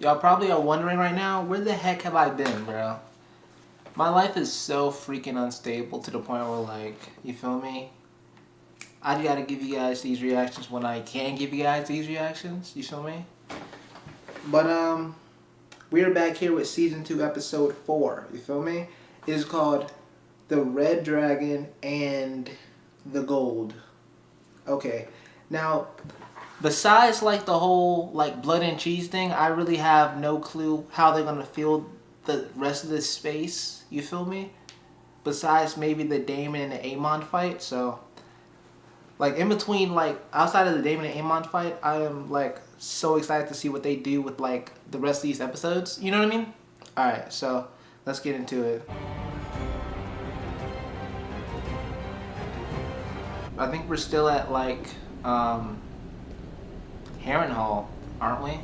Y'all probably are wondering right now, where the heck have I been, bro? My life is so freaking unstable to the point where, like, you feel me? I gotta give you guys these reactions when I can give you guys these reactions. You feel me? But, we're back here with Season 2, Episode 4. You feel me? It's called The Red Dragon and the Gold. Okay. Now, besides, like, the whole, like, blood and cheese thing, I really have no clue how they're gonna fill the rest of this space. You feel me? Besides maybe the Daemon and the Aemond fight, so... Like, in between, like, outside of the Daemon and Aemond fight, I am, like, so excited to see what they do with, like, the rest of these episodes. You know what I mean? Alright, so, let's get into it. I think we're still at, like, Harrenhal, aren't we?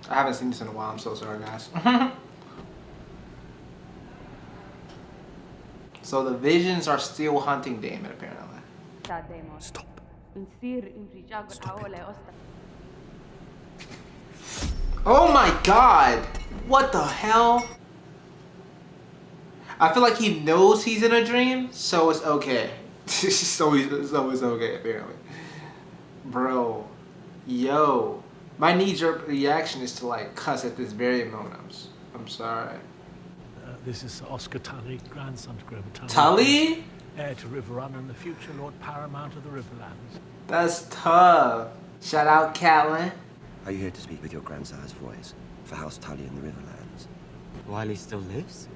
I haven't seen this in a while, I'm so sorry, guys. So the visions are still hunting Daemon, apparently. Stop. Oh my god! What the hell? I feel like he knows he's in a dream, so it's okay. so it's okay, apparently. Bro. Yo. My knee-jerk reaction is to, like, cuss at this very moment. I'm sorry. This is Oscar Tully, grandson to Grover Tully. Tully? Heir to Riverrun and the future Lord Paramount of the Riverlands. That's tough. Shout out, Catelyn. Are you here to speak with your grandsire's voice for House Tully in the Riverlands? While he still lives?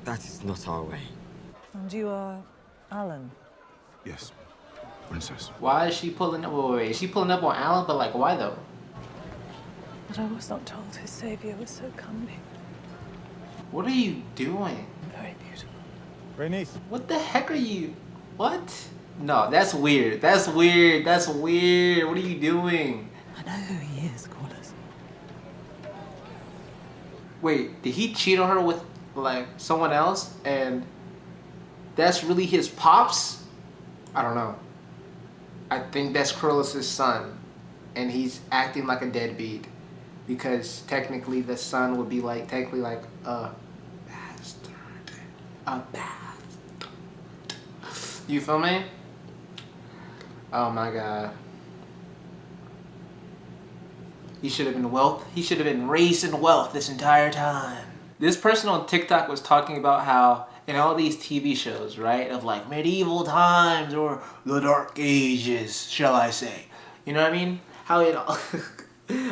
That is not our way. And you are Alan? Yes, Princess. Why is she pulling up? Wait, is she pulling up on Alan? But, like, why though? But I was not told his savior was so comely. What are you doing? Very beautiful. Rhaenys. What the heck are you? What? No, that's weird. That's weird. That's weird. What are you doing? I know who he is, Corliss. Wait, did he cheat on her with, like, someone else? And that's really his pops? I don't know. I think that's Corliss's son. And he's acting like a deadbeat. Because technically the son would be, like, technically like a bastard. A bastard. You feel me? Oh my god. He should have been wealth. He should have been raised in wealth this entire time. This person on TikTok was talking about how in all these TV shows, right, of like medieval times or the Dark Ages, shall I say. You know what I mean? How it all...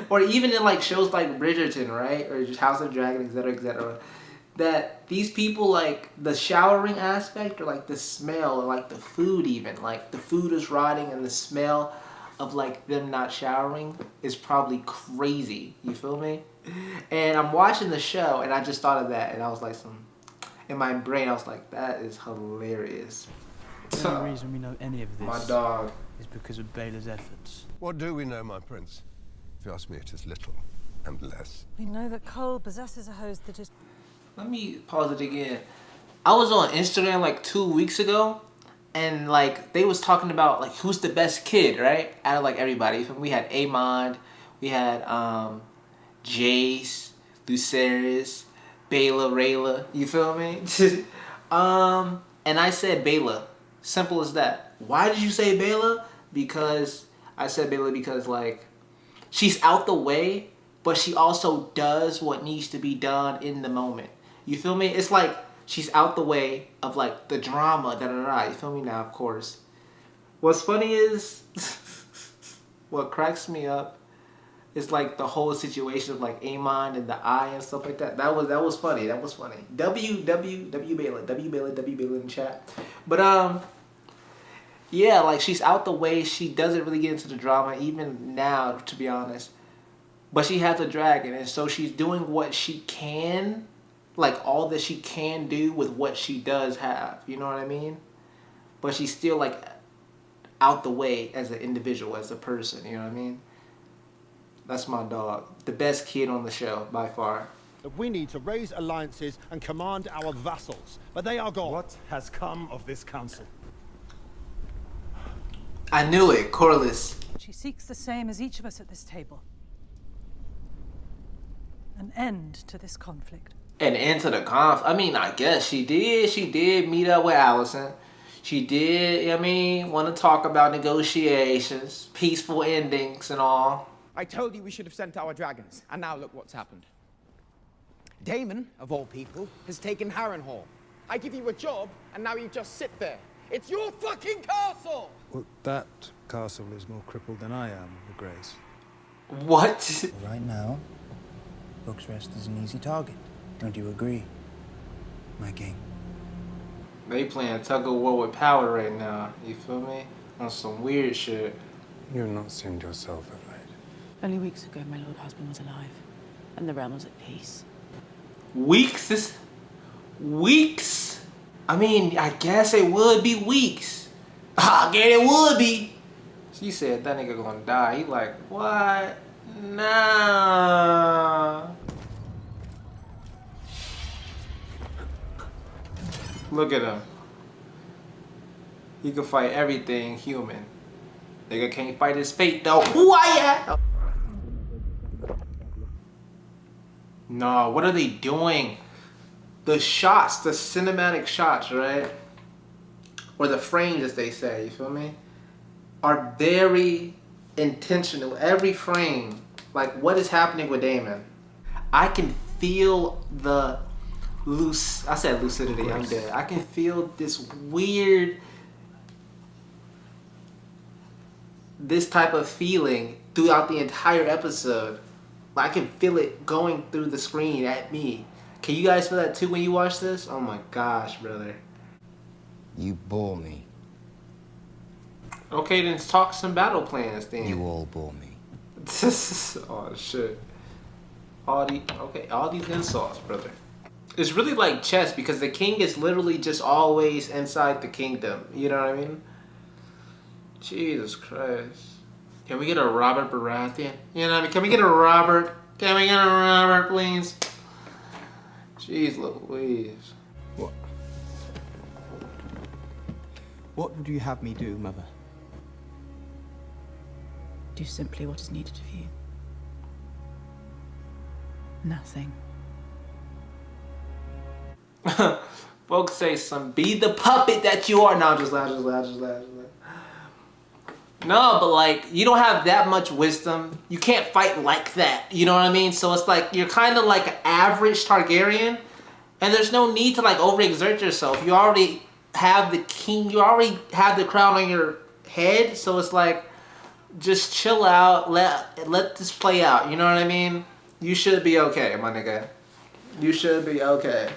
or even in like shows like Bridgerton, right? Or just House of Dragon, etc., etc. That these people, like, the showering aspect or like the smell or like the food even. Like the food is rotting and the smell of like them not showering is probably crazy. You feel me? And I'm watching the show and I just thought of that and I was like in my brain I was like, that is hilarious. The only reason we know any of this My dog. is because of Baela's efforts. What do we know, my prince? If you ask me, it is little and less. We know that Cole possesses a hose that is... Let me pause it again. I was on Instagram like 2 weeks ago and like they was talking about like who's the best kid, right? Out of like everybody. We had Aemond, we had Jace, Lucerys, Baela, Rhaela, you feel me? And I said Baela. Simple as that. Why did you say Baela? Because I said Baela because like she's out the way, but she also does what needs to be done in the moment. You feel me? It's like she's out the way of like the drama, You feel me now, of course. What's funny is, what cracks me up is like the whole situation of like Aemond and the eye and stuff like that. That was funny. That was funny. W Baela in chat. But yeah, like she's out the way. She doesn't really get into the drama even now, to be honest. But she has a dragon, and so she's doing what she can, like all that she can do with what she does have. You know what I mean? But she's still like out the way as an individual, as a person. You know what I mean? That's my dog. The best kid on the show, by far. We need to raise alliances and command our vassals, but they are gone. What has come of this council? I knew it, Corlys. She seeks the same as each of us at this table. An end to this conflict. An end to the conflict. I mean, I guess she did. She did meet up with Alicent. She did, I mean, want to talk about negotiations, peaceful endings and all. I told you we should have sent our dragons, and now look what's happened. Daemon, of all people, has taken Harrenhal. I give you a job, and now you just sit there. It's your fucking castle! Well, that castle is more crippled than I am, Your Grace. What? Right now, Bucharest is an easy target. Don't you agree, my king? They playing tug of war with power right now. You feel me? On some weird shit. You've not seemed yourself of late. Only weeks ago, my lord husband was alive, and the realm was at peace. Weeks? Weeks? I mean, I guess it would be weeks. I guess it would be. She said that nigga gonna die. He like, what? Nah. Look at him. He can fight everything human. Nigga can't fight his fate though. Why? No, what are they doing? The shots, the cinematic shots, right? Or the frames, as they say, you feel me? Are very intentional. Every frame, like what is happening with Daemon. I can feel the I said lucidity, I'm dead. I can feel this weird, this type of feeling throughout the entire episode. I can feel it going through the screen at me. Can you guys feel that too when you watch this? Oh my gosh, brother. You bore me. Okay, then talk some battle plans then. You all bore me. Oh shit. All these insults, brother. It's really like chess because the king is literally just always inside the kingdom. You know what I mean? Jesus Christ. Can we get a Robert Baratheon? You know what I mean? Can we get a Robert? Can we get a Robert, please? Jeez Louise. What would you have me do, Mother? Do simply what is needed of you. Nothing. Folks say be the puppet that you are. No, just laugh. No, but like, you don't have that much wisdom. You can't fight like that. You know what I mean? So it's like, you're kind of like an average Targaryen. And there's no need to like overexert yourself. You already have the king. You already have the crown on your head. So it's like, just chill out. Let this play out. You know what I mean? You should be okay, my nigga. You should be okay.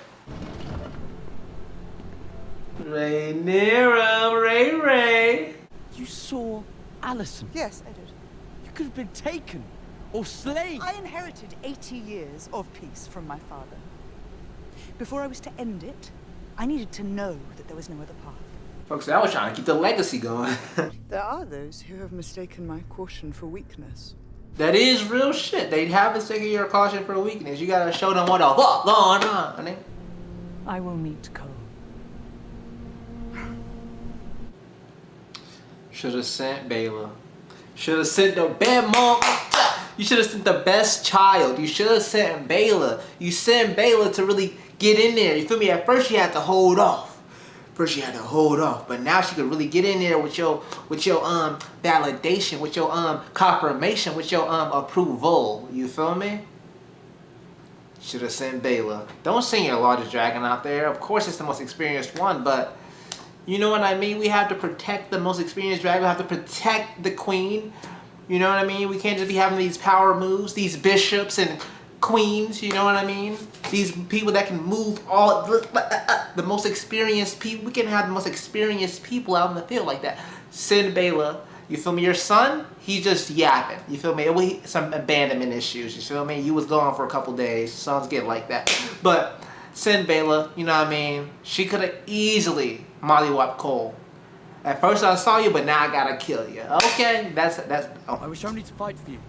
Rhaenyra, Ray. You saw Alicent? Yes, I did. You could have been taken or slain. I inherited 80 years of peace from my father. Before I was to end it, I needed to know that there was no other path. Folks, I was trying to keep the legacy going. There are those who have mistaken my caution for weakness. That is real shit. They have mistaken your caution for weakness. You gotta show them what the fuck going on, honey. I will meet Cole. Should have sent Baela. Should have sent the best mom. You should have sent the best child. You should have sent Baela. You sent Baela to really get in there. You feel me? At first, you had to hold off. But now she could really get in there with your validation, with your confirmation, with your approval. You feel me? Should have sent Baela. Don't send your largest dragon out there. Of course, it's the most experienced one, but you know what I mean? We have to protect the most experienced dragon. We have to protect the queen. You know what I mean? We can't just be having these power moves, these bishops and queens, you know what I mean? These people that can move all the most experienced people. We can have the most experienced people out in the field like that. Send Baela. You feel me? Your son, he's just yapping. You feel me? Some abandonment issues. You feel me? You was gone for a couple days. Sons get like that. But send Baela. You know what I mean? She could have easily mollywhopped Cole. At first I saw you, but now I gotta kill you. Okay, that's. Oh. I wish only to fight for you,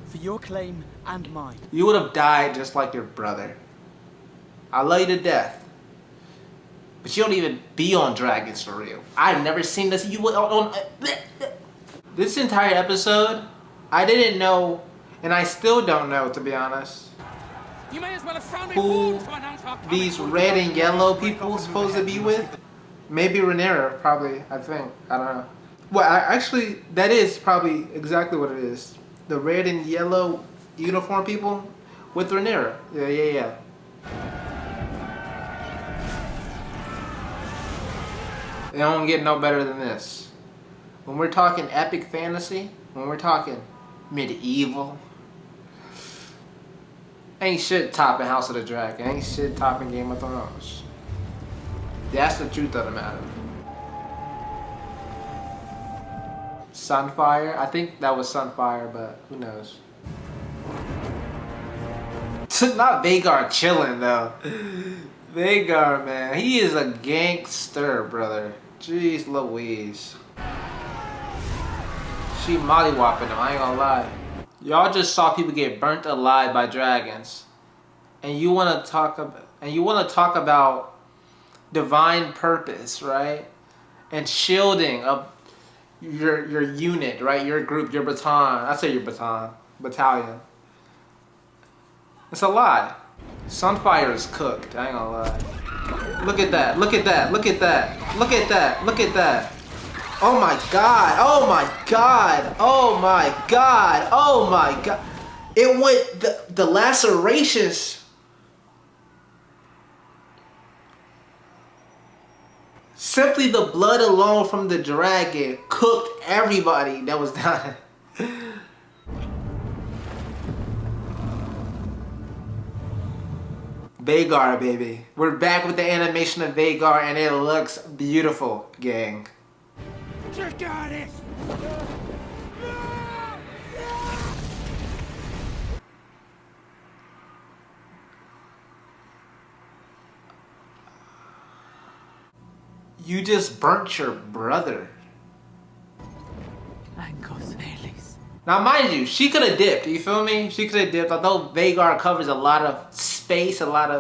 for your claim and mine. You would have died just like your brother. I love you to death. But you don't even be on dragons for real. I've never seen this. You on this entire episode, I didn't know, and I still don't know, to be honest, You may as well have found who these red and yellow people supposed to be with. Maybe Rhaenyra, probably, I think. I don't know. Well, actually, that is probably exactly what it is. The red and yellow uniform people with Rhaenyra. Yeah. It don't get no better than this. When we're talking epic fantasy, when we're talking medieval, ain't shit topping House of the Dragon. Ain't shit topping Game of Thrones. That's the truth of the matter. Sunfire? I think that was Sunfire, but who knows? Not Vhagar chilling though. Vhagar, man, he is a gangster, brother. Jeez Louise. She mollywopping him, I ain't gonna lie. Y'all just saw people get burnt alive by dragons, and you want to talk about divine purpose, right? And shielding of your unit, right? Your group, your baton. I say your battalion. It's a lie. Sunfire is cooked. I ain't gonna lie. Look at that. Look at that. Look at that. Look at that. Look at that. Oh my god. Oh my god. Oh my god. Oh my god. It went the lacerations. Simply the blood alone from the dragon cooked everybody that was down. Vhagar, baby. We're back with the animation of Vhagar, and it looks beautiful, gang. Jacaerys! You just burnt your brother. Now, mind you, she could have dipped, you feel me? She could have dipped, although Vhagar covers a lot of space, a lot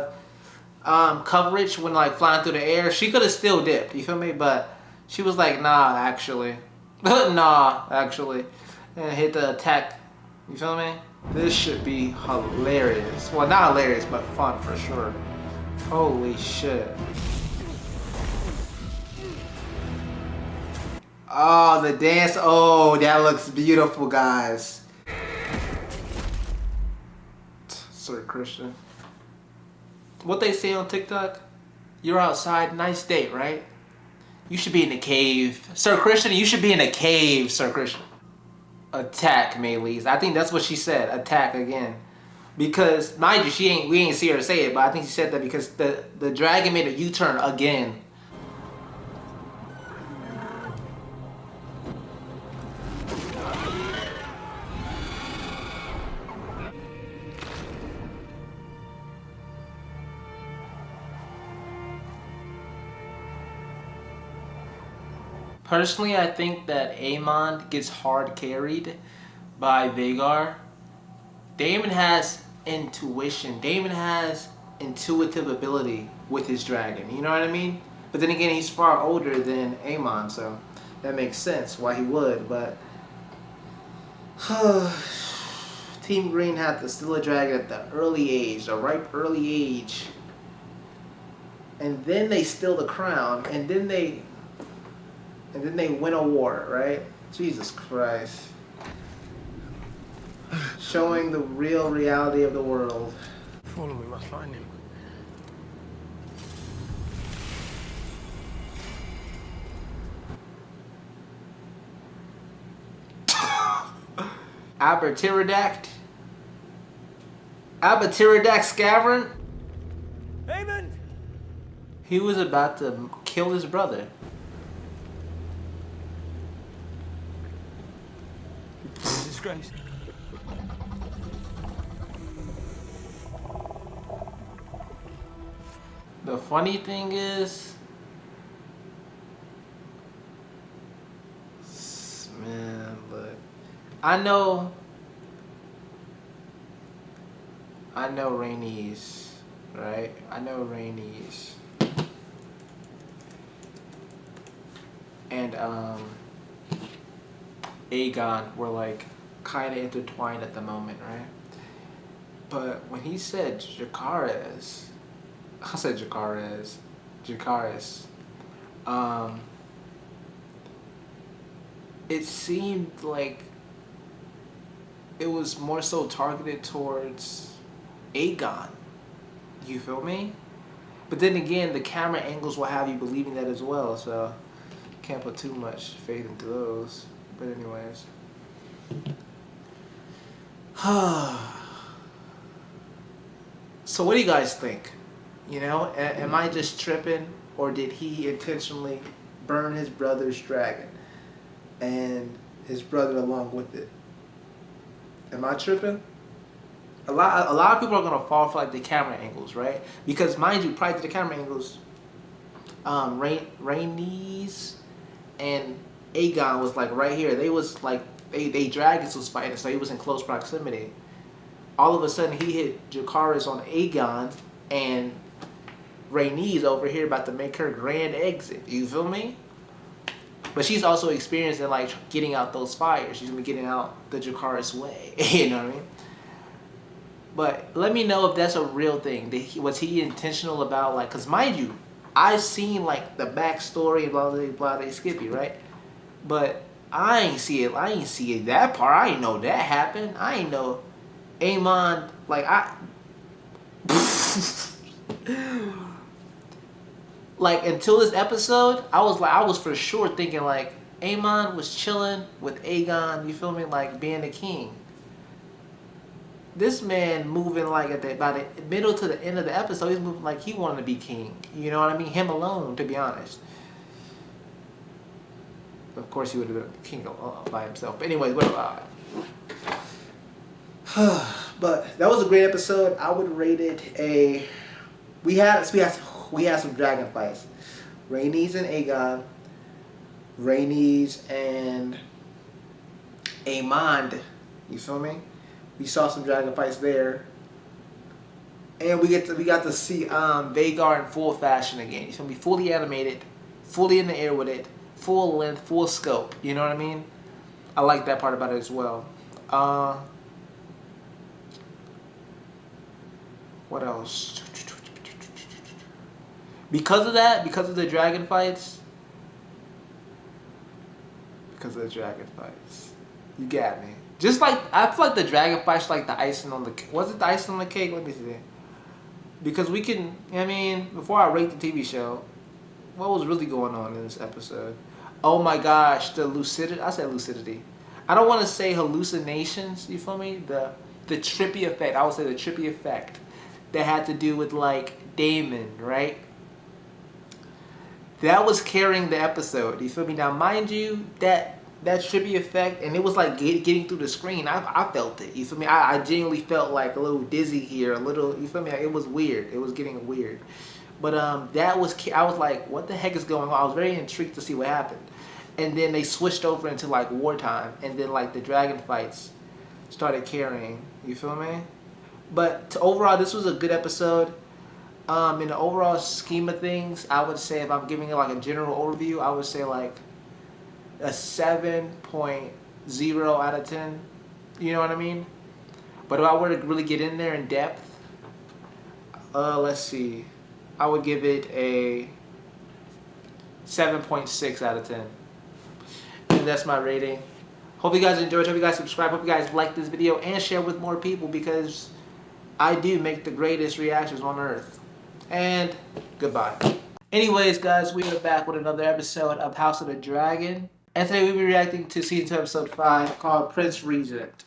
of coverage when like flying through the air. She could have still dipped, you feel me? But she was like, nah, actually. Nah, actually. And hit the attack, you feel me? This should be hilarious. Well, not hilarious, but fun for sure. Holy shit. Oh, the dance. Oh, that looks beautiful, guys. Sir Christian. What they say on TikTok? You're outside, nice date, right? You should be in the cave. Sir Christian, you should be in a cave, Sir Christian. Attack, Maylees. I think that's what she said. Attack again. Because, mind you, we ain't see her say it, but I think she said that because the dragon made a U-turn again. Personally, I think that Aemond gets hard carried by Vhagar. Daemon has intuition. Daemon has intuitive ability with his dragon. You know what I mean? But then again, he's far older than Aemond, so that makes sense why he would. But Team Green had to steal a dragon at the early age, the ripe early age, and then they steal the crown, and then they win a war, right? Jesus Christ. Showing the real reality of the world. Follow, we must find him. Abertiridact Scavern? Aemond! He was about to kill his brother. Disgrace. The funny thing is, man, look, I know Rhaenys, right? I know Rhaenys. and Aegon were like kind of intertwined at the moment, right? But when he said Jacaerys, I said Jacaerys, it seemed like it was more so targeted towards Aegon. You feel me? But then again, the camera angles will have you believing that as well, so can't put too much faith into those. But anyways. So what do you guys think? You know, am I just tripping, or did he intentionally burn his brother's dragon and his brother along with it? Am I tripping? A lot of people are gonna fall for like the camera angles, right? Because mind you, prior to the camera angles, Rhaenys and Aegon was like right here. They was like they dragons was fighting, so he was in close proximity. All of a sudden, he hit Jacaerys on Aegon, and Rhaenys over here about to make her grand exit. You feel me? But she's also experiencing like getting out those fires. She's gonna be getting out the Jacaerys way. You know what I mean? But let me know if that's a real thing. Was he intentional about like? Cause mind you, I've seen like the backstory and blah blah blah, blah Skippy, right? But I ain't see it. I ain't see it that part. I ain't know that happened. I ain't know Aemond like I. Like until this episode, I was for sure thinking like Aemond was chilling with Aegon. You feel me? Like being the king. This man moving like by the middle to the end of the episode, he's moving like he wanted to be king. You know what I mean? Him alone, to be honest. Of course, he would have been king by himself. But anyways, whatever. But that was a great episode. I would rate it a. We had some dragon fights. Rhaenys and Aegon. Rhaenys and Aemond. You feel me? We saw some dragon fights there. And we got to see Vhagar in full fashion again. He's gonna be fully animated, fully in the air with it, full length, full scope. You know what I mean? I like that part about it as well. What else? Because of that, because of the dragon fights, you got me. Just like, I feel like the dragon fights like the icing on the cake. Was it the icing on the cake? Let me see. Because we can, I mean, before I rate the TV show, what was really going on in this episode? Oh my gosh, the lucidity. I said lucidity. I don't want to say hallucinations, you feel me? The trippy effect. I would say the trippy effect that had to do with like Daemon, right? That was carrying the episode. You feel me? Now, mind you, that trippy effect, and it was like getting through the screen. I felt it. You feel me? I genuinely felt like a little dizzy here, a little. You feel me? It was weird. It was getting weird. But I was like, what the heck is going on? I was very intrigued to see what happened. And then they switched over into like wartime, and then like the dragon fights started carrying. You feel me? But overall, this was a good episode. In the overall scheme of things, I would say if I'm giving it like a general overview, I would say like a 7.0 out of 10. You know what I mean? But if I were to really get in there in depth, let's see. I would give it a 7.6 out of 10. And that's my rating. Hope you guys enjoyed. Hope you guys subscribe. Hope you guys like this video and share with more people, because I do make the greatest reactions on earth. And goodbye. Anyways, guys, we are back with another episode of House of the Dragon. And today we'll be reacting to Season 2, Episode 5, called Prince Regent.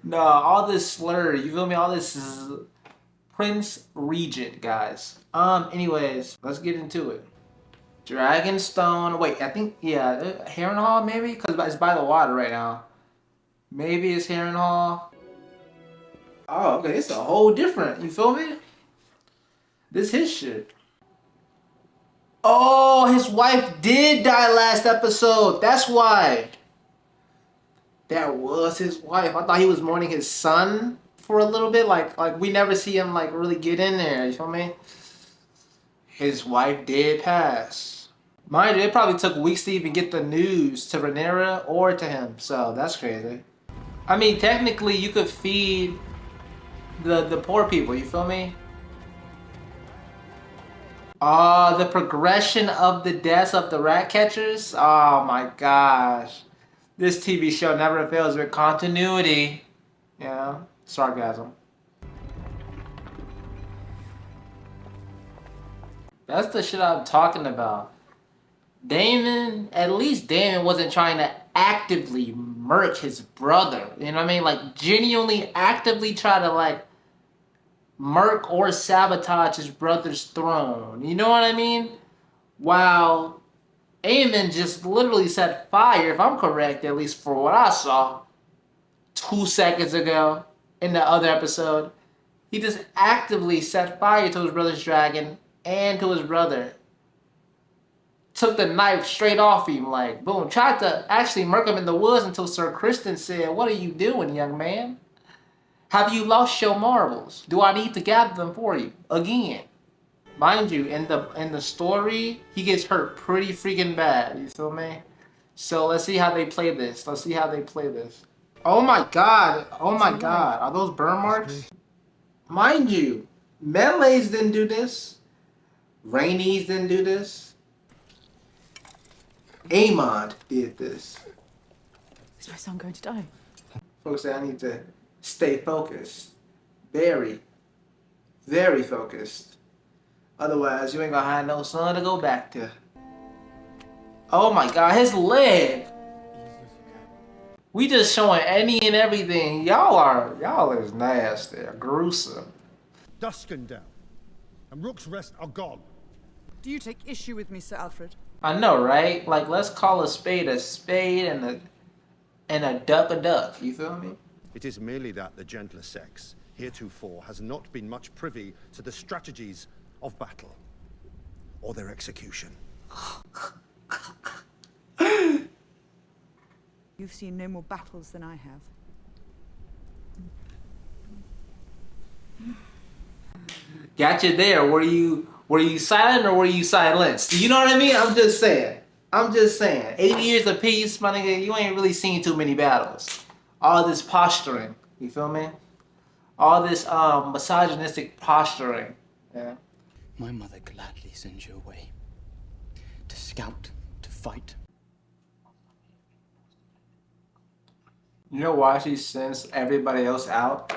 No, all this slur, you feel me? All this is Prince Regent, guys. Anyways, let's get into it. Dragonstone. Wait, I think, yeah, Harrenhal maybe? Because it's by the water right now. Maybe it's Harrenhal. Oh, okay, it's a whole different, you feel me? This his shit. Oh, his wife did die last episode. That's why. That was his wife. I thought he was mourning his son for a little bit. Like we never see him like really get in there. You feel me? His wife did pass. Mind you, it probably took weeks to even get the news to Rhaenyra or to him, so that's crazy. I mean, technically, you could feed the poor people, you feel me? Oh, the progression of the deaths of the rat catchers? Oh my gosh. This TV show never fails with continuity. Yeah, sarcasm. That's the shit I'm talking about. Daemon, at least Daemon wasn't trying to actively murk his brother. You know what I mean? Like, genuinely actively try to, like, murk or sabotage his brother's throne. You know what I mean? While Aemond just literally set fire, if I'm correct, at least for what I saw 2 seconds ago in the other episode, he just actively set fire to his brother's dragon and to his brother. Took the knife straight off him, like, boom. Tried to actually murk him in the woods until Sir Kristen said, "What are you doing, young man? Have you lost your marbles? Do I need to gather them for you again?" Mind you, in the story, he gets hurt pretty freaking bad. You feel me? So let's see how they play this. Let's see how they play this. Oh my god. Oh my god. Are those burn marks? Mind you, Melees didn't do this. Rhaenys didn't do this. Aemond did this. Is my son going to die? Folks say I need to stay focused. Very, very focused. Otherwise, you ain't gonna have no son to go back to. Oh my god, his leg! We just showing any and everything. Y'all is nasty, gruesome. Duskendale and Rook's Rest are gone. Do you take issue with me, Sir Alfred? I know, right? Like, let's call a spade and a duck a duck. You feel me? It is merely that the gentler sex, heretofore, has not been much privy to the strategies of battle or their execution. You've seen no more battles than I have. Got you there. Were you silent or were you silenced? You know what I mean? I'm just saying. 80 years of peace, my nigga, you ain't really seen too many battles. All this posturing, you feel me? All this misogynistic posturing. Yeah. My mother gladly sends you away. To scout, to fight. You know why she sends everybody else out?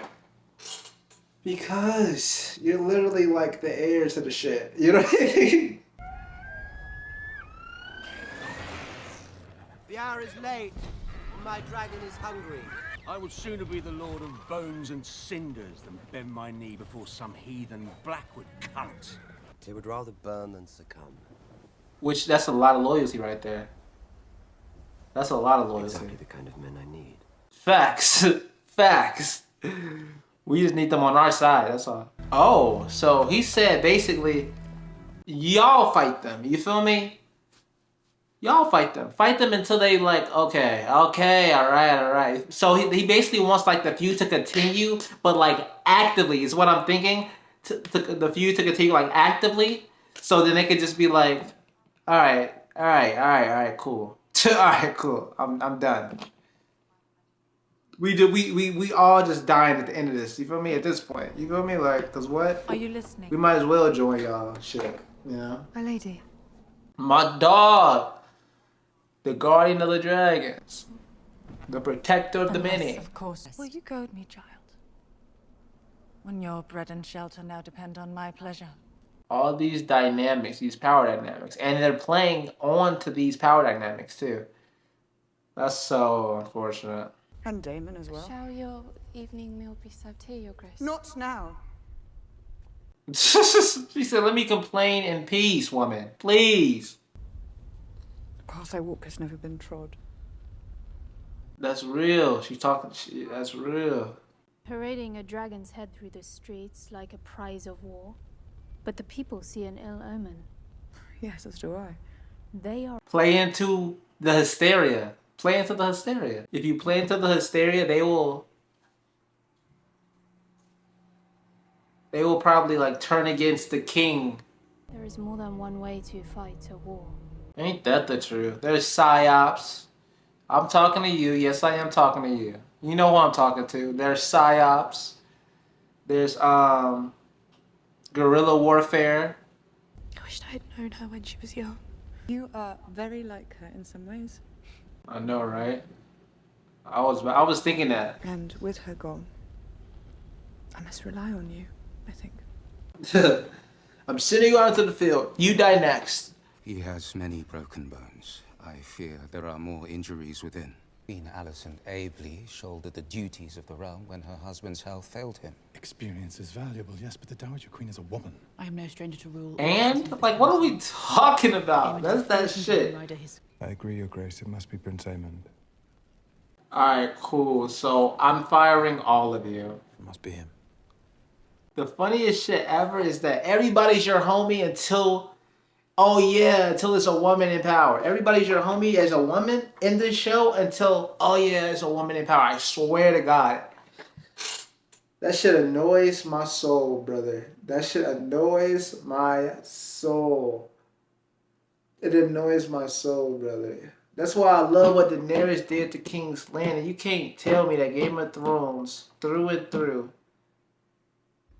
Because you're literally like the heir to the shit. You know what I mean? The hour is late, and my dragon is hungry. I would sooner be the lord of bones and cinders than bend my knee before some heathen Blackwood cunt. He would rather burn than succumb. Which, that's a lot of loyalty right there. That's a lot of loyalty. Exactly the kind of men I need. Facts. Facts. We just need them on our side, that's all. Oh, so he said basically, y'all fight them, you feel me? Y'all fight them. Fight them until they like, okay, alright. So he basically wants like the feud to continue, but like actively is what I'm thinking. The feud to continue like actively. So then they could just be like, alright, cool. Alright, cool. I'm done. We all just dying at the end of this. You feel me? At this point, you feel me? Like, cause what? Are you listening? We might as well join y'all shit. You know? My lady. My dog, the guardian of the dragons, the protector of the many. Of course. Will you goad me, child? When your bread and shelter now depend on my pleasure. All these dynamics, these power dynamics, and they're playing on to these power dynamics too. That's so unfortunate. And Daemon as well. Shall your evening meal be served here, Your Grace? Not now. She said, let me complain in peace, woman. Please. The path I walk has never been trod. That's real. That's real. Parading a dragon's head through the streets like a prize of war. But the people see an ill omen. Yes, as do I. They are... Play into the hysteria. Play into the hysteria. If you play into the hysteria, they will probably like turn against the king. There is more than one way to fight a war. Ain't that the truth? There's psyops. I'm talking to you. Yes, I am talking to you. You know who I'm talking to. There's psyops. There's guerrilla warfare. I wished I had known her when she was young. You are very like her in some ways. I know, right? I was thinking that. And with her gone, I must rely on you, I think. I'm sending you out to the field. You die next. He has many broken bones. I fear there are more injuries within. Queen Alicent ably shouldered the duties of the realm when her husband's health failed him. Experience is valuable, yes, but the Dowager Queen is a woman. I am no stranger to rule. And like, what are we talking about? That's that shit. I agree, Your Grace. It must be Prince Aemond. Alright, cool. So I'm firing all of you. It must be him. The funniest shit ever is that everybody's your homie until, oh yeah, until it's a woman in power. Everybody's your homie as a woman in this show until, oh yeah, it's a woman in power. I swear to God. That shit annoys my soul, brother. That shit annoys my soul. It annoys my soul, brother. That's why I love what Daenerys did to King's Landing. You can't tell me that Game of Thrones, through and through,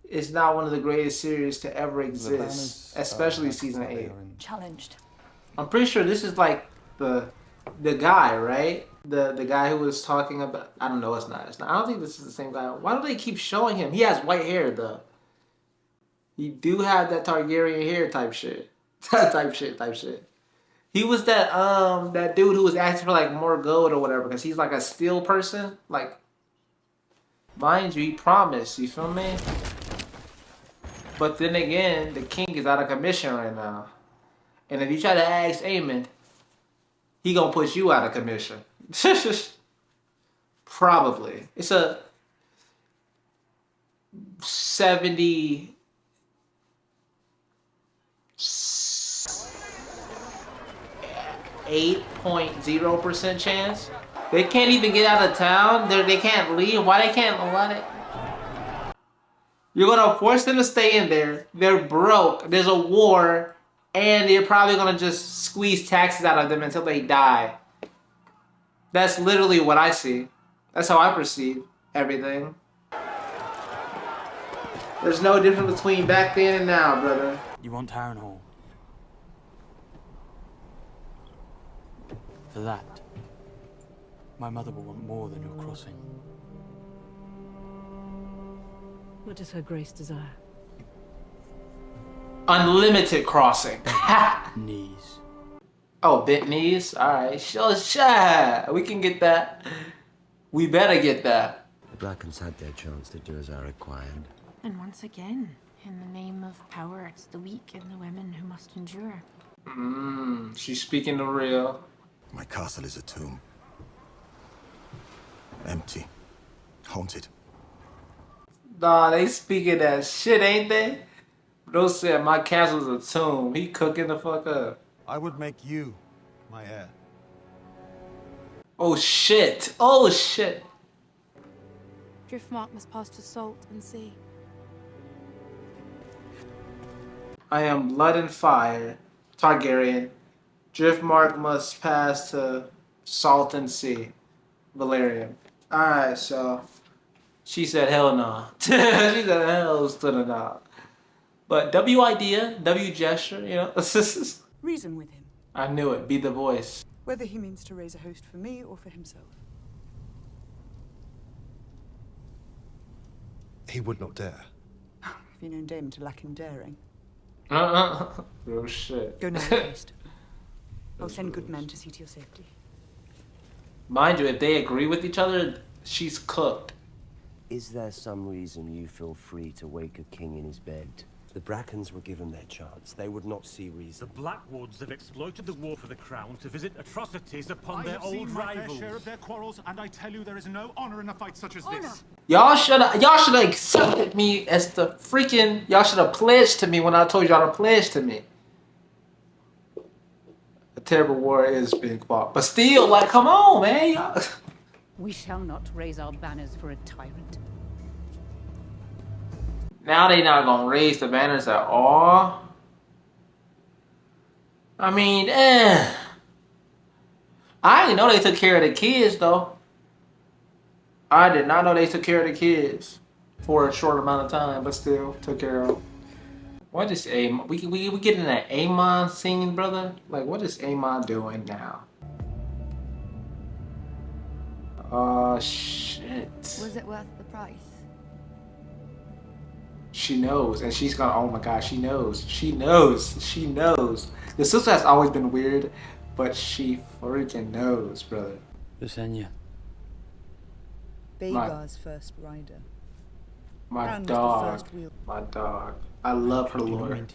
is not one of the greatest series to ever exist, especially season 8. Challenged. I'm pretty sure this is like the guy, right? The guy who was talking about. I don't know. It's not. I don't think this is the same guy. Why do they keep showing him? He has white hair though. He do have that Targaryen hair type shit. type shit. He was that dude who was asking for like more gold or whatever because he's like a steel person. Like, mind you, he promised. You feel me? But then again, the king is out of commission right now. And if you try to ask Aemond, he gonna put you out of commission. Probably. It's a 78.0% chance. They can't even get out of town. They can't leave. Why they can't let it? You're gonna force them to stay in there. They're broke. There's a war. And you're probably gonna just squeeze taxes out of them until they die. That's literally what I see. That's how I perceive everything. There's no difference between back then and now, brother. You want Harrenhal? For that, my mother will want more than your crossing. What does her grace desire? Unlimited crossing. Knees. Oh, bent knees? Alright, sure. We can get that. We better get that. The Brackens had their chance to do as I required. And once again, in the name of power, it's the weak and the women who must endure. She's speaking the real. My castle is a tomb. Empty. Haunted. Nah, they speaking that shit, ain't they? Bro said my castle's a tomb. He cooking the fuck up. I would make you my heir. Oh shit. Oh shit. Driftmark must pass to Salt and Sea. I am blood and fire. Targaryen. Driftmark must pass to Salt and Sea. Valerian. Alright, so she said hell no. She said hell to the no. But W idea, W gesture, you know. Reason with him. I knew it. Be the voice. Whether he means to raise a host for me or for himself. He would not dare. Have you known Daemon to lack in daring? Real shit. Go now, first. I'll send good men to see to your safety. Mind you, if they agree with each other, she's cooked. Is there some reason you feel free to wake a king in his bed? The Brackens were given their chance. They would not see reason. The Blackwoods have exploited the war for the crown to visit atrocities upon their old rivals. Share of their quarrels, and I tell you there is no honor in a fight such as this. Y'all should have accepted me as the freaking. Y'all should have pledged to me when I told y'all to pledge to me. A terrible war is being fought, but still, like, come on, man. Y'all. We shall not raise our banners for a tyrant. Now they not gonna raise the banners at all. I mean, I didn't know they took care of the kids though. I did not know they took care of the kids for a short amount of time, but still took care of them. What is Aemond? We getting that Aemond scene, brother? Like, what is Aemond doing now? Oh shit. Was it worth the price? She knows, and she's gonna. Oh my god, she knows. She knows. She knows. The sister has always been weird, but she freaking knows, brother. Visenya. Vhagar's first rider. My And the dog. first wheel. My dog. I love her lore.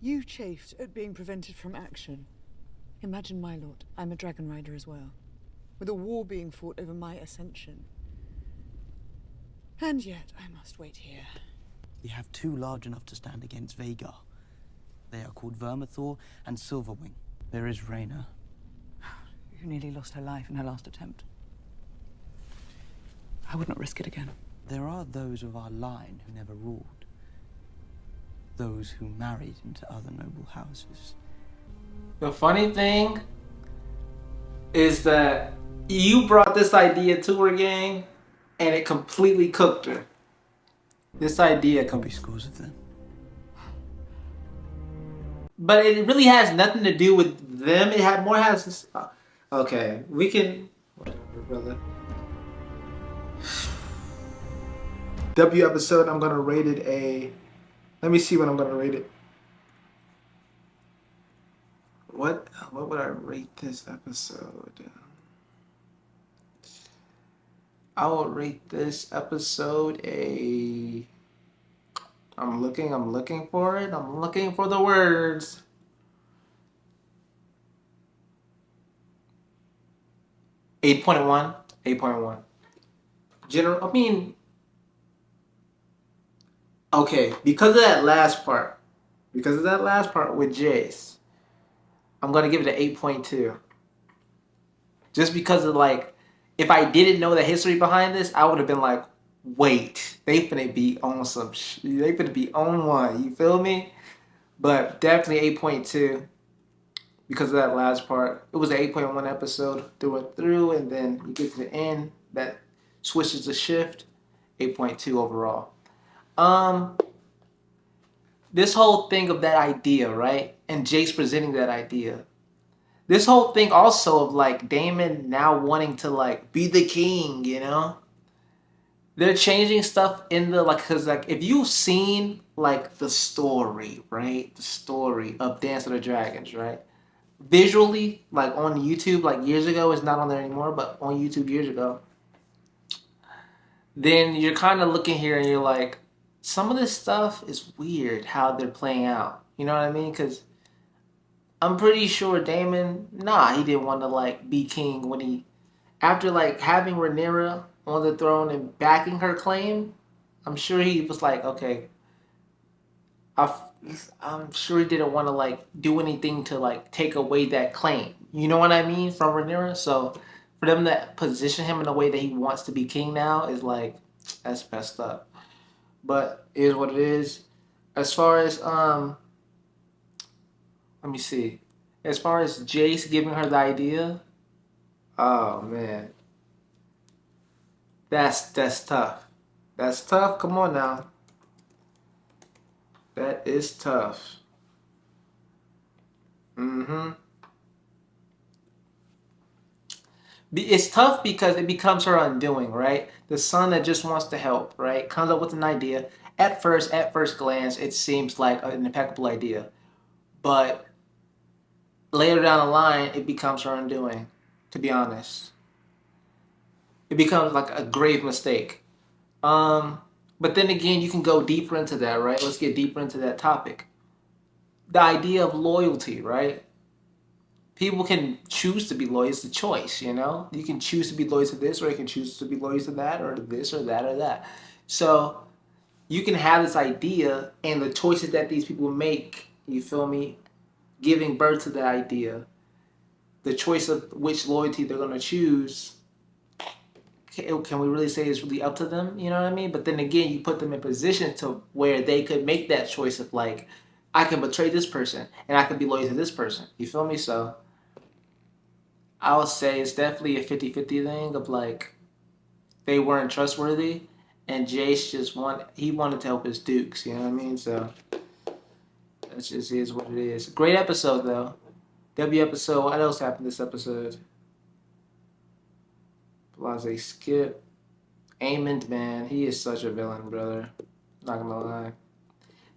You chafed at being prevented from action. Imagine, my lord, I'm a dragon rider as well, with a war being fought over my ascension. And yet, I must wait here. We have two large enough to stand against Vhagar. They are called Vermithor and Silverwing. There is Rhaenyra. Who nearly lost her life in her last attempt. I would not risk it again. There are those of our line who never ruled. Those who married into other noble houses. The funny thing is that you brought this idea to her, gang, and it completely cooked her. This idea could be scores of them. But it really has nothing to do with them. It had more has this. Okay, we can. Whatever, brother. W episode. I'm gonna rate it a. Let me see what I'm gonna rate it. What would I rate this episode? I will rate this episode a. I'm looking for it. I'm looking for the words. Eight point one. General, I mean, okay, because of that last part with Jace, I'm gonna give it an 8.2. Just because of, like, if I didn't know the history behind this, I would have been like, wait, they finna be on some they finna be on one, you feel me? But definitely 8.2 because of that last part. It was an 8.1 episode through and through, and then you get to the end, that switches the shift, 8.2 overall. This whole thing of that idea, right? And Jace presenting that idea. This whole thing also of, like, Daemon now wanting to, like, be the king, you know? They're changing stuff in the, like, because, like, if you've seen, like, the story, right? The story of Dance of the Dragons, right? Visually, like, on YouTube, like, years ago, it's not on there anymore, but on YouTube years ago, then you're kind of looking here and you're like, some of this stuff is weird how they're playing out. You know what I mean? Because I'm pretty sure Daemon, he didn't want to, like, be king when he, after, like, having Rhaenyra on the throne and backing her claim, I'm sure he was like, okay, I'm sure he didn't want to, like, do anything to, like, take away that claim. You know what I mean? From Rhaenyra. So for them to position him in a way that he wants to be king now is, like, that's messed up. But it is what it is. As far as, let me see. As far as Jace giving her the idea, oh man, that's tough. That's tough. Come on now. That is tough. It's tough because it becomes her undoing, right? The son that just wants to help, right? Comes up with an idea. At first glance, it seems like an impeccable idea. But later down the line, it becomes her undoing, to be honest. It becomes like a grave mistake. But then again, you can go deeper into that, right? Let's get deeper into that topic. The idea of loyalty, right? People can choose to be loyal. It's a choice, you know? You can choose to be loyal to this, or you can choose to be loyal to that, or this, or that, or that. So you can have this idea, and the choices that these people make, you feel me, giving birth to the idea, the choice of which loyalty they're going to choose, can we really say it's really up to them? You know what I mean? But then again, you put them in position to where they could make that choice of, like, I can betray this person and I can be loyal to this person. You feel me? So I would say it's definitely a 50-50 thing of like they weren't trustworthy and Jace just wanted to help his dukes, you know what I mean? So that just is what it is. Great episode though. W episode. What else happened this episode? Blase skip. Aemond, man, he is such a villain, brother. Not gonna lie.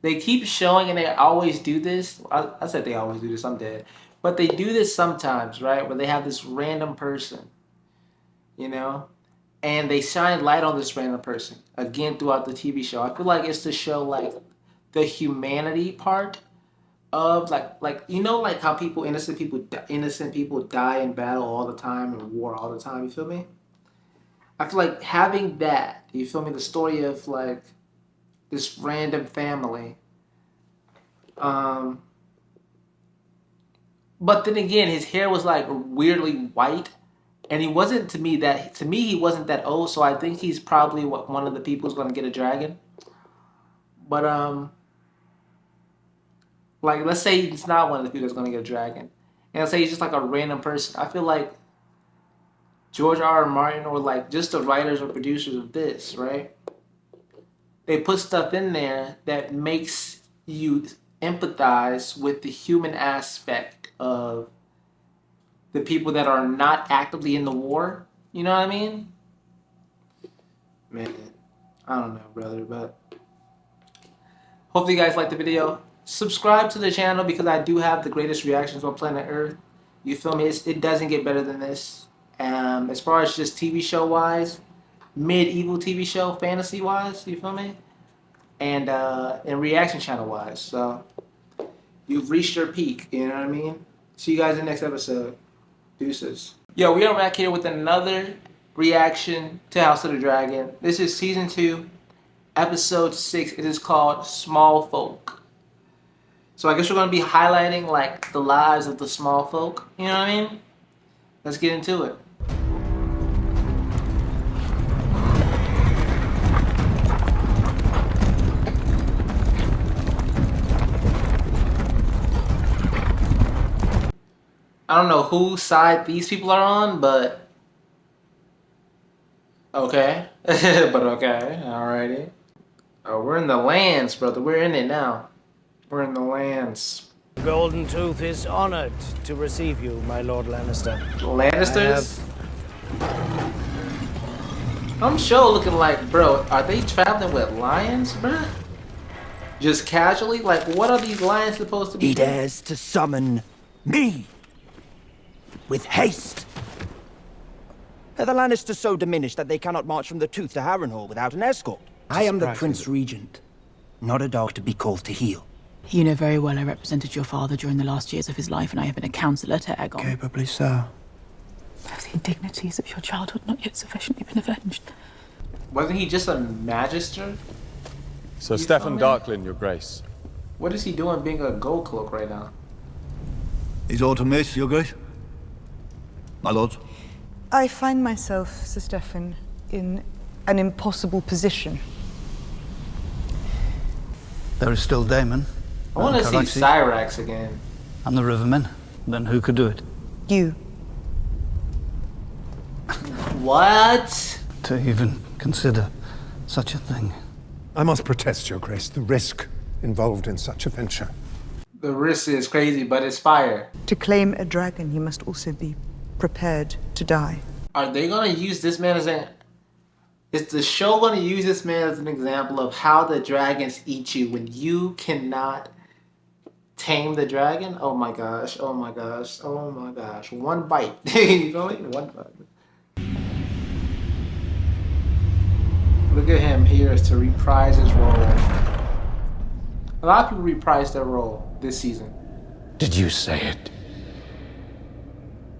They keep showing, and they always do this. I said they always do this. I'm dead. But they do this sometimes, right? Where they have this random person, you know, and they shine light on this random person again throughout the TV show. I feel like it's to show like the humanity part of like you know, like how innocent people die in battle all the time and war all the time. You feel me? I feel like having that. You feel me? The story of like this random family. But then again, his hair was like weirdly white, and he wasn't to me he wasn't that old. So I think he's probably one of the people who's gonna get a dragon. But like let's say he's not one of the people that's gonna get a dragon, and let's say he's just like a random person. I feel like George R. R. Martin or like just the writers or producers of this, right? They put stuff in there that makes you empathize with the human aspect of the people that are not actively in the war. You know what I mean? Man, I don't know, brother, but hopefully you guys liked the video. Subscribe to the channel because I do have the greatest reactions on planet Earth. You feel me? It doesn't get better than this. As far as just TV show wise, medieval TV show, fantasy wise, you feel me? And reaction channel wise. So you've reached your peak, you know what I mean? See you guys in the next episode. Deuces. Yo, we are back here with another reaction to House of the Dragon. This is season 2, episode 6. It is called Small Folk. So I guess we're gonna be highlighting like the lives of the small folk, you know what I mean? Let's get into it. I don't know whose side these people are on, but okay. But okay, alrighty. Oh, we're in the lands, brother. We're in it now. We're in the lands. Golden Tooth is honored to receive you, my Lord Lannister. Lannisters? I'm sure looking like, bro, are they traveling with lions, bro? Just casually? Like, what are these lions supposed to be? He dares to summon me with haste. Are the Lannisters so diminished that they cannot march from the Tooth to Harrenhal without an escort? I am the Prince Regent, not a dog to be called to heel. You know very well I represented your father during the last years of his life, and I have been a counsellor to Aegon. Capably so. Have the indignities of your childhood not yet sufficiently been avenged? Wasn't he just a magister? Sir Stefan Darklin, your grace. What is he doing being a gold cloak right now? Is aught amiss, your grace? My lords? I find myself, Sir Stefan, in an impossible position. There is still Daemon. I want to see Cyrax again. And the Rivermen. Then who could do it? You. What? To even consider such a thing. I must protest, your grace, the risk involved in such a venture. The risk is crazy, but it's fire. To claim a dragon, you must also be prepared to die. Are they gonna use this man as an... Is the show gonna use this man as an example of how the dragons eat you when you cannot tame the dragon? Oh my gosh, oh my gosh, oh my gosh. One bite. You feel me? One bite. Look at him here to reprise his role. A lot of people reprise their role this season. Did you say it?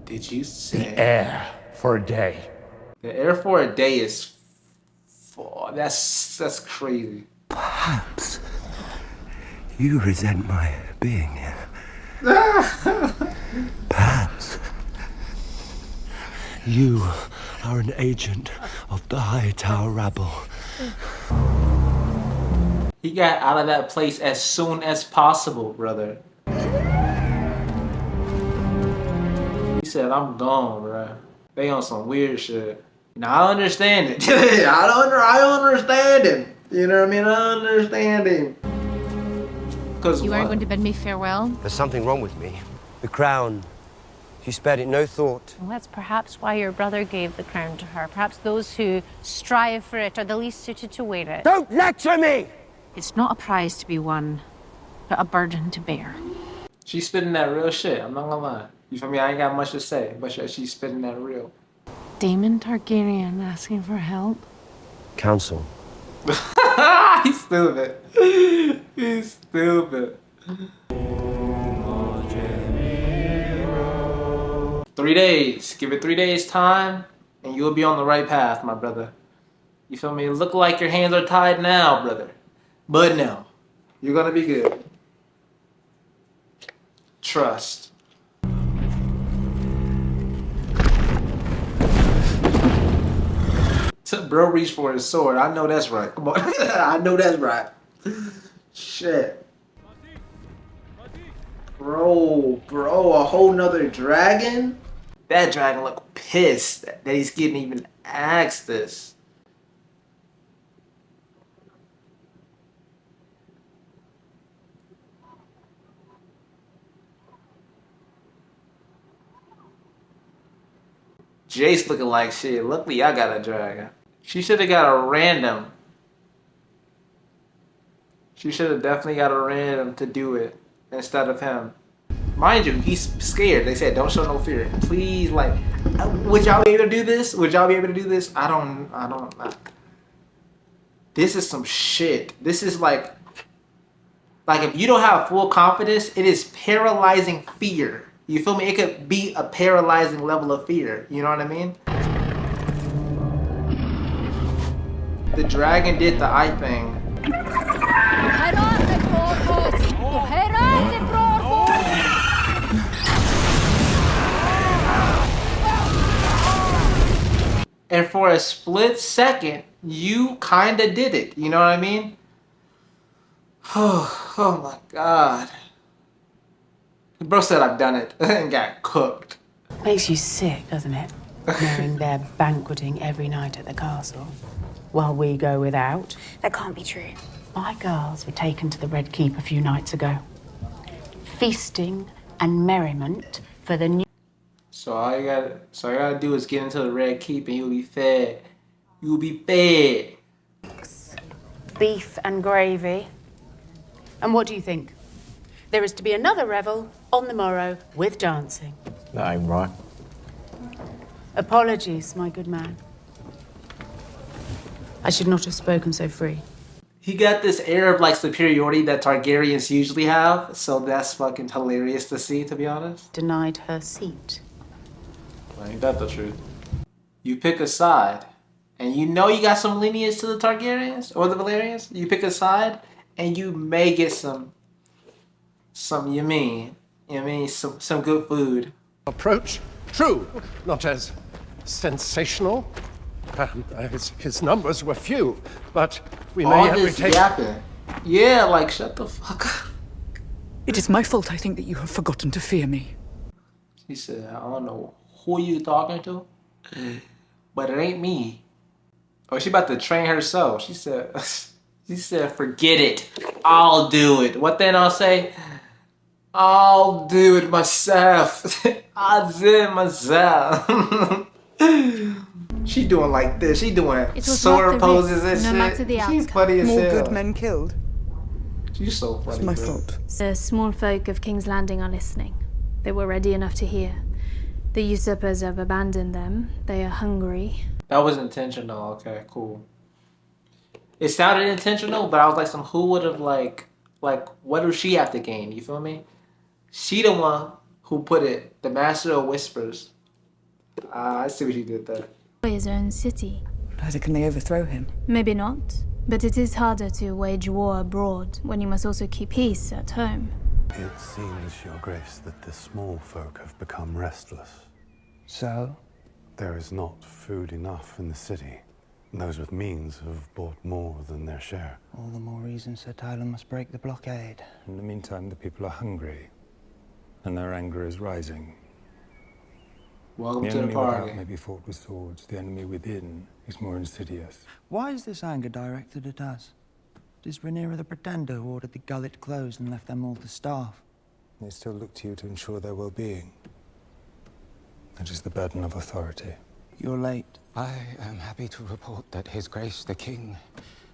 Did you say the heir for a day? The heir for a day is... That's crazy. Perhaps you resent my being here. Perhaps you are an agent of the High Tower rabble. He got out of that place as soon as possible, brother. He said, I'm gone, bro. They on some weird shit. Now, I understand it. I understand him. You know what I mean? I understand him. Because You aren't going to bid me farewell? There's something wrong with me. The crown. She spared it no thought. Well, that's perhaps why your brother gave the crown to her. Perhaps those who strive for it are the least suited to wear it. Don't lecture me! It's not a prize to be won, but a burden to bear. She's spitting that real shit. I'm not gonna lie. You feel me? I ain't got much to say, but she's spitting that real. Daemon Targaryen asking for help? Counsel. He's stupid. He's stupid. 3 days. Give it 3 days time, and you'll be on the right path, my brother. You feel me? Look like your hands are tied now, brother. But no. You're gonna be good. Trust. Bro reached for his sword. I know that's right. Come on. I know that's right. Shit. Bro, a whole nother dragon? That dragon look pissed that he's getting even asked this. Jace looking like shit. Luckily, I got a dragon. She should have got a random. She should have definitely got a random to do it instead of him. Mind you, he's scared. They said, don't show no fear. Please, like, would y'all be able to do this? Would y'all be able to do this? I don't know. This is some shit. This is like if you don't have full confidence, it is paralyzing fear. You feel me? It could be a paralyzing level of fear. You know what I mean? The dragon did the eye thing. And for a split second, you kinda did it. You know what I mean? Oh my god. Bro said I've done it and got cooked. Makes you sick, doesn't it? Knowing they're banqueting every night at the castle, while we go without. That can't be true. My girls were taken to the Red Keep a few nights ago. Feasting and merriment for the new... So all you gotta do is get into the Red Keep and you'll be fed. You'll be fed. Beef and gravy. And what do you think? There is to be another revel on the morrow with dancing. That ain't right. Apologies, my good man. I should not have spoken so free. He got this air of like superiority that Targaryens usually have, so that's fucking hilarious to see, to be honest. Denied her seat. Ain't that the truth? You pick a side, and you know you got some lineage to the Targaryens or the Valerians. You pick a side, and you may get some some good food. Approach true, not as sensational. His numbers were few, but we may All have this retained... yapping. Yeah, like shut the fuck up. It is my fault, I think, that you have forgotten to fear me. She said, I don't know who you talking to, but it ain't me. Oh, she about to train herself. She said, forget it. I'll do it. What then I'll say? I'll do it myself. I'll do it myself. She doing like this. She doing sword poses and shit. Matter the She's funny as More hell. good men killed. She's so funny. It's my bro. fault. The small folk of King's Landing are listening. They were ready enough to hear. The usurpers have abandoned them. They are hungry. That was intentional. Okay, cool. It sounded intentional, but I was like, who would have like, what does she have to gain? You feel me? She the one who put it, the master of whispers. I see what she did there. His own city. Neither can they overthrow him. Maybe not, but it is harder to wage war abroad when you must also keep peace at home. It seems, Your Grace, that the small folk have become restless. So? There is not food enough in the city. And those with means have bought more than their share. All the more reason Sir Tyler must break the blockade. In the meantime, the people are hungry, and their anger is rising. Welcome the to the enemy party. without may be fought with swords. The enemy within is more insidious. Why is this anger directed at us? It is Rhaenyra the Pretender who ordered the gullet closed and left them all to starve. They still look to you to ensure their well-being. That is the burden of authority. You're late. I am happy to report that His Grace the King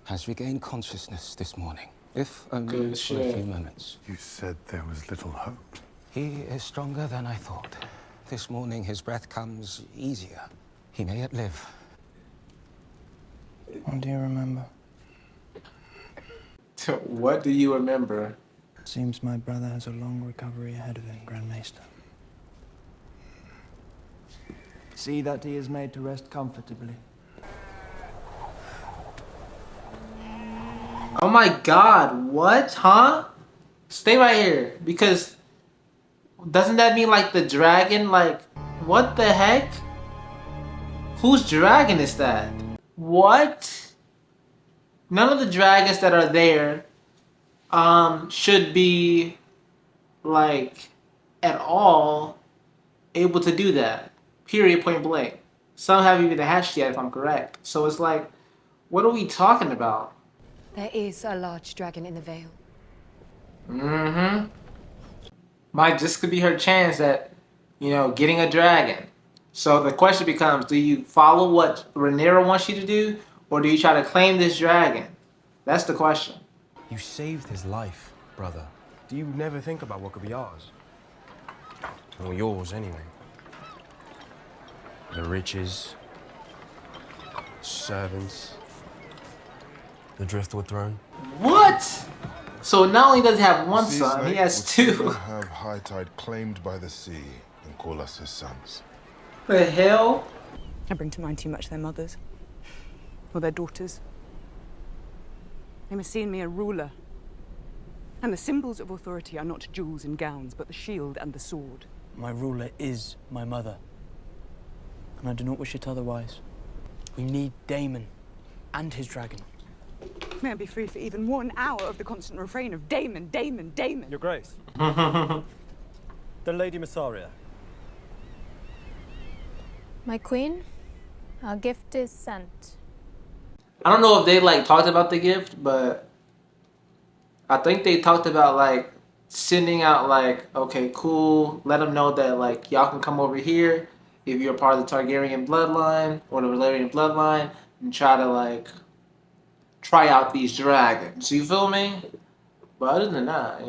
has regained consciousness this morning, if only Good for a shit. few moments. You said there was little hope. He is stronger than I thought. This morning his breath comes easier. He may yet live. What do you remember? What do you remember? It seems my brother has a long recovery ahead of him, Grand Maester. See that he is made to rest comfortably. Oh my god, what? Huh? Stay right here, because doesn't that mean like the dragon, like, what the heck? Whose dragon is that? What? None of the dragons that are there should be like at all able to do that. Period, point blank. Some haven't even hatched yet, if I'm correct. So it's like, what are we talking about? There is a large dragon in the Vale. Mm-hmm. This could be her chance at, getting a dragon. So the question becomes, do you follow what Rhaenyra wants you to do, or do you try to claim this dragon? That's the question. You saved his life, brother. Do you never think about what could be ours? Or yours, anyway. The riches, servants, the Driftwood throne. What? So not only does he have one Sea son, he snake has would two. sooner have high tide claimed by the sea and call us his sons. The hell? I bring to mind too much their mothers. Or their daughters. They must see in me a ruler. And the symbols of authority are not jewels and gowns, but the shield and the sword. My ruler is my mother. And I do not wish it otherwise. We need Daemon and his dragon. May I be free for even 1 hour of the constant refrain of Daemon, Daemon, Daemon. Your Grace. The Lady Massaria. My queen, our gift is sent. I don't know if they talked about the gift, but I think they talked about sending out okay, cool, let them know that y'all can come over here if you're part of the Targaryen bloodline or the Valyrian bloodline and try to try out these dragons. You feel me? But other than that,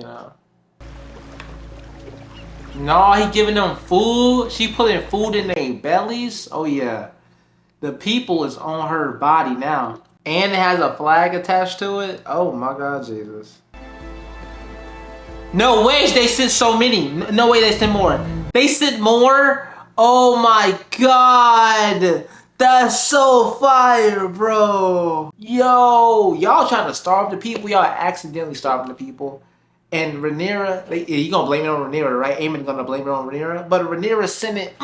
No, he giving them food. She putting food in their bellies. Oh yeah. The people is on her body now. And it has a flag attached to it. Oh my god, Jesus. No way they sent so many. No way they sent more. They sent more? Oh my god. That's so fire, bro. Yo, y'all trying to starve the people. Y'all accidentally starving the people. And Rhaenyra, you gonna blame it on Rhaenyra, right? Aemond gonna blame it on Rhaenyra. But Rhaenyra sent it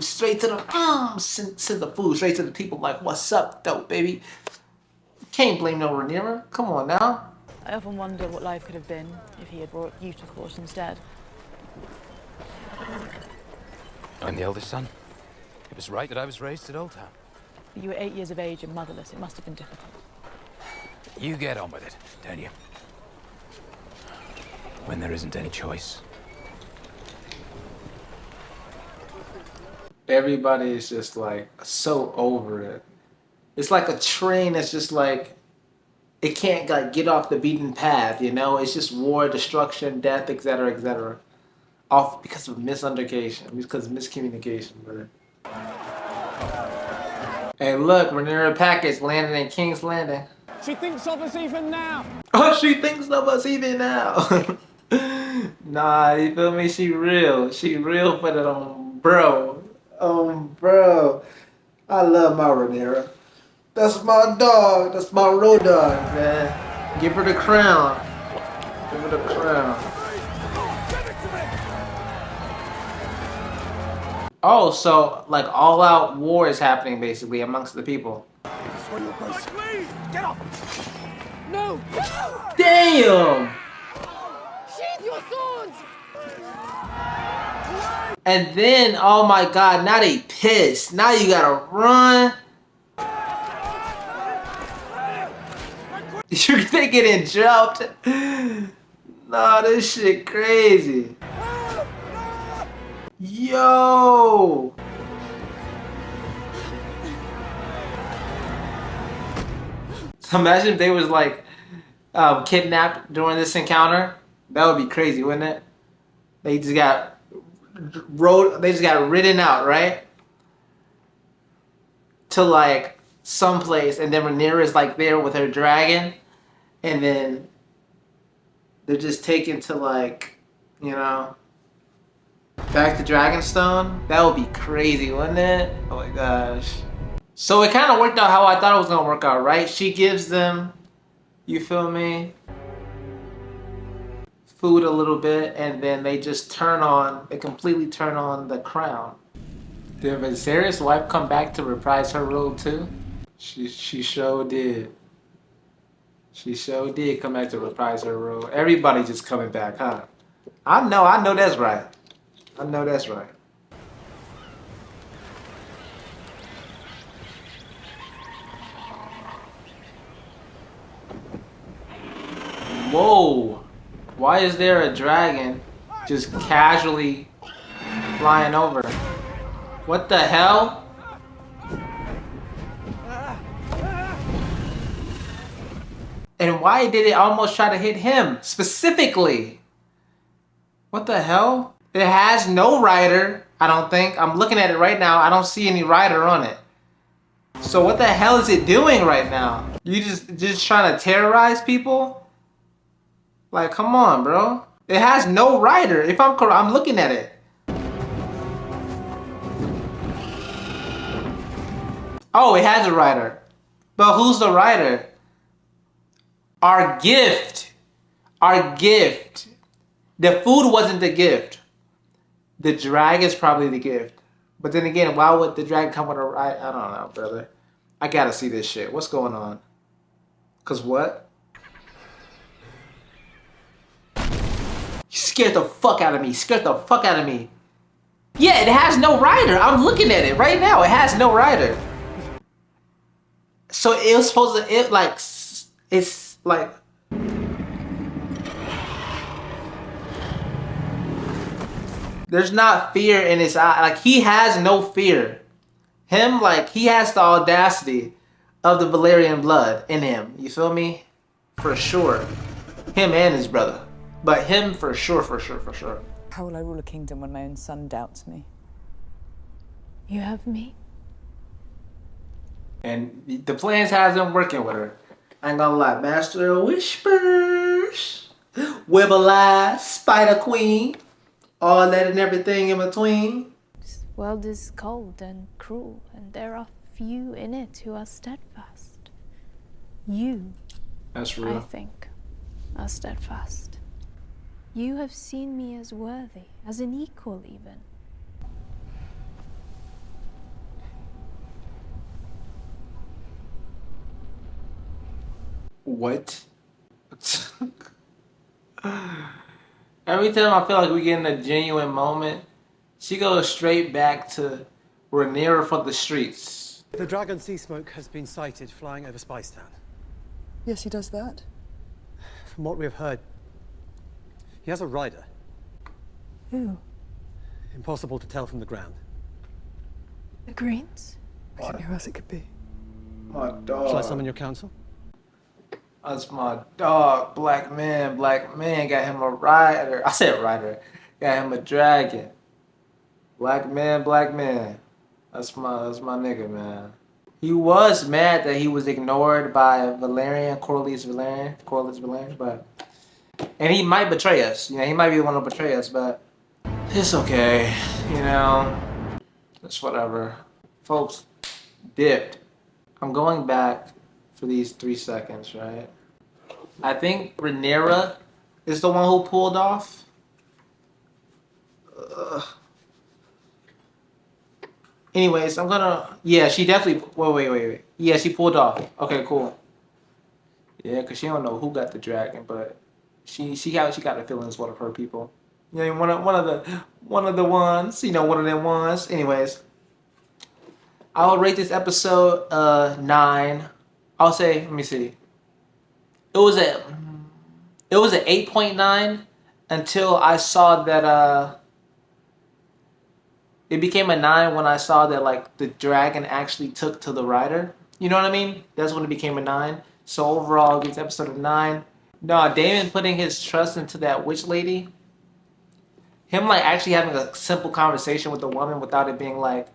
straight to the send the food straight to the people. What's up, though, baby? Can't blame no Rhaenyra. Come on now. I often wonder what life could have been if he had brought you to court instead. I'm the eldest son. It was right that I was raised at Old Town. You were 8 years of age and motherless. It must have been difficult. You get on with it, don't you? When there isn't any choice. Everybody is just so over it. It's like a train that's just it can't get off the beaten path, It's just war, destruction, death, etc., etc. Off because of misunderstanding, because of miscommunication, brother. Hey, look, Rhaenyra package landed in King's Landing. She thinks of us even now. Oh, she thinks of us even now. Nah, you feel me? She real. She real for that bro. Bro. I love my Rhaenyra. That's my dog. That's my road dog, man. Give her the crown. Give her the crown. Oh, so all out war is happening basically amongst the people. Get off! No! No! Damn! Sheathe your swords! And then, oh my god, now they pissed. Now you gotta run. They getting jumped. Nah, this shit crazy. Yo! Imagine if they was like kidnapped during this encounter. That would be crazy, wouldn't it? They just got ridden out, right? To like someplace, and then Rhaenyra's like there with her dragon, and then they're just taken to like, you know, back to Dragonstone. That would be crazy, wouldn't it? Oh my gosh. So it kind of worked out how I thought it was gonna work out, right? She gives them, you feel me, food a little bit, and then they just they completely turn on the crown. Did Jacaerys' wife come back to reprise her role too? She sure did. She sure did come back to reprise her role. Everybody just coming back, huh? I know that's right. I know that's right. Whoa! Why is there a dragon just casually flying over? What the hell? And why did it almost try to hit him specifically? What the hell? It has no rider, I don't think. I'm looking at it right now. I don't see any rider on it. So what the hell is it doing right now? You just trying to terrorize people? Like, come on, bro. It has no rider. If I'm correct, I'm looking at it. Oh, it has a rider. But who's the rider? Our gift. Our gift. The food wasn't the gift. The dragon's probably the gift. But then again, why would the dragon come with a rider? I don't know, brother. I gotta see this shit. What's going on? Cause what? You scared the fuck out of me. Scared the fuck out of me. Yeah, it has no rider. I'm looking at it right now. It has no rider. So it was supposed to, it's like, there's not fear in his eye. Like, he has no fear. Him, like, he has the audacity of the Valyrian blood in him. You feel me? For sure. Him and his brother. But him for sure, for sure, for sure. How will I rule a kingdom when my own son doubts me? You have me. And the plans hasn't working with her. I ain't gonna lie. Master of Whispers, Wibble Eyes, Spider Queen, all that and everything in between. This world is cold and cruel, and there are few in it who are steadfast. You, that's real. I think, are steadfast. You have seen me as worthy, as an equal even. What? Every time I feel like we get in a genuine moment, she goes straight back to Rhaenyra from the streets. The dragon sea smoke has been sighted flying over Spicetown. Yes, he does that. From what we have heard, he has a rider. Who? Impossible to tell from the ground. The Greens? I don't know who else it could be. My dog. Shall I summon your council? That's my dog. Black man got him a rider. I said rider. Got him a dragon. Black man. That's my nigga, man. He was mad that he was ignored by Corlys Valerian, but and he might betray us. You know, he might be the one to betray us, but it's okay. You know, it's whatever. Folks, dipped. I'm going back for these 3 seconds, right? I think Rhaenyra is the one who pulled off. Anyways, I'm gonna. Yeah, she definitely. Wait. Yeah, she pulled off. Okay, cool. Yeah, cause she don't know who got the dragon, but she got a feeling it's one of her people. Yeah, one of the ones. You know, one of them ones. Anyways, I will rate this episode 9. I'll say. Let me see. It was a. It was an 8.9 until I saw that it became a 9 when I saw that like the dragon actually took to the rider. You know what I mean? That's when it became a 9. So overall, it gets episode of 9. No, Daemon putting his trust into that witch lady. Him like actually having a simple conversation with the woman without it being like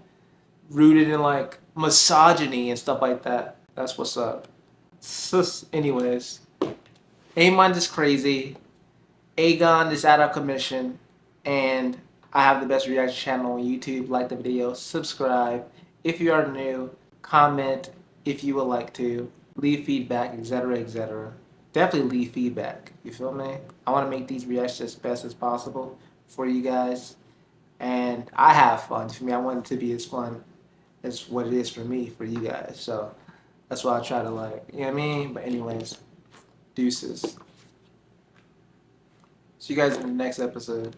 rooted in like misogyny and stuff like that. That's what's up. Anyways, Aemond is crazy. Aegon is out of commission, and I have the best reaction channel on YouTube. Like the video, subscribe if you are new, comment if you would like to, leave feedback, etc., etc. Definitely leave feedback. You feel me? I want to make these reactions as best as possible for you guys, and I have fun. For me, I want it to be as fun as what it is for me, for you guys. So that's why I try to like, you know what I mean? But anyways, deuces. See you guys in the next episode.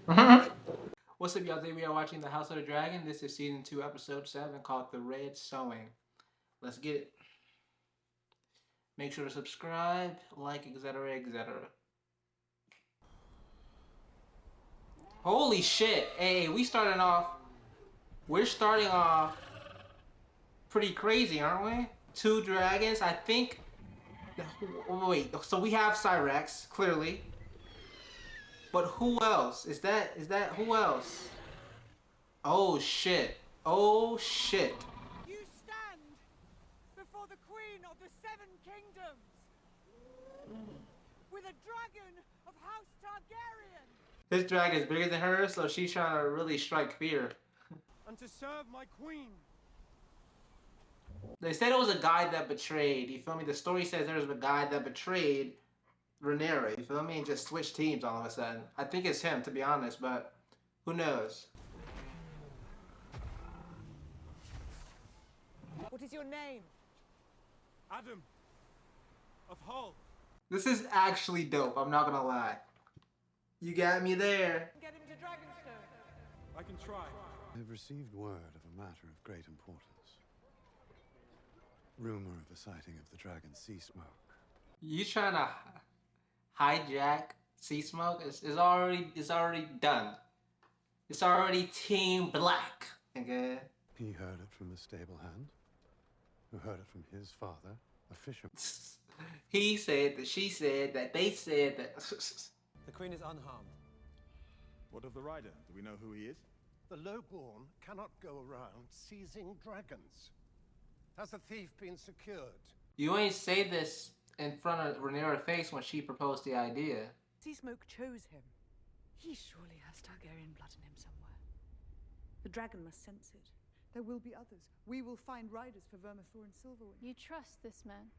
What's up, y'all? Today we are watching The House of the Dragon. This is season 2, episode 7, called The Red Sewing. Let's get it. Make sure to subscribe, like, etc., etc. Holy shit! Hey, we're starting off pretty crazy, aren't we? 2 dragons. I think. Wait. So we have Cyrex, clearly. But who else? Is that who else? Oh shit. Oh shit. You stand before the Queen of the 7 Kingdoms with a dragon of House Targaryen. This dragon is bigger than her, so she's trying to really strike fear. And to serve my queen. They said it was a guy that betrayed. You feel me? The story says there was a guy that betrayed Rhaenyra, you feel me? And just switch teams all of a sudden. I think it's him, to be honest, but who knows? What is your name? Adam of Hull. This is actually dope, I'm not gonna lie. You got me there. Get him to Dragonstone. I can try. I have received word of a matter of great importance. Rumor of a sighting of the dragon sea smoke. You trying to hijack sea smoke? It's already done. It's already Team Black. Okay. He heard it from a stable hand, who heard it from his father, a fisherman. He said that, she said that, they said that. The Queen is unharmed. What of the rider? Do we know who he is? The lowborn cannot go around seizing dragons. Has the thief been secured? You ain't say this in front of Rhaenyra's face when she proposed the idea. Sea Smoke chose him. He surely has Targaryen blood in him somewhere. The dragon must sense it. There will be others. We will find riders for Vermithor and Silverwind. You trust this man?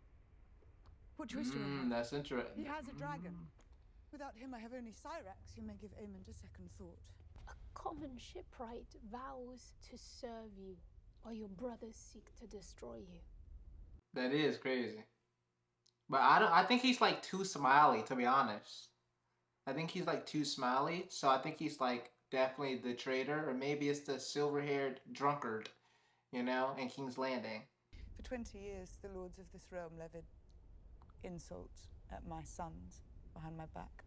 What choice do I have? That's interesting. He has a dragon. Without him, I have only Cyrex. You may give Aemond a second thought. A common shipwright vows to serve you, while your brothers seek to destroy you. That is crazy. But I think he's like too smiley, to be honest. I think he's like too smiley, so I think he's like definitely the traitor, or maybe it's the silver-haired drunkard, you know, in King's Landing. For 20 years, the lords of this realm levied insults at my sons behind my back.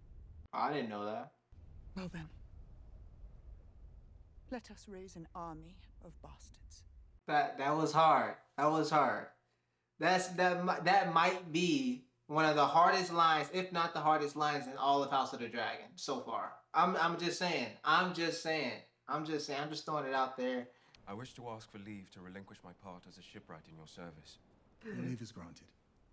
I didn't know that. Well then, let us raise an army of bastards. That was hard. That was hard. That might be one of the hardest lines, if not the hardest lines in all of House of the Dragon so far. I'm just saying. I'm just throwing it out there. I wish to ask for leave to relinquish my part as a shipwright in your service. Your leave is granted.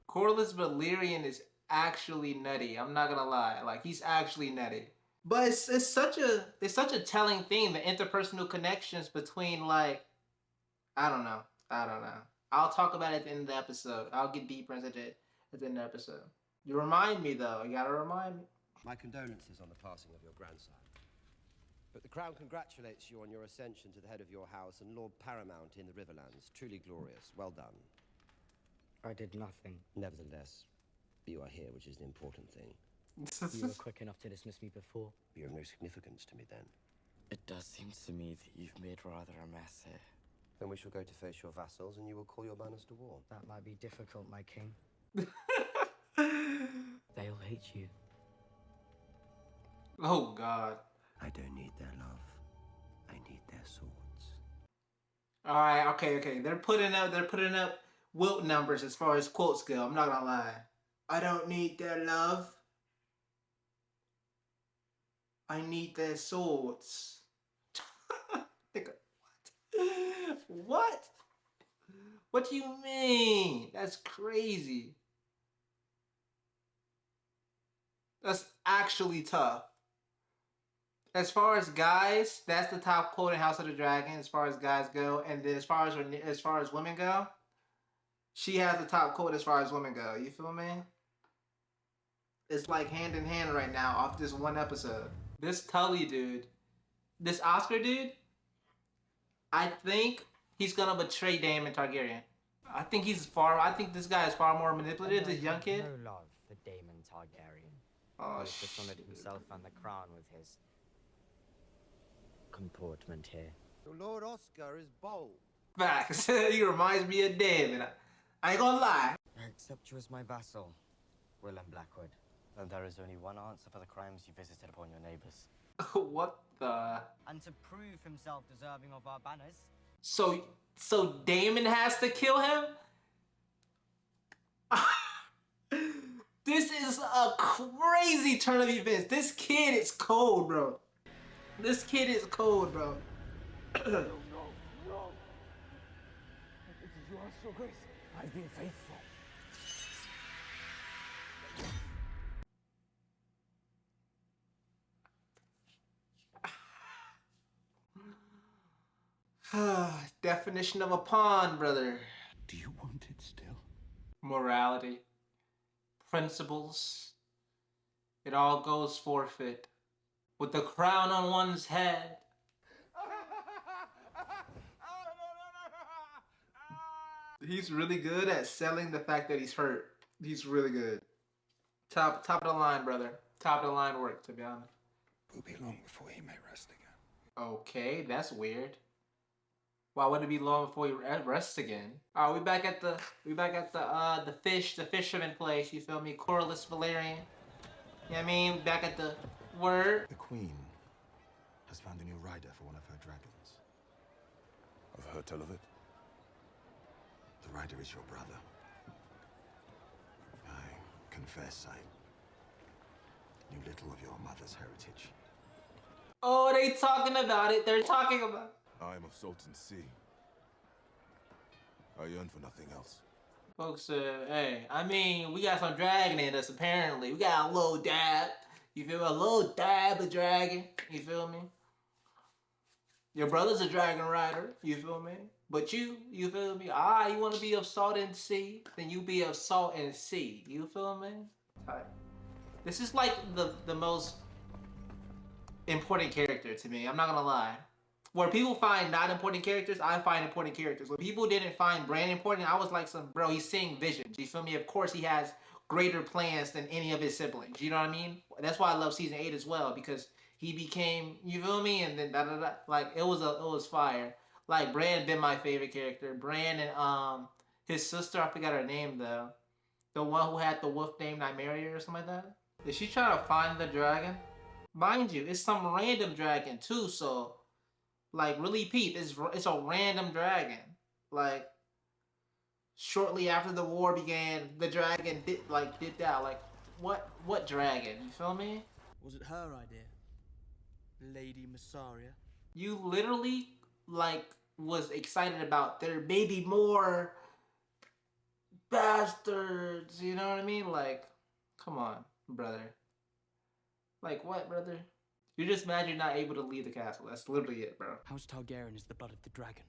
Corlys Valyrian is actually nutty. I'm not gonna lie. Like, he's actually nutty. But it's such a telling theme, the interpersonal connections between, like, I don't know. I'll talk about it at the end of the episode. I'll get deeper into it at the end of the episode. You remind me, though. You gotta remind me. My condolences on the passing of your grandson. But the Crown congratulates you on your ascension to the head of your house and Lord Paramount in the Riverlands. Truly glorious. Well done. I did nothing. Nevertheless, you are here, which is the important thing. You were quick enough to dismiss me before. You're of no significance to me then. It does seem to me that you've made rather a mess here. Then we shall go to face your vassals and you will call your banners to war. That might be difficult, my king. They'll hate you. Oh, God. I don't need their love. I need their swords. All right, okay. They're putting up Wilt numbers as far as quotes go. I'm not gonna lie. I don't need their love. I need their swords. Nigga, what? What? What do you mean? That's crazy. That's actually tough. As far as guys, that's the top quote in House of the Dragon as far as guys go. And then as far as women go, she has the top quote as far as women go. You feel me? It's like hand in hand right now off this one episode. This Tully dude, this Oscar dude, I think he's gonna betray Daemon Targaryen. I think this guy is far more manipulative, this young kid. No love for Daemon Targaryen. Oh, He's dishonored himself and the crown with his comportment here. Your Lord Oscar is bold. Facts. He reminds me of Daemon. I ain't gonna lie. I accept you as my vassal, Willem Blackwood. And there is only one answer for the crimes you visited upon your neighbors. What the? And to prove himself deserving of our banners. So Daemon has to kill him? This is a crazy turn of events. This kid is cold, bro. This kid is cold, bro. No. This is yours, Your Grace. I've been faithful. Definition of a pawn, brother. Do you want it still? Morality. Principles. It all goes forfeit. With the crown on one's head. He's really good at selling the fact that he's hurt. He's really good. Top of the line, brother. Top of the line work, to be honest. It will be long before he may rest again. Okay, that's weird. Why would it be long before he rests again? Alright, we back at the fisherman place, you feel me? Corlys Valerian. You know what I mean? Back at the word. The Queen has found a new rider for one of her dragons. I've heard tell of it. The rider is your brother. I confess I knew little of your mother's heritage. Oh, they talking about it. They're talking about it. I am of Sultan Sea. I yearn for nothing else. Folks, hey, I mean, we got some dragon in us, apparently. We got a little dab. You feel me? A little dab of dragon. You feel me? Your brother's a dragon rider. You feel me? But you feel me? You want to be of salt and sea? Then you be of salt and sea. You feel me? Right. This is like the most important character to me. I'm not gonna lie. Where people find not important characters, I find important characters. When people didn't find Bran important, I was like, bro, he's seeing visions. You feel me? Of course he has greater plans than any of his siblings. You know what I mean? That's why I love season 8 as well, because he became, you feel me? And then like it was fire. Like Bran been my favorite character. Bran and his sister, I forgot her name though. The one who had the wolf named Nymeria or something like that. Is she trying to find the dragon? Mind you, it's some random dragon too, so like really peep, it's a random dragon. Like shortly after the war began, the dragon dipped out. Like what dragon? You feel me? Was it her idea? Lady Massaria? You literally was excited about there may be more bastards, you know what I mean? Like, come on, brother. Like what, brother? You're just mad you're not able to leave the castle. That's literally it, bro. House Targaryen is the blood of the dragon.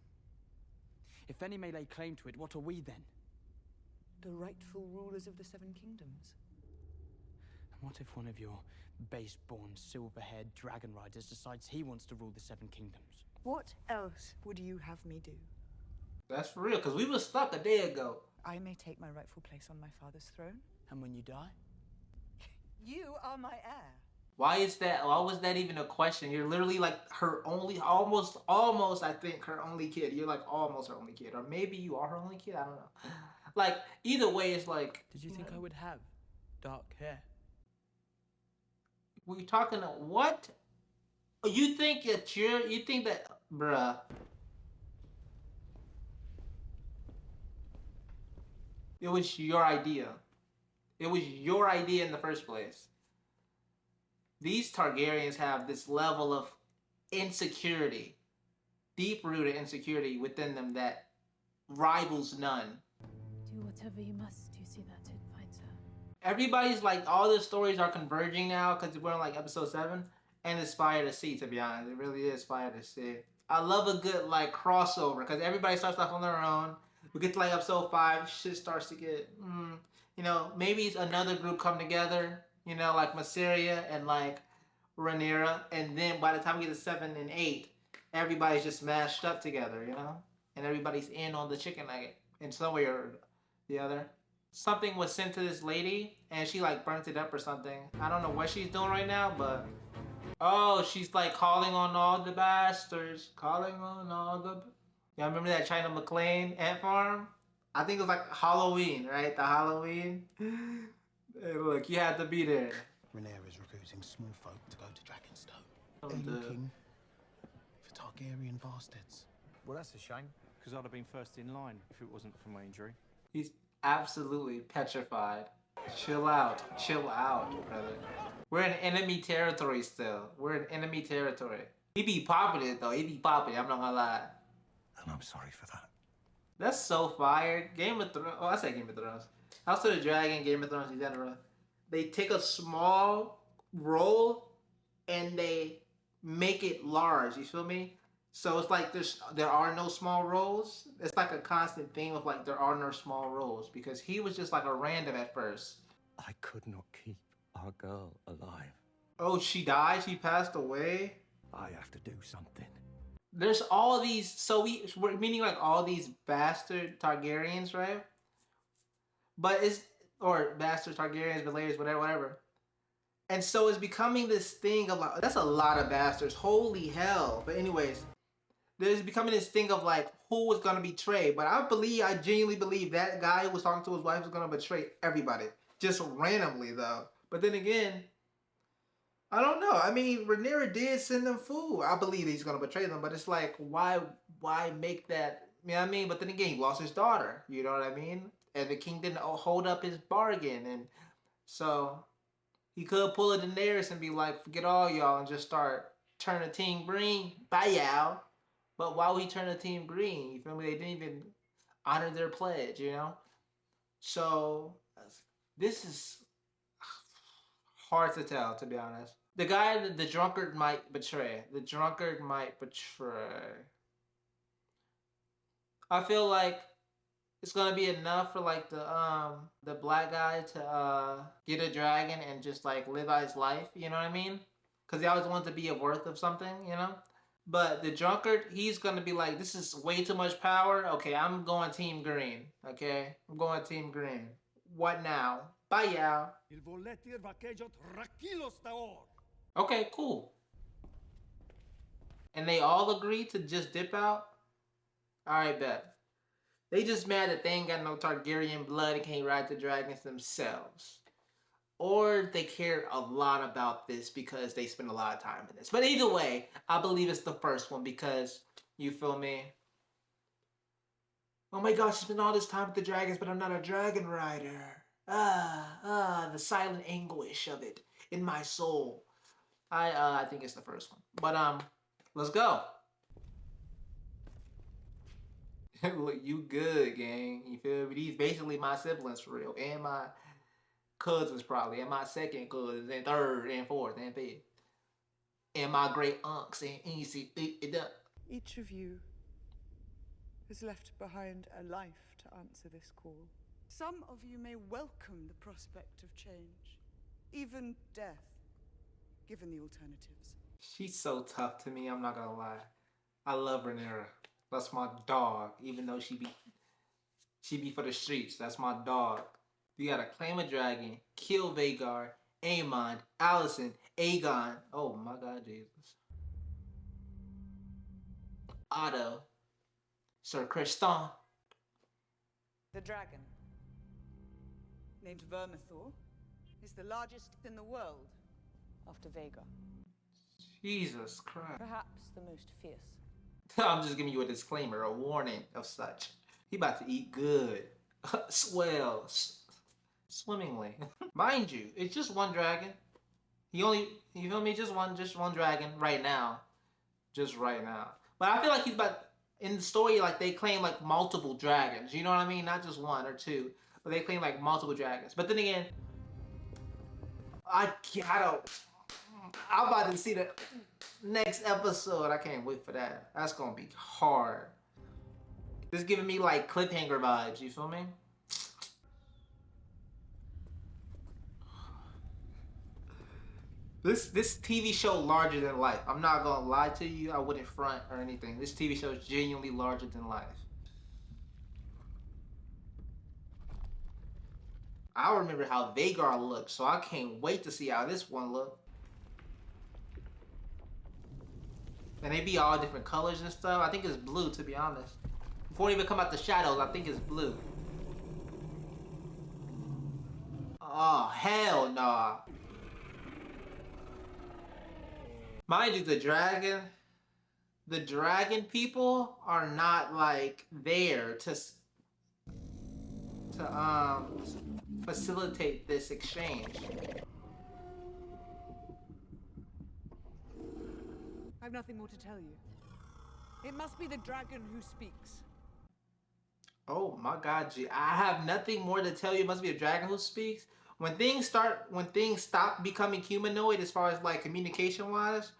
If any may lay claim to it, what are we then? The rightful rulers of the Seven Kingdoms. What if one of your base-born, silver-haired dragon riders decides he wants to rule the Seven Kingdoms? What else would you have me do? That's for real, because we were stuck a day ago. I may take my rightful place on my father's throne. And when you die? You are my heir. Why is that? Why was that even a question? You're literally like her only, almost, I think, her only kid. You're like almost her only kid. Or maybe you are her only kid. I don't know. Like, either way, it's like... Did you think I would have dark hair? We talking to what? You think that, bruh. It was your idea. It was your idea in the first place. These Targaryens have this level of insecurity, deep-rooted insecurity within them that rivals none. Do whatever you must to see that it finds her. Everybody's like, all the stories are converging now because we're on like episode 7, and it's fire to see, to be honest. It really is fire to see. I love a good like crossover because everybody starts off on their own. We get to like episode 5, shit starts to get, you know, maybe it's another group come together, you know, like Mysaria and like Rhaenyra, and then by the time we get to 7 and 8, everybody's just mashed up together, you know, and everybody's in on the chicken nugget in some way or the other. Something was sent to this lady, and she like burnt it up or something. I don't know what she's doing right now, but oh, she's like calling on all the bastards, calling on all the. Y'all remember that China McClain ant farm? I think it was like Halloween, right? The Halloween. Hey, look, you had to be there. Rhaenyra is recruiting small folk to go to Dragonstone. Oh, Looking for Targaryen bastards. Well, that's a shame, because I'd have been first in line if it wasn't for my injury. He's absolutely petrified. Chill out, brother. We're in enemy territory still. We're in enemy territory. He be popping it though. He be popping. I'm not gonna lie. And I'm sorry for that. That's so fire. Game of Thrones. Oh, I said Game of Thrones. House of the Dragon, Game of Thrones in general. They take a small role and they make it large. You feel me? So it's like there are no small roles. It's like a constant theme of like there are no small roles because he was just like a random at first. I could not keep our girl alive. Oh, she died? She passed away? I have to do something. There's all these, so we're meaning like all these bastard Targaryens, right? But or bastard Targaryens, Valerians, whatever. And so it's becoming this thing of like, that's a lot of bastards, holy hell. But anyways, there's becoming this thing of like, who was gonna betray? But I genuinely believe that guy who was talking to his wife was gonna betray everybody. Just randomly though. But then again, I don't know. I mean, Rhaenyra did send them food. I believe he's gonna betray them, but it's like, why make that? You know what I mean? But then again, he lost his daughter. You know what I mean? And the king didn't hold up his bargain, and so he could pull a Daenerys and be like, forget all y'all, and just start turning team green. Bye y'all. But why would he turn the team green? You feel me? They didn't even honor their pledge. You know. So this is hard to tell, to be honest. The guy, the drunkard might betray. The drunkard might betray. I feel like it's gonna be enough for like the black guy to get a dragon and just like live out his life. You know what I mean? Because he always wants to be a worth of something. You know. But the drunkard, he's gonna be like, this is way too much power. Okay, I'm going team green. Okay, I'm going team green. What now? Bye, y'all. Okay, cool. And they all agree to just dip out? Alright, bet. They just mad that they ain't got no Targaryen blood and can't ride the dragons themselves. Or they care a lot about this because they spend a lot of time in this. But either way, I believe it's the first one because, you feel me? Oh my gosh, I spent all this time with the dragons, but I'm not a dragon rider. The silent anguish of it in my soul. I think it's the first one. But let's go. Look, you good, gang. You feel me? These basically my siblings for real. And my cousins probably. And my second cousins. And third and fourth and fifth. And my great aunts and easy. Each of you has left behind a life to answer this call. Some of you may welcome the prospect of change. even death, given the alternatives. She's so tough to me, I'm not gonna lie. I love Rhaenyra. That's my dog, even though she be for the streets. That's my dog. You gotta claim a dragon, kill Vhagar, Aemond, Alicent, Aegon. Oh my god, Jesus. Otto. Sir Criston. The dragon, named Vermithor, is the largest in the world, after Vhagar. Jesus Christ. Perhaps the most fierce. I'm just giving you a disclaimer, a warning of such. He about to eat good. Swell. Swimmingly. Mind you, it's just one dragon. You feel me? Just one dragon right now. Just right now. But I feel like he's about, in the story, like they claim like multiple dragons. You know what I mean? Not just one or two. But they claim like multiple dragons. But then again, I'm about to see the next episode. I can't wait for that. That's gonna be hard. This is giving me like cliffhanger vibes, you feel me? This TV show larger than life. I'm not gonna lie to you, I wouldn't front or anything. This TV show is genuinely larger than life. I remember how Vhagar looked, so I can't wait to see how this one look. And they be all different colors and stuff. I think it's blue, to be honest. Before it even come out the shadows, I think it's blue. Oh, hell nah. Mind you, the dragon people are not like there to facilitate this exchange. I've nothing more to tell you. It must be the dragon who speaks. Oh my god, G. I have nothing more to tell you. It must be a dragon who speaks. When things stop becoming humanoid as far as like communication wise,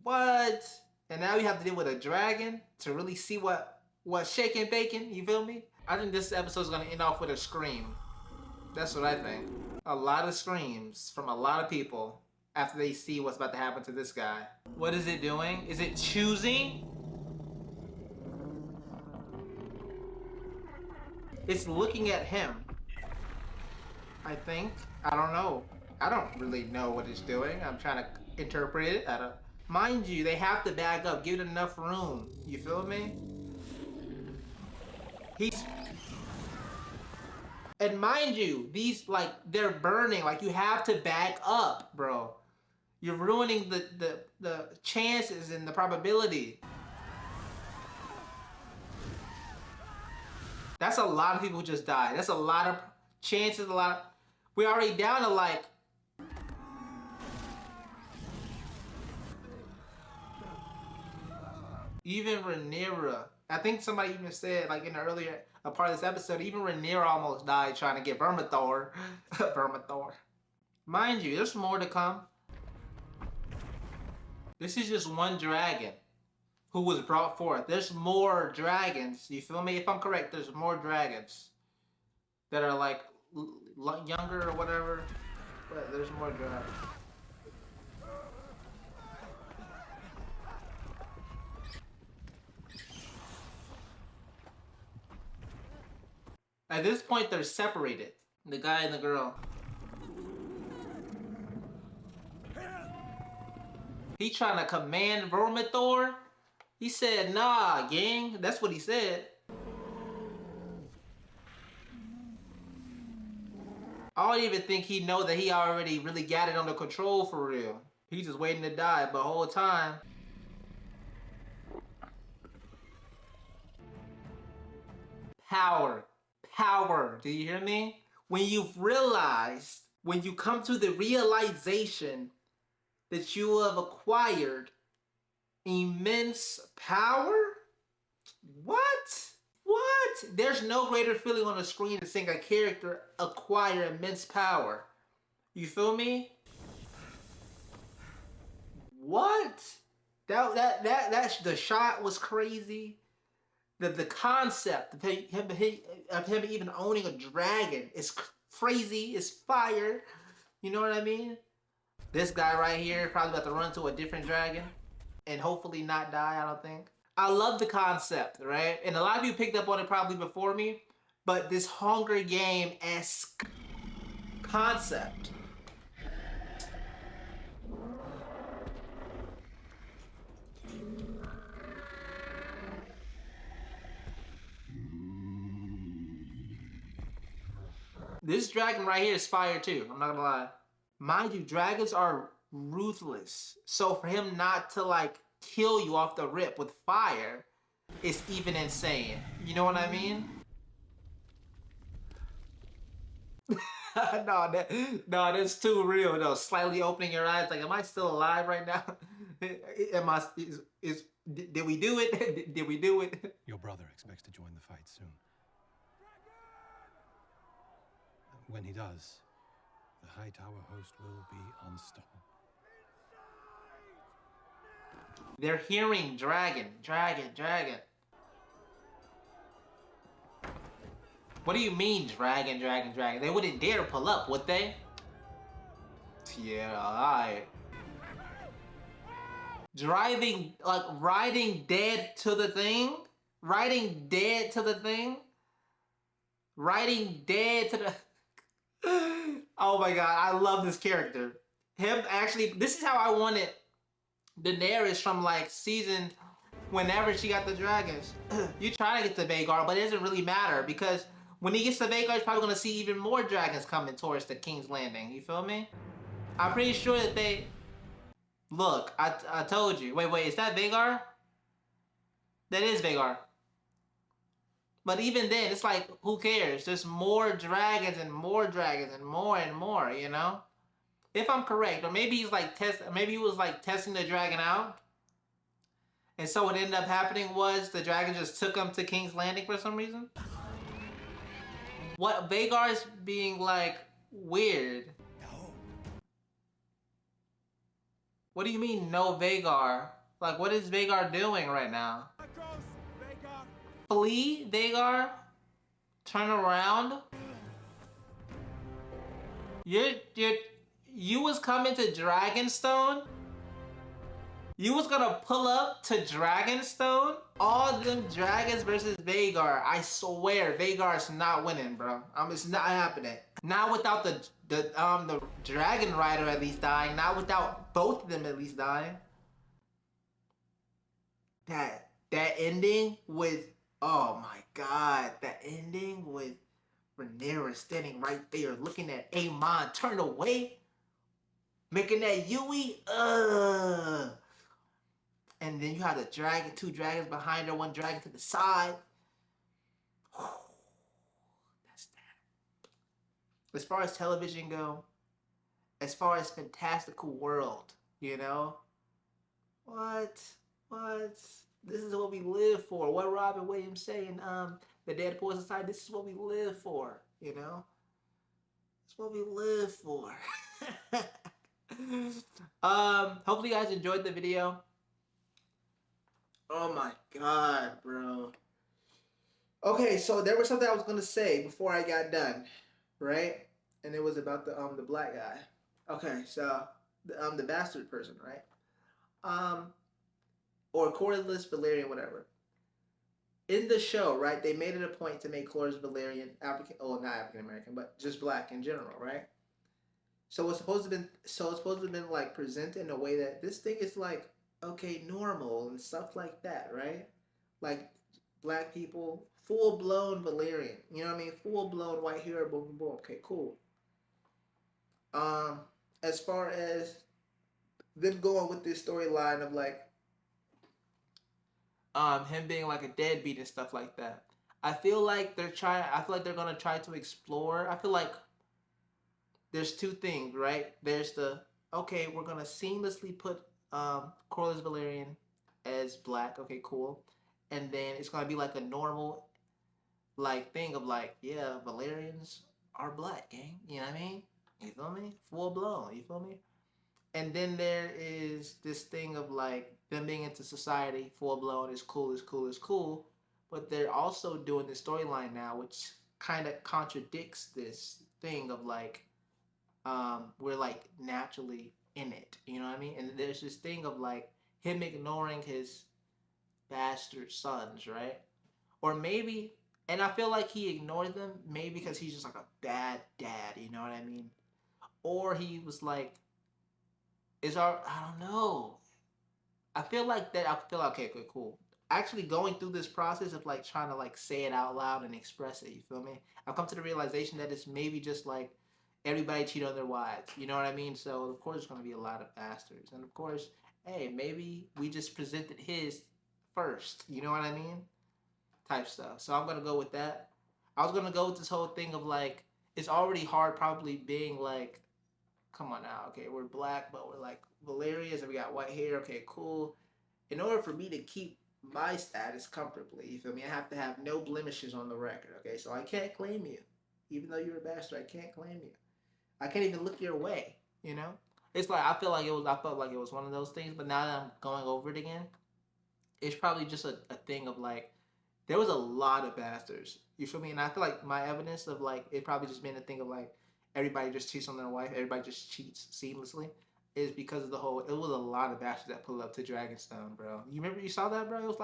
what? And now we have to deal with a dragon to really see what's shaking bacon, you feel me? I think this episode is gonna end off with a scream. That's what I think. A lot of screams from a lot of people after they see what's about to happen to this guy. What is it doing? Is it choosing? It's looking at him. I think. I don't know. I don't really know what it's doing. I'm trying to interpret it. Mind you, they have to back up. Give it enough room. You feel me? And mind you, these, like, they're burning. Like, you have to back up, bro. You're ruining the chances and the probability. That's a lot of people who just died. That's a lot of chances, we're already down to like... Even Rhaenyra, I think somebody even said, like in the earlier part of this episode, even Rhaenyra almost died trying to get Vermithor. Vermithor. Mind you, there's more to come. This is just one dragon who was brought forth. There's more dragons, you feel me? If I'm correct, there's more dragons that are like younger or whatever, but there's more dragons. At this point, they're separated. The guy and the girl. He trying to command Vermithor? He said, nah, gang. That's what he said. I don't even think he know that he already really got it under control for real. He's just waiting to die, but the whole time. Power. Power. Do you hear me? When you've realized, when you come to the realization that you have acquired immense power? What? What? There's no greater feeling on the screen than seeing a character acquire immense power. You feel me? What? That the shot was crazy. The concept of him even owning a dragon is crazy. It's fire. You know what I mean? This guy right here probably about to run to a different dragon and hopefully not die, I don't think. I love the concept, right? And a lot of you picked up on it probably before me, but this Hunger Game-esque concept. This dragon right here is fire too, I'm not gonna lie. Mind you, dragons are ruthless. So for him not to like kill you off the rip with fire is even insane. You know what I mean? That's too real though. Slightly opening your eyes, like, am I still alive right now? Did we do it? Did we do it? Your brother expects to join the fight soon. When he does, the High Tower host will be unstoppable. They're hearing dragon, dragon, dragon. What do you mean dragon, dragon, dragon? They wouldn't dare pull up, would they? Yeah, alright. Driving, like riding dead to the thing? Riding dead to the thing? Riding dead to the... Oh my god, I love this character. Him actually, this is how I wanted Daenerys from like season whenever she got the dragons. You try to get to Vhagar, but it doesn't really matter because when he gets to Vhagar, he's probably gonna see even more dragons coming towards the King's Landing. You feel me? I'm pretty sure that they... Look, I told you. Wait, is that Vhagar? That is Vhagar. But even then, it's like, who cares? There's more dragons and more dragons and more, you know? If I'm correct, or maybe he's like maybe he was like testing the dragon out. And so what ended up happening was the dragon just took him to King's Landing for some reason. What Vhagar's being like weird. No. What do you mean no Vhagar? Like what is Vhagar doing right now? Flee, Vhagar? Turn around? You was coming to Dragonstone? You was gonna pull up to Dragonstone? All them dragons versus Vhagar. I swear, Vhagar's not winning, bro. It's not happening. Not without the dragon rider at least dying. Not without both of them at least dying. That ending with... Oh my god, that ending with Rhaenyra standing right there looking at Aemond turn away, making that Yui, and then you had a dragon, two dragons behind her, one dragon to the side. That's that. As far as television go, as far as fantastical world, you know, what? This is what we live for. What Robin Williams saying, the Dead Poets Society, this is what we live for, you know? It's what we live for. Hopefully you guys enjoyed the video. Oh my god, bro. Okay, so there was something I was gonna say before I got done, right? And it was about the black guy. Okay, so the bastard person, right? Or Corlys Velaryon, whatever. In the show, right, they made it a point to make Corlys Velaryon African, not African American, but just black in general, right? So it's supposed to have been like presented in a way that this thing is like, okay, normal and stuff like that, right? Like black people, full blown Velaryon, you know what I mean? Full blown white hair, boom, boom, boom. Okay, cool. As far as them going with this storyline of like, him being like a deadbeat and stuff like that. I feel like they're gonna try to explore. I feel like there's two things, right? There's okay, we're gonna seamlessly put Corlys Velaryon as black. Okay, cool. And then it's gonna be like a normal like thing of like, yeah, Velaryons are black, gang. You know what I mean? You feel me? Full blown. You feel me? And then there is this thing of like them being into society, full blown, is cool. But they're also doing this storyline now, which kind of contradicts this thing of like we're like naturally in it. You know what I mean? And there's this thing of like him ignoring his bastard sons, right? Or maybe, and I feel like he ignored them maybe because he's just like a bad dad. You know what I mean? Or he was like, I don't know. I feel like that. I feel like, okay, cool. Actually going through this process of like trying to like say it out loud and express it, you feel me? I've come to the realization that it's maybe just like everybody cheat on their wives, you know what I mean? So of course there's gonna be a lot of bastards. And of course, hey, maybe we just presented his first, you know what I mean? Type stuff. So I'm gonna go with that. I was gonna go with this whole thing of like, it's already hard probably being like, come on now, okay, we're black, but we're like Valerians and we got white hair, okay, cool. In order for me to keep my status comfortably, you feel me, I have to have no blemishes on the record, okay? So I can't claim you. Even though you're a bastard, I can't claim you. I can't even look your way, you know? It's like, I felt like it was one of those things, but now that I'm going over it again, it's probably just a thing of like, there was a lot of bastards, you feel me? And I feel like my evidence of like, it probably just been a thing of like, everybody just cheats on their wife, everybody just cheats seamlessly, is because of the whole, it was a lot of bastards that pulled up to Dragonstone, bro. You remember, you saw that, bro? It was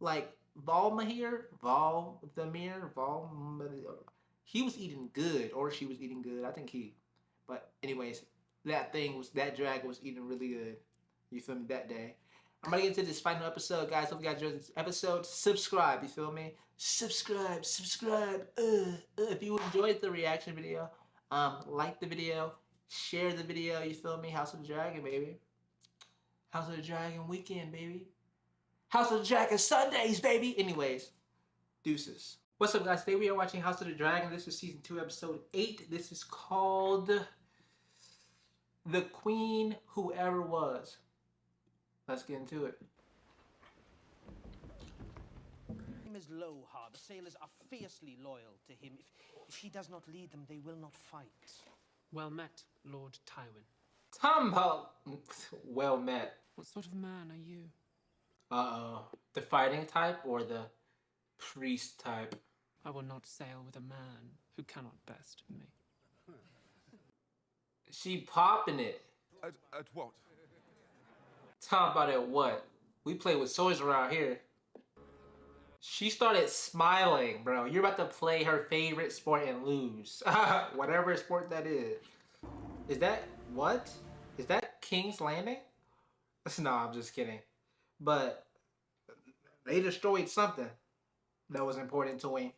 like Valmir, he was eating good, or she was eating good, I think he, but anyways, that dragon was eating really good, you feel me, that day. I'm gonna get into this final episode, guys. Hope you guys enjoyed this episode. Subscribe, you feel me? Subscribe. If you enjoyed the reaction video, like the video, share the video, you feel me? House of the Dragon, baby. House of the Dragon weekend, baby. House of the Dragon Sundays, baby. Anyways, deuces. What's up, guys? Today we are watching House of the Dragon. This is season 2, episode 8. This is called The Queen Whoever Was. Let's get into it. Name is Lowhar. The sailors are fiercely loyal to him. If he does not lead them, they will not fight. Well met, Lord Tywin. Tombo! Well met. What sort of man are you? The fighting type or the priest type? I will not sail with a man who cannot best me. She popping it. At what? Talk about it what? We play with swords around here. She started smiling, bro. You're about to play her favorite sport and lose. Whatever sport that is. Is that, what? Is that King's Landing? No, I'm just kidding. But they destroyed something that was important to win.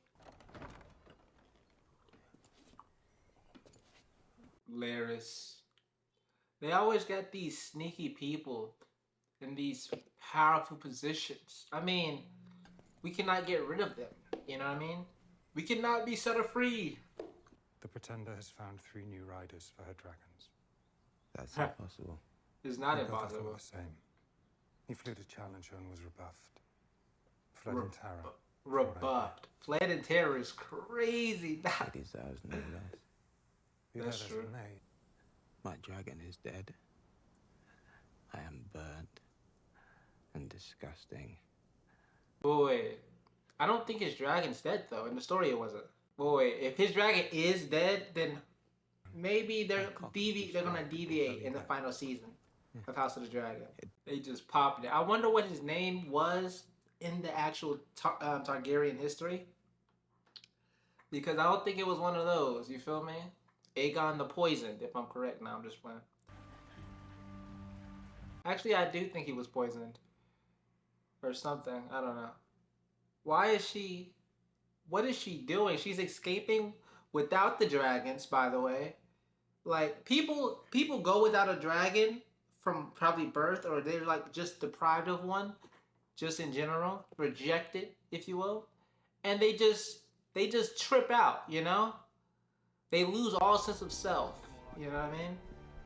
Larys. They always got these sneaky people in these powerful positions. I mean, we cannot get rid of them. You know what I mean? We cannot be set free. The Pretender has found 3 new riders for her dragons. That's impossible. It's not They both impossible. thought the same. He flew to challenge her and was rebuffed. Fled in terror. Rebuffed. Fled in terror is crazy. He deserves no less. Be That's that as true. it may, My dragon is dead. I am burnt and disgusting. Boy, I don't think his dragon's dead though. In the story it wasn't. Boy, if his dragon is dead, then maybe they're gonna deviate in the final season of House of the Dragon. They just popped it. I wonder what his name was in the actual Targaryen history. Because I don't think it was one of those, you feel me? Aegon the Poisoned, if I'm correct. Now I'm just playing. Actually, I do think he was poisoned. Or something, I don't know. Why is she... What is she doing? She's escaping without the dragons, by the way. Like, people go without a dragon from probably birth, or they're like just deprived of one, just in general, rejected, if you will. And they just trip out, you know? They lose all sense of self, you know what I mean?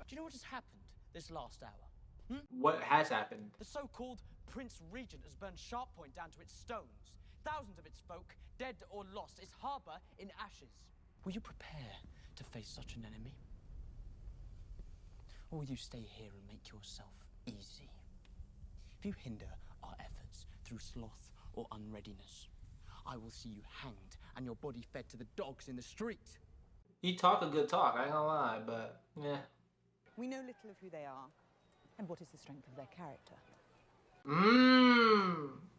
Do you know what has happened this last hour? What has happened? The so-called Prince Regent has burned Sharppoint down to its stones. Thousands of its folk, dead or lost, its harbour in ashes. Will you prepare to face such an enemy? Or will you stay here and make yourself easy? If you hinder our efforts through sloth or unreadiness, I will see you hanged and your body fed to the dogs in the street. He talk a good talk, I ain't gonna lie, but yeah. We know little of who they are, and what is the strength of their character.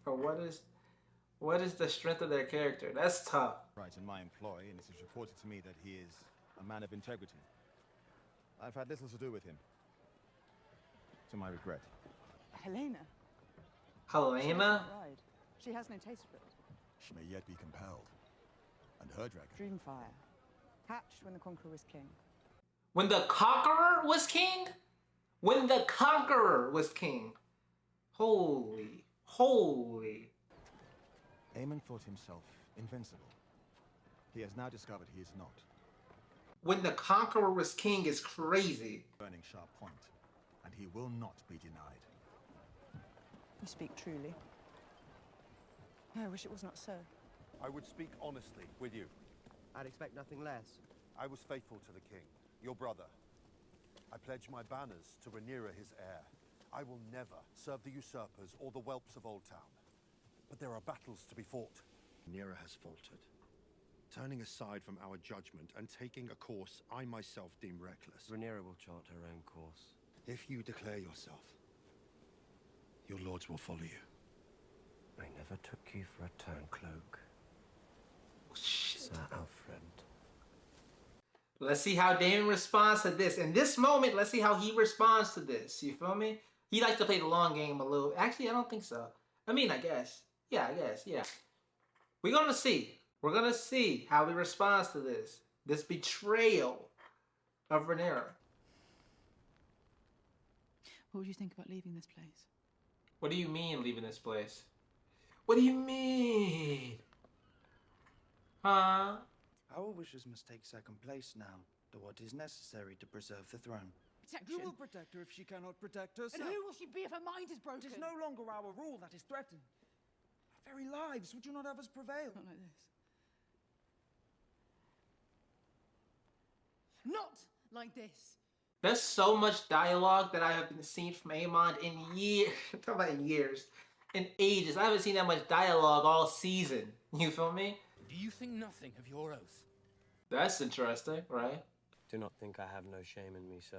But what is the strength of their character? That's tough. Right, in my employ, and it is reported to me that he is a man of integrity. I've had little to do with him, to my regret. Helena? Helena? Right. She has no taste for it. She may yet be compelled. And her dragon. Dreamfire. Hatched when the Conqueror was king. When the Conqueror was king? When the Conqueror was king. Holy. Aemond thought himself invincible. He has now discovered he is not. When the Conqueror was king is crazy. Burning sharp point, and he will not be denied. You speak truly. I wish it was not so. I would speak honestly with you. I'd expect nothing less. I was faithful to the king, your brother. I pledge my banners to Rhaenyra, his heir. I will never serve the usurpers or the whelps of Old Town. But there are battles to be fought. Rhaenyra has faltered, turning aside from our judgment and taking a course I myself deem reckless. Rhaenyra will chart her own course. If you declare yourself, your lords will follow you. I never took you for a turncloak, Sir Alfred. Let's see how Daemon responds to this. In this moment, let's see how he responds to this. You feel me? He likes to play the long game a little. Actually, I don't think so. I mean, I guess. Yeah, I guess. Yeah. We're going to see. We're going to see how he responds to this. This betrayal of Rhaenyra. What would you think about leaving this place? What do you mean, leaving this place? What do you mean? Huh? Our wishes must take second place now to what is necessary to preserve the throne. Protection. Who will protect her if she cannot protect herself? And who will she be if her mind is broken? It is no longer our rule that is threatened. Our very lives, would you not have us prevail? Not like this. Not like this. There's so much dialogue that I haven't seen from Aemond in years. I'm talking about in years. In ages. I haven't seen that much dialogue all season. You feel me? Do you think nothing of your oath? That's interesting, right? Do not think I have no shame in me, sir.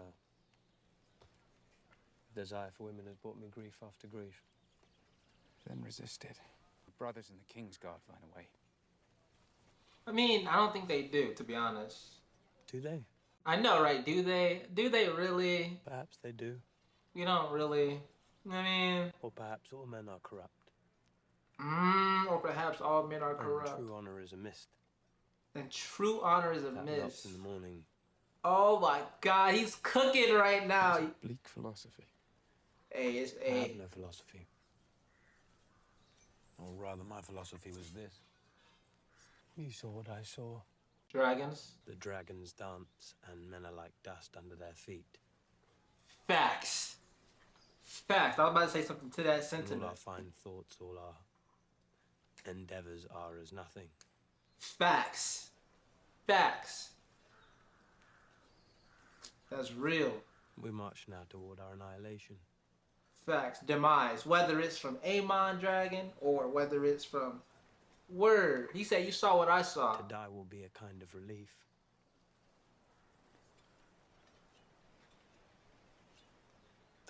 Desire for women has brought me grief after grief. Then resisted. The brothers in the King's Guard ran away. I mean, I don't think they do, to be honest. Do they? I know, right? Do they? Do they really? Perhaps they do. You don't really. I mean... Or perhaps all men are corrupt. Or perhaps all men are corrupt. And true honor is a mist. And true honor is a that mist. melts in the morning. Oh my God, he's cooking right now. It's a bleak philosophy. Hey, it's I have no philosophy. Or rather, my philosophy was this. You saw what I saw. Dragons? The dragons dance, and men are like dust under their feet. Facts. Facts. I was about to say something to that sentiment. All our fine thoughts, all our endeavors are as nothing. Facts. Facts. That's real. We march now toward our annihilation. Facts. Demise. Whether it's from Aemond Dragon or whether it's from... Word. He said, you saw what I saw. To die will be a kind of relief.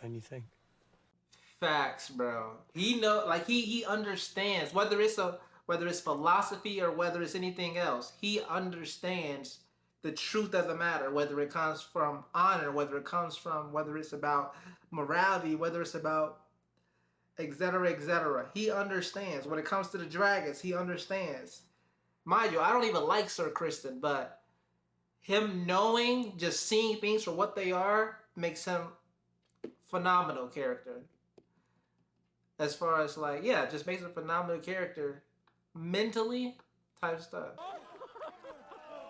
Don't you think? Facts, bro. He know, like he understands whether it's philosophy or whether it's anything else. He understands the truth of the matter, whether it comes from honor, whether it's about morality, whether it's about etc., etc. He understands. When it comes to the dragons, he understands. Mind you, I don't even like Sir Criston, but him knowing, just seeing things for what they are, makes him phenomenal character. As far as like, yeah, just makes him a phenomenal character. Mentally, type stuff.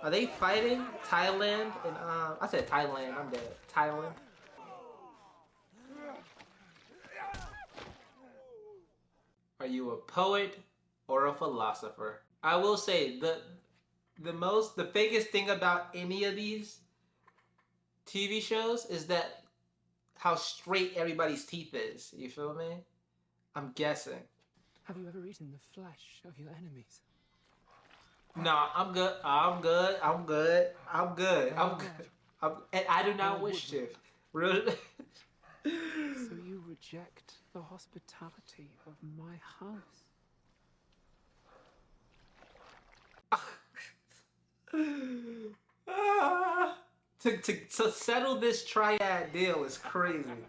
Are they fighting? Thailand and I said Thailand, I'm dead. Thailand. Are you a poet or a philosopher? I will say the biggest thing about any of these TV shows is that how straight everybody's teeth is. You feel me? I'm guessing. Have you ever eaten the flesh of your enemies? Nah, I'm good. I'm good. I'm good. I'm good. I'm good. And I do not wish to. Really? So you reject the hospitality of my house? To settle this triad deal is crazy.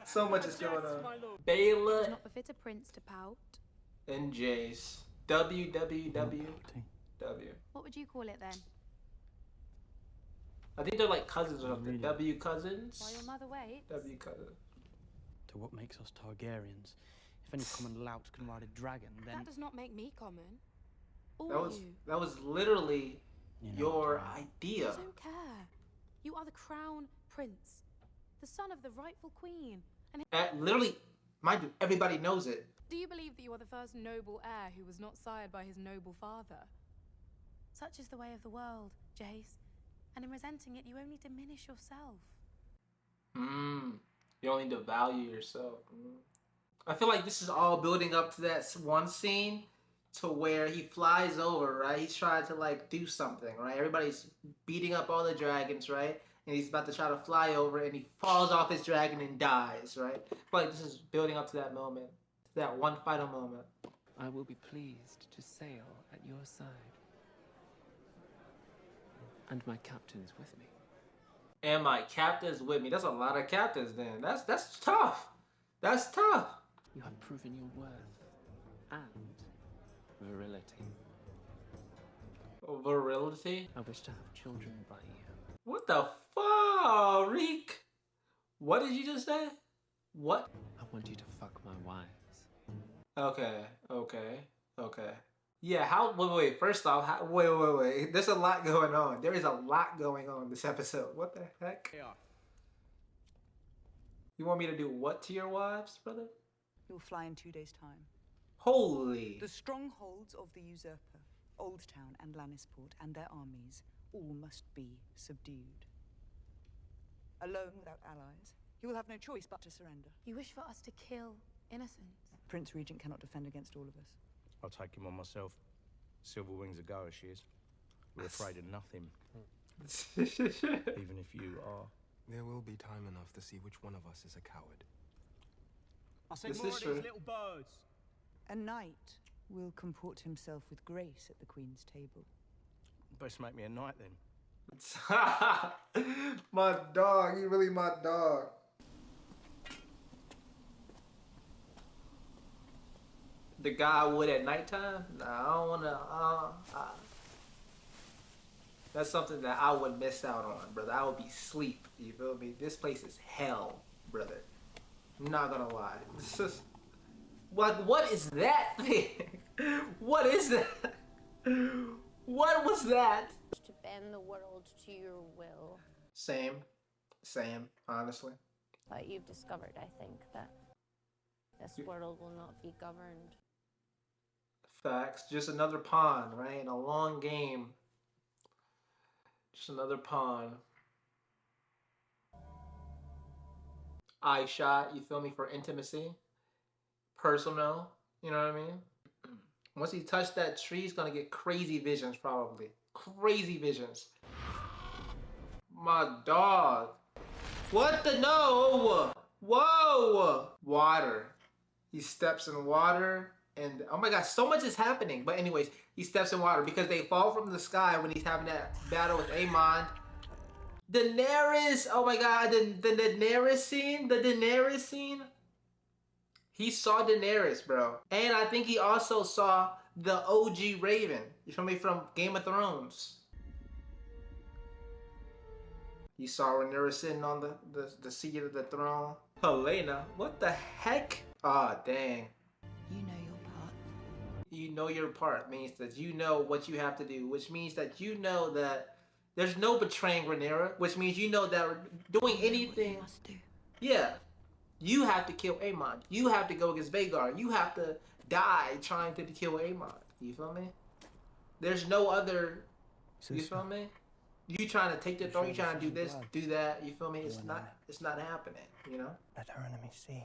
So much is going on. Baela. It's not befit a prince to pout. And Jace. W. What would you call it then? I think they're like cousins or something. W cousins. While your mother waits. W cousin. To what makes us Targaryens. If any common lout can ride a dragon, then... That does not make me common. Or That was literally your idea. I don't care. You are the crown prince, the son of the rightful queen. And Literally, mind you, everybody knows it. do you believe that you are the first noble heir who was not sired by his noble father? Such is the way of the world, Jace. And in resenting it, you only diminish yourself. You only devalue yourself. I feel like this is all building up to that one scene to where he flies over, right? He's trying to like do something, right? Everybody's beating up all the dragons, right? And he's about to try to fly over and he falls off his dragon and dies, right? I feel like this is building up to that moment, to that one final moment. I will be pleased to sail at your side. And my captain's with me. And my captain's with me. That's a lot of captains then. That's tough. That's tough. You have proven your worth and virility. Virility? I wish to have children by you. What the fuck, Reek? What did you just say? What? I want you to fuck my wives. Okay. Yeah, wait, first off, wait. There's a lot going on. There is a lot going on in this episode. What the heck? You want me to do what to your wives, brother? You'll fly in 2 days' time. Holy. The strongholds of the usurper, Old Town and Lannisport, and their armies, all must be subdued. Alone, without allies, you will have no choice but to surrender. You wish for us to kill innocents? Prince Regent cannot defend against all of us. I'll take him on myself. Silver wings a goer, she is. We're afraid of nothing. Even if you are. There will be time enough to see which one of us is a coward. I say more of these little birds. A knight will comport himself with grace at the Queen's table. Best make me a knight then. My dog, you really my dog. The guy would at nighttime? Nah, I don't wanna. That's something that I would miss out on, brother. I would be sleep. You feel me? This place is hell, brother. I'm not gonna lie. This is what is that thing? What is that? What was that? To bend the world to your will. Same, honestly. But you've discovered, I think, that this world will not be governed. Facts. Just another pawn, right? In a long game. Just another pawn. Eye shot, you feel me, for intimacy. Personal, you know what I mean? Once he touched that tree, he's gonna get crazy visions, probably. Crazy visions. My dog. What the no? Whoa! Water. He steps in water. And oh my god, so much is happening. But anyways, he steps in water because they fall from the sky when he's having that battle with Aemond. Daenerys, oh my god, the Daenerys scene. He saw Daenerys, bro. And I think he also saw the OG Raven. You feel me? From Game of Thrones. He saw Rhaenyra sitting on the seat of the throne. Helena, what the heck? Ah, dang. You know your part. You know your part means that you know what you have to do, which means that you know that there's no betraying Rhaenyra, which means you know that doing anything. You must do. Yeah. You have to kill Aemond. You have to go against Vhagar. You have to die trying to kill Aemond. You feel me? There's no other. You feel me? You trying to take the throne. You trying to do this, do that. You feel me? It's not. It's not happening. You know. Let our enemies see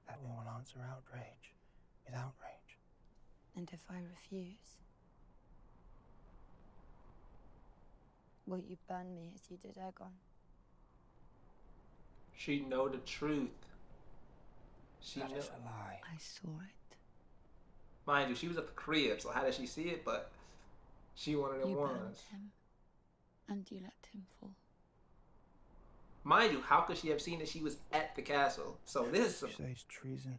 that we will answer outrage with outrage. And if I refuse? Will you burn me as you did Aegon? She know the truth. That is a lie. I saw it. Mind you, she was at the crib, so how did she see it? But she one of them You burned ones. him, and you let him fall. Mind you, how could she have seen that she was at the castle? So this is some, You say it's treason.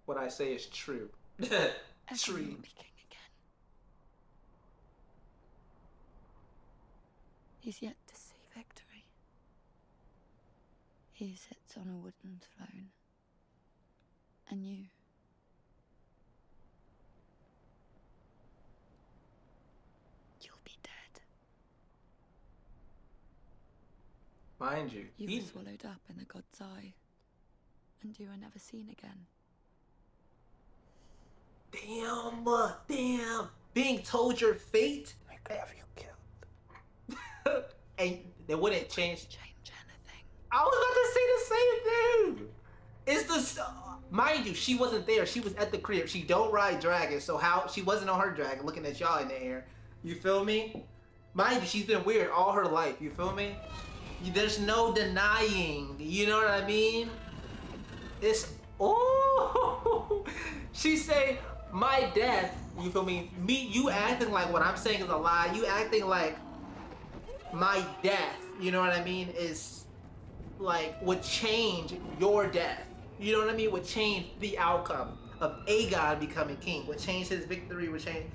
what I say is true. Aegon True. will be king again. He's yet to see victory. He sits on a wooden throne. And you'll be dead. Mind you, You he, were swallowed up in the god's eye, and you were never seen again. damn, being told your fate. I could have you killed. And they wouldn't change anything. I was about to say the same thing. It's the mind you, she wasn't there. She was at the crib. She don't ride dragons, so how she wasn't on her dragon looking at y'all in the air. You feel me? Mind you, she's been weird all her life. You feel me? There's no denying. You know what I mean? It's she say my death. You feel me? You acting like what I'm saying is a lie. You acting like my death, you know what I mean, is like would change your death. You know what I mean? Would change the outcome of Aegon becoming king. Would change his victory, would change.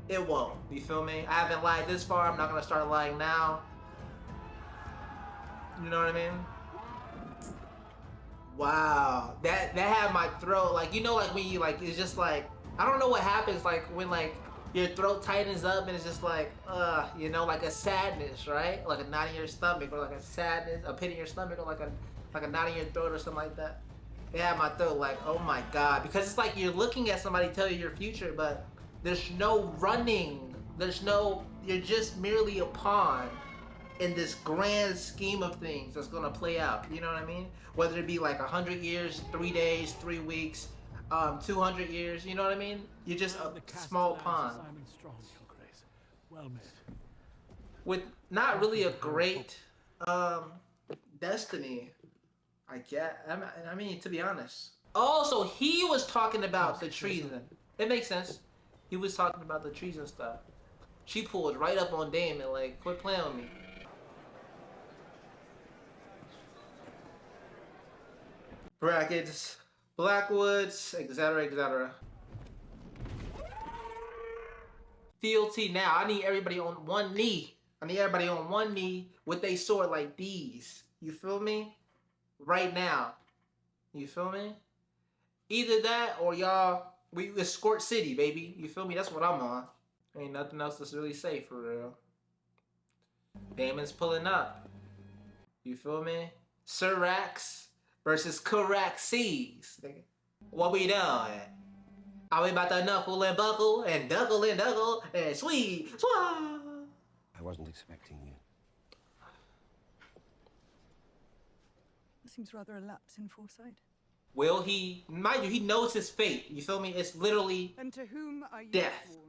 It won't. You feel me? I haven't lied this far. I'm not gonna start lying now. You know what I mean? Wow. That had my throat, like, you know, like when you like, it's just like, I don't know what happens, like when like your throat tightens up and it's just like, you know, like a sadness, right? Like a knot in your stomach, or like a sadness, a pit in your stomach, or like a knot in your throat or something like that. It had my throat like, oh my God. Because it's like you're looking at somebody tell you your future, but there's no running. There's no, you're just merely a pawn in this grand scheme of things that's gonna play out. You know what I mean? Whether it be like 100 years, 3 days, 3 weeks, 200 years, you know what I mean? You're just a small pawn. Strong, Your Grace. Well met. With not really a great destiny, I get. I mean, to be honest. Also, he was talking about the treason. It makes sense. He was talking about the treason stuff. She pulled right up on Daemon, like, quit playing with me. Brackens, Blackwoods, etc., etc. Fealty now. I need everybody on one knee. I need everybody on one knee with their sword like these. You feel me? Right now. You feel me? Either that or y'all, we escort city, baby. You feel me? That's what I'm on. Ain't nothing else that's really safe for real. Daemon's pulling up. You feel me? Syrax versus Caraxes. What we doing? Are we about to knuckle and buckle and duckle and sweet? Swah! I wasn't expecting you. That seems rather a lapse in foresight. Will he? Mind you, he knows his fate. You feel me? It's literally And to whom are you death. born?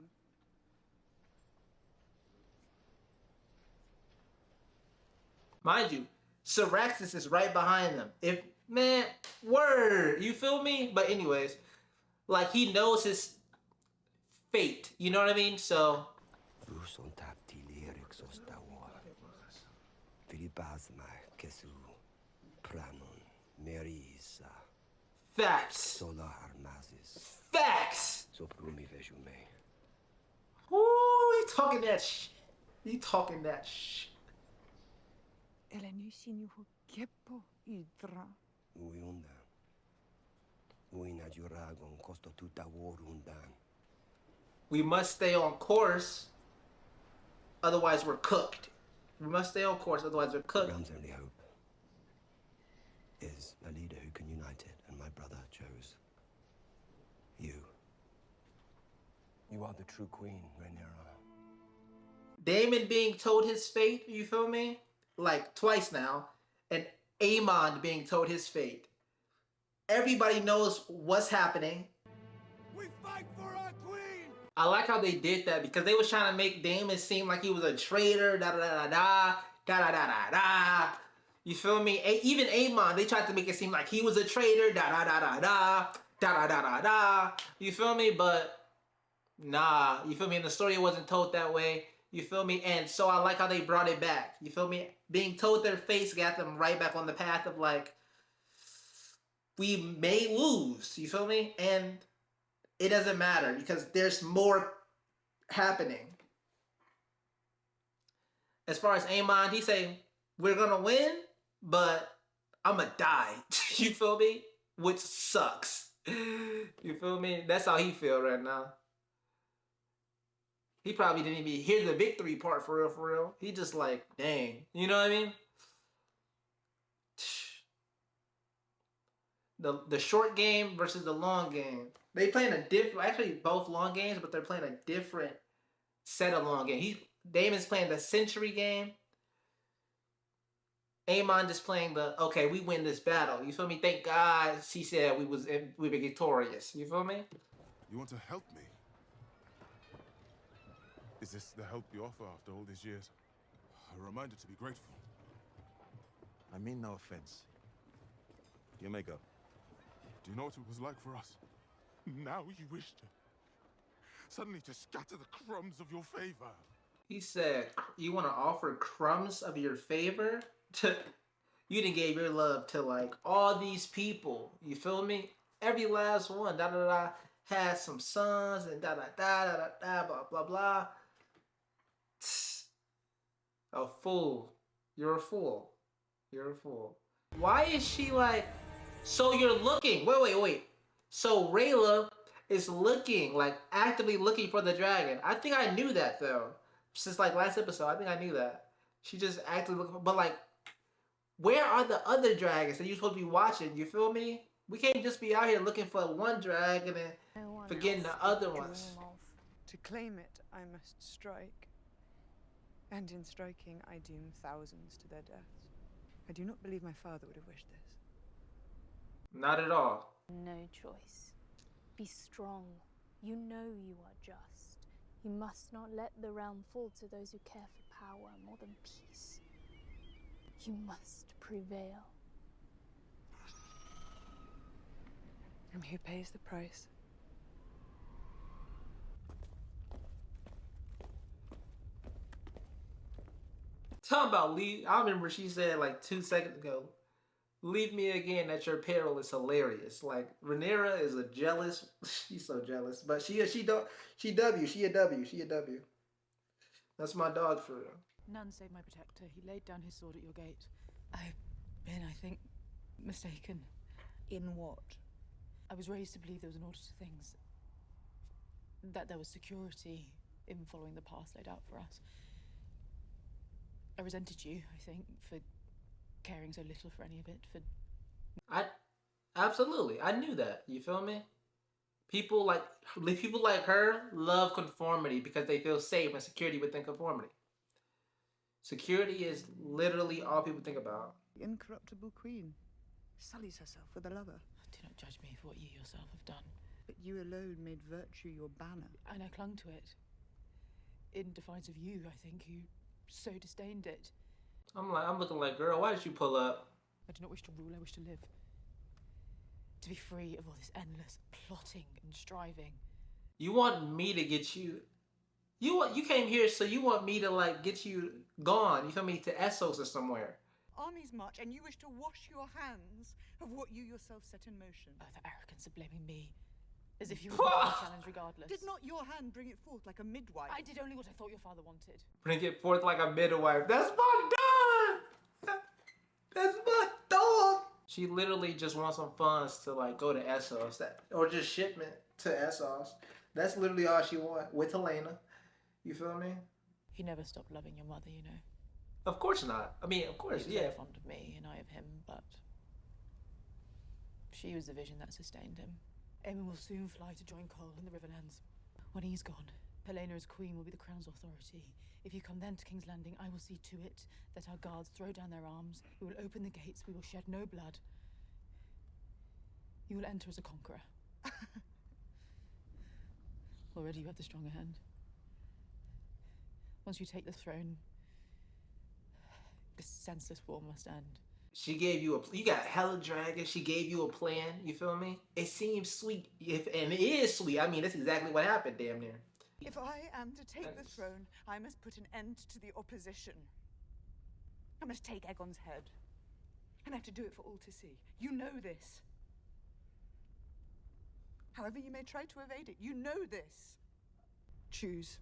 Mind you, Syraxis is right behind them. If, man, word, you feel me? But anyways, like he knows his fate. You know what I mean? So. Facts. Facts. Ooh, he talking that shit. He talking that shit. We must stay on course, otherwise we're cooked. We must stay on course, otherwise we're cooked. Realm's only hope is a leader who can unite it, and my brother chose you. You are the true queen, Rhaenyra. Daemon being told his fate, you feel me? Like twice now, and Aemond being told his fate. Everybody knows what's happening. We fight for our queen! I like how they did that because they was trying to make Daemon seem like he was a traitor. Da da da da da da da da da. You feel me? Even Aemond, they tried to make it seem like he was a traitor. Da da da da da da da da da da. You feel me? But nah. You feel me? In the story, it wasn't told that way. You feel me? And so I like how they brought it back. You feel me? Being told their face got them right back on the path of like, we may lose. You feel me? And it doesn't matter because there's more happening. As far as Aemond, he say, we're gonna win, but I'ma die. You feel me? Which sucks. You feel me? That's how he feel right now. He probably didn't even hear the victory part for real, for real. He just like, dang. You know what I mean? The short game versus the long game. They playing a different, actually both long games, but they're playing a different set of long games. Daemon's playing the century game. Aemond is playing the, okay, we win this battle. You feel me? Thank God he said we were victorious. You feel me? You want to help me? Is this the help you offer after all these years? A reminder to be grateful. I mean no offense. You may go. Do you know what it was like for us? Now you wish to suddenly to scatter the crumbs of your favor. He said, you want to offer crumbs of your favor? You done gave your love to like all these people. You feel me? Every last one. Da da da. Had some sons and da da da da da da blah blah blah. A fool. You're a fool. You're a fool. Why is she like, so you're looking, wait. So Rhaenyra is looking, like actively looking for the dragon. I think I knew that though. Since like last episode, I think I knew that. She just actively looking, but like, where are the other dragons that you're supposed to be watching? You feel me? We can't just be out here looking for one dragon and forgetting the other ones. To claim it, I must strike. And in striking, I doom thousands to their deaths. I do not believe my father would have wished this. Not at all. No choice. Be strong. You know you are just. You must not let the realm fall to those who care for power more than peace. You must prevail. And who pays the price? Talk about leave. I remember she said like 2 seconds ago, leave me again at your peril is hilarious. Like Rhaenyra is a jealous, she's so jealous. But she a W. That's my dog for real. None save my protector. He laid down his sword at your gate. I've been, I think, mistaken. In what? I was raised to believe there was an order to things. That there was security in following the path laid out for us. I resented you, I think, for caring so little for any of it, Absolutely. I knew that. You feel me? People like her love conformity because they feel safe and security within conformity. Security is literally all people think about. The incorruptible queen sullies herself with a lover. Do not judge me for what you yourself have done. But you alone made virtue your banner. And I clung to it. In defiance of you, I think, who so disdained it. I'm looking like, girl, why did you pull up? I do not wish to rule, I wish to live. To be free of all this endless plotting and striving. You want me to get you... You came here, so you want me to, like, get you gone, you feel me, to Essos or somewhere. Armies march, and you wish to wash your hands of what you yourself set in motion. Oh, the arrogance of blaming me. As if you were the challenge regardless. Did not your hand bring it forth like a midwife? I did only what I thought your father wanted. Bring it forth like a midwife. That's my dog! That's my dog! She literally just wants some funds to, like, go to Essos. Or just shipment to Essos. That's literally all she wants. With Helena. You feel me? He never stopped loving your mother, you know. Of course not. I mean, of course, he was yeah. very fond of me and I of him, but she was the vision that sustained him. Aemond will soon fly to join Cole in the Riverlands. When he's gone, Helena as queen will be the crown's authority. If you come then to King's Landing, I will see to it that our guards throw down their arms. We will open the gates. We will shed no blood. You will enter as a conqueror. Already you have the stronger hand. Once you take the throne, this senseless war must end. She gave you you got hella dragons. She gave you a plan. You feel me? It seems sweet, and it is sweet. I mean, that's exactly what happened, damn near. If I am to take the throne, I must put an end to the opposition. I must take Aegon's head. And I have to do it for all to see. You know this. However you may try to evade it, you know this. Choose.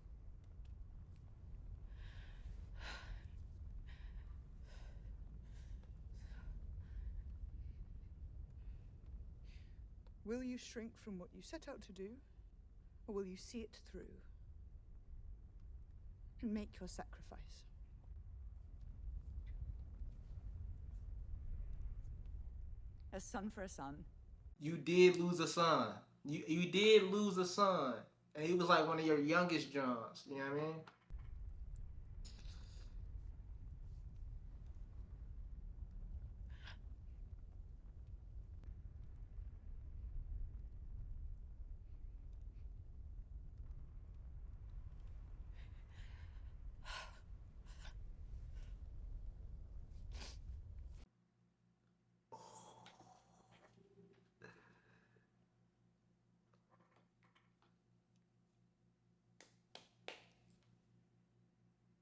Will you shrink from what you set out to do, or will you see it through and make your sacrifice? A son for a son. You did lose a son. You did lose a son. And he was like one of your youngest Johns. You know what I mean?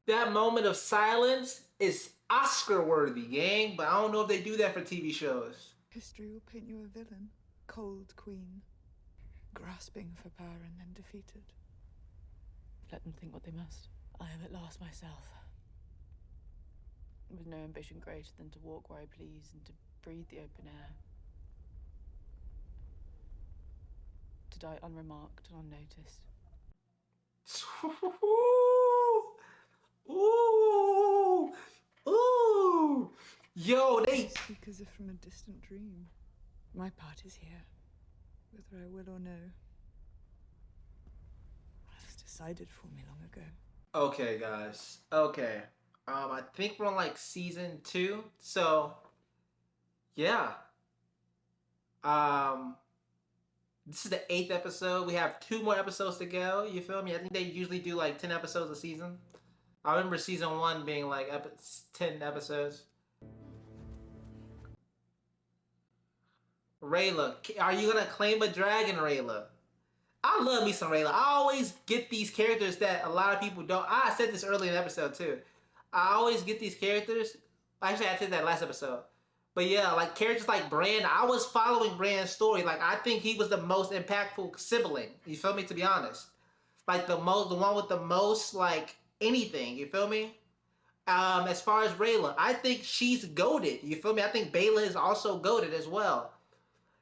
That moment of silence is Oscar worthy, gang, but I don't know if they do that for TV shows. History will paint you a villain, cold queen, grasping for power and then defeated. Let them think what they must. I am at last myself, with no ambition greater than to walk where I please and to breathe the open air. To die unremarked and unnoticed. Ooh! Ooh! Yo, they speak as if from a distant dream. My part is here, whether I will or no. It was decided for me long ago. Okay, guys. Okay. I think we're on like season 2. So, yeah. This is the 8th episode. We have 2 more episodes to go. You feel me? I think they usually do like 10 episodes a season. I remember season 1 being like 10 episodes. Rhaela, are you gonna claim a dragon, Rhaela? I love me some Rhaela. I always get these characters that a lot of people don't. I said this early in the episode too. I always get these characters. Actually, I said that last episode. But yeah, like characters like Bran. I was following Bran's story. Like I think he was the most impactful sibling. You feel me? To be honest, like the one with the most like anything. You feel me? As far as Rhaela, I think she's goated. You feel me? I think Baela is also goated as well.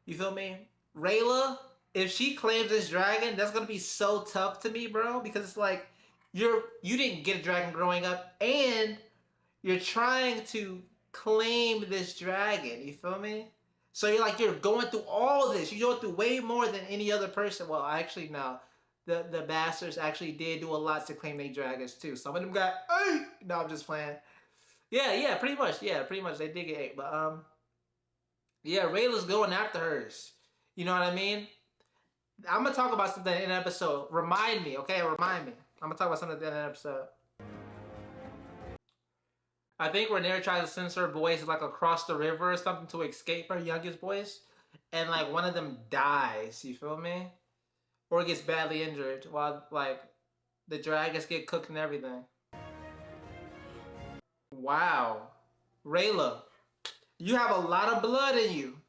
You feel me? Rhaela, if she claims this dragon, that's gonna be so tough to me, bro. Because it's like you didn't get a dragon growing up, and you're trying to claim this dragon. You feel me? So you're going through all this. You're going through way more than any other person. Well, actually, no. The bastards actually did do a lot to claim their dragons too. Some of them got 8. No, I'm just playing. Yeah, pretty much. Yeah, pretty much. They did get 8. But yeah, Rhaela's going after hers. You know what I mean? I'm gonna talk about something in an episode. Remind me, okay? Remind me. I'm gonna talk about something in an episode. I think Rhaenyra tries to send her boys like across the river or something to escape her youngest boys, and like one of them dies. You feel me? Or gets badly injured while like the dragons get cooked and everything. Wow, Rhaela, you have a lot of blood in you.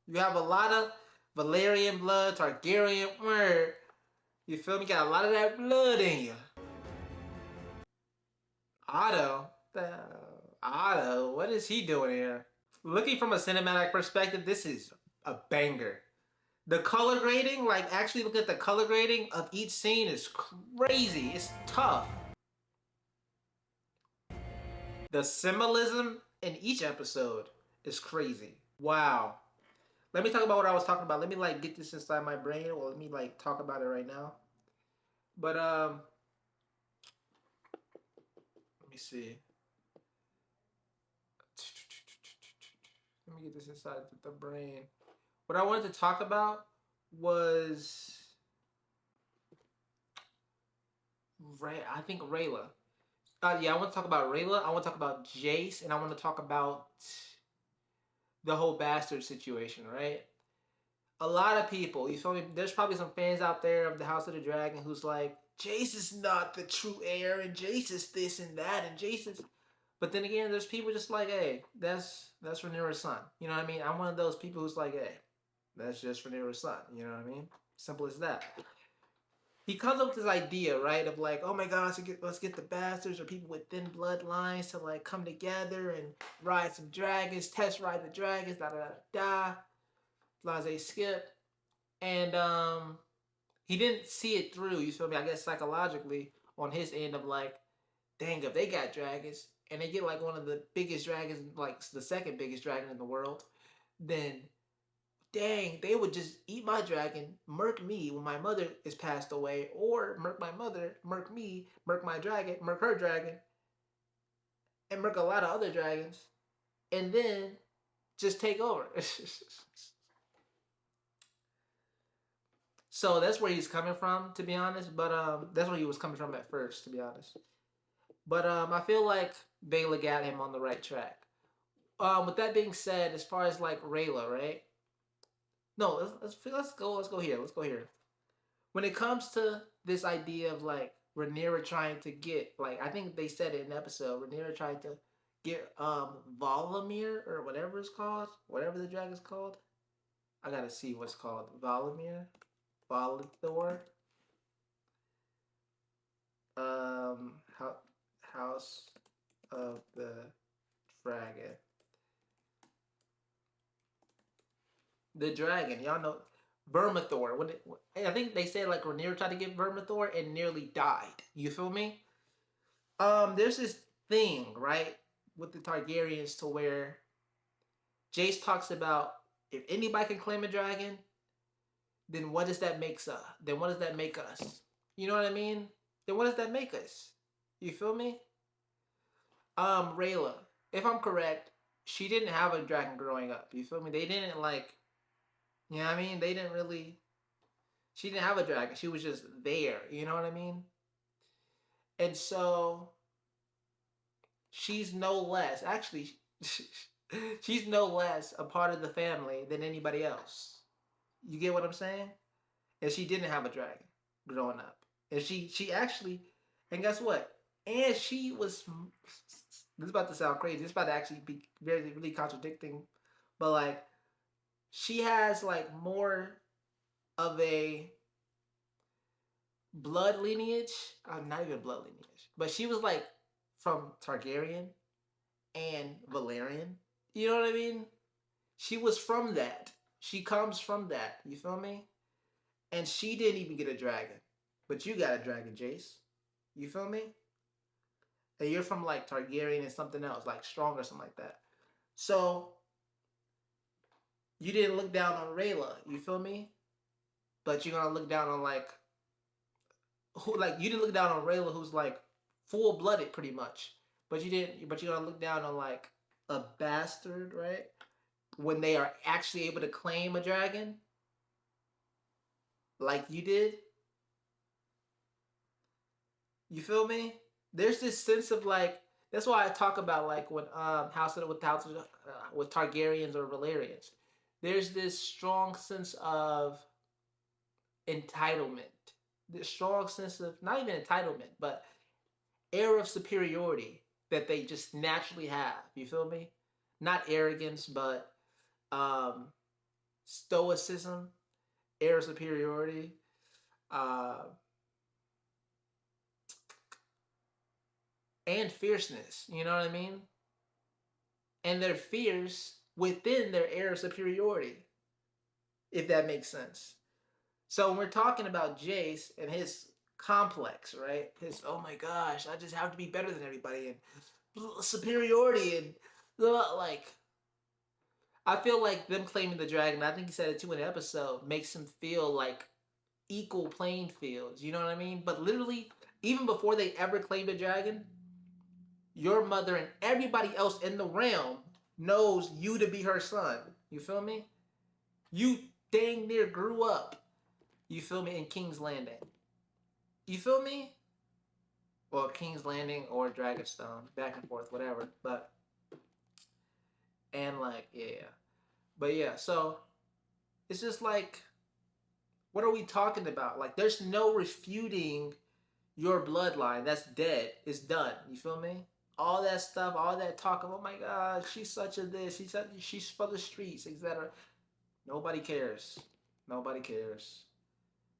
You have a lot of Valyrian blood, Targaryen word. You feel me? Got a lot of that blood in you. Otto, what is he doing here? Looking from a cinematic perspective, this is a banger. The color grading, like actually look at the color grading of each scene is crazy. It's tough. The symbolism in each episode is crazy. Wow. Let me talk about what I was talking about. Let me like get this inside my brain. Well, let me like talk about it right now. But let me see. Let me get this inside the brain. What I wanted to talk about was I think Rhaenyra. Yeah, I want to talk about Rhaenyra. I want to talk about Jace, and I want to talk about the whole bastard situation, right? A lot of people, you feel me? There's probably some fans out there of the House of the Dragon who's like, Jace is not the true heir, and Jace is this and that, and Jace is... But then again, there's people just like, hey, that's Rhaenyra's son. You know what I mean? I'm one of those people who's like, hey, that's just Rhaenyra's son. You know what I mean? Simple as that. He comes up with this idea, right, of like, oh my gosh, let's get the bastards or people with thin bloodlines to like come together and ride some dragons, test ride the dragons, da da da. Blase skip. And he didn't see it through, you feel me? I guess psychologically on his end of like, dang, if they got dragons and they get like one of the biggest dragons, like the second biggest dragon in the world, then dang, they would just eat my dragon, murk me when my mother is passed away, or murk my mother, murk me, murk my dragon, murk her dragon, and murk a lot of other dragons, and then just take over. So that's where he's coming from, to be honest. But that's where he was coming from at first, to be honest. But I feel like Baela got him on the right track. With that being said, as far as like Rhaenyra, right? No, let's go here. When it comes to this idea of like Rhaenyra trying to get, like, I think they said it in the episode, Rhaenyra tried to get Valamir or whatever it's called, whatever the dragon's called. I gotta see what's called. Valamir, Valathor. House of the Dragon. The dragon, y'all know Vermithor. I think they said like Rhaenyra tried to get Vermithor and nearly died. You feel me? There's this thing, right, with the Targaryens to where Jace talks about if anybody can claim a dragon, then what does that make us? Then what does that make us? You know what I mean? Then what does that make us? You feel me? Rhaenyra, if I'm correct, she didn't have a dragon growing up. You feel me? They didn't like, you know what I mean? They didn't really, she didn't have a dragon. She was just there. You know what I mean? And so she's no less, actually, she's no less a part of the family than anybody else. You get what I'm saying? And she didn't have a dragon growing up. And she actually, and guess what? And she was, this is about to sound crazy. This is about to actually be really contradicting. But like, she has like more of a blood lineage. Not even blood lineage. But she was like from Targaryen and Valerian. You know what I mean? She was from that. She comes from that. You feel me? And she didn't even get a dragon. But you got a dragon, Jace. You feel me? And you're from like Targaryen and something else, like strong or something like that. So you didn't look down on Rhaenyra, you feel me? But you're gonna look down on like who, like you didn't look down on Rhaenyra, who's like full blooded pretty much. But you're gonna look down on like a bastard, right? When they are actually able to claim a dragon, like you did. You feel me? There's this sense of like, that's why I talk about like when with Targaryens or Valerians. There's this strong sense of entitlement. This strong sense of, not even entitlement, but air of superiority that they just naturally have. You feel me? Not arrogance, but stoicism, air of superiority. And fierceness, you know what I mean? And they're fierce within their air of superiority, if that makes sense. So when we're talking about Jace and his complex, right? His, oh my gosh, I just have to be better than everybody, and superiority, and like, I feel like them claiming the dragon, I think he said it too in the episode, makes him feel like equal playing fields, you know what I mean? But literally, even before they ever claimed a dragon, your mother and everybody else in the realm knows you to be her son. You feel me? You dang near grew up, you feel me, in King's Landing. You feel me? or King's Landing or Dragonstone, back and forth, whatever. But and like but yeah, so it's just like, what are we talking about? Like, there's no refuting your bloodline. That's dead. It's done. You feel me? All that stuff, all that talk of, oh my God, she's such a this, she's for the streets, etc. Nobody cares. Nobody cares.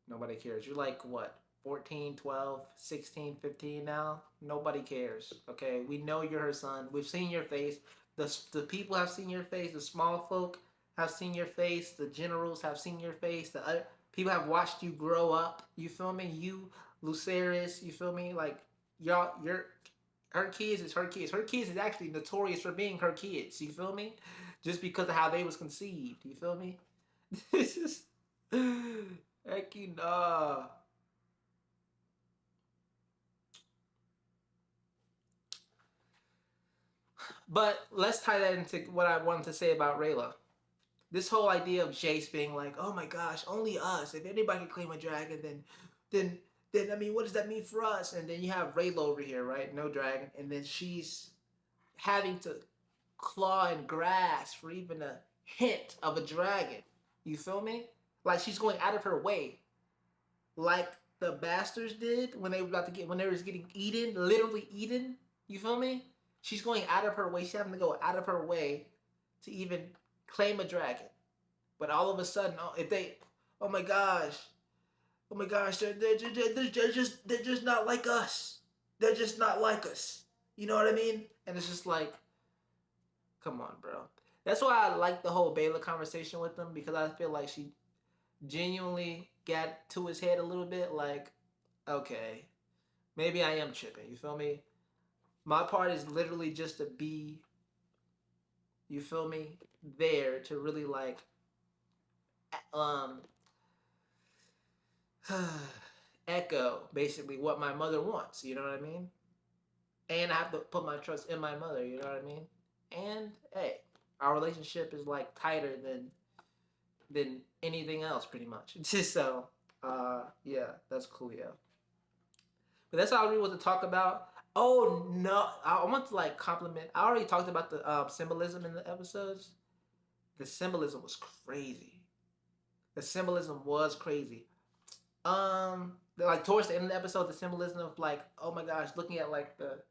Nobody cares. You're like, what, 14, 12, 16, 15 now? Nobody cares, okay? We know you're her son. We've seen your face. The people have seen your face. The small folk have seen your face. The generals have seen your face. The other people have watched you grow up. You feel me? You, Lucerys, you feel me? Like, her kids is her kids. Her kids is actually notorious for being her kids. You feel me? Just because of how they was conceived. You feel me? This is... Heck, nah. But let's tie that into what I wanted to say about Rhaela. This whole idea of Jace being like, oh my gosh, only us. If anybody can claim a dragon, then I mean, what does that mean for us? And then you have Rhaela over here, right? No dragon. And then she's having to claw and grasp for even a hint of a dragon. You feel me? Like, she's going out of her way. Like the bastards did when they were when they was getting eaten, literally eaten. You feel me? She's going out of her way. She's having to go out of her way to even claim a dragon. But all of a sudden, oh my gosh, they're just not like us. They're just not like us. You know what I mean? And it's just like, come on, bro. That's why I like the whole Baela conversation with them, because I feel like she genuinely got to his head a little bit. Like, okay, maybe I am tripping. You feel me? My part is literally just to be, you feel me, there to really like echo basically what my mother wants, you know what I mean? And I have to put my trust in my mother, you know what I mean? And hey, our relationship is like tighter than anything else pretty much. So yeah, that's cool, yeah. But that's all I really want to talk about. Oh no, I want to like compliment. I already talked about the symbolism in the episodes. The symbolism was crazy. The symbolism was crazy. Like towards the end of the episode, the symbolism of like, oh my gosh, looking at like the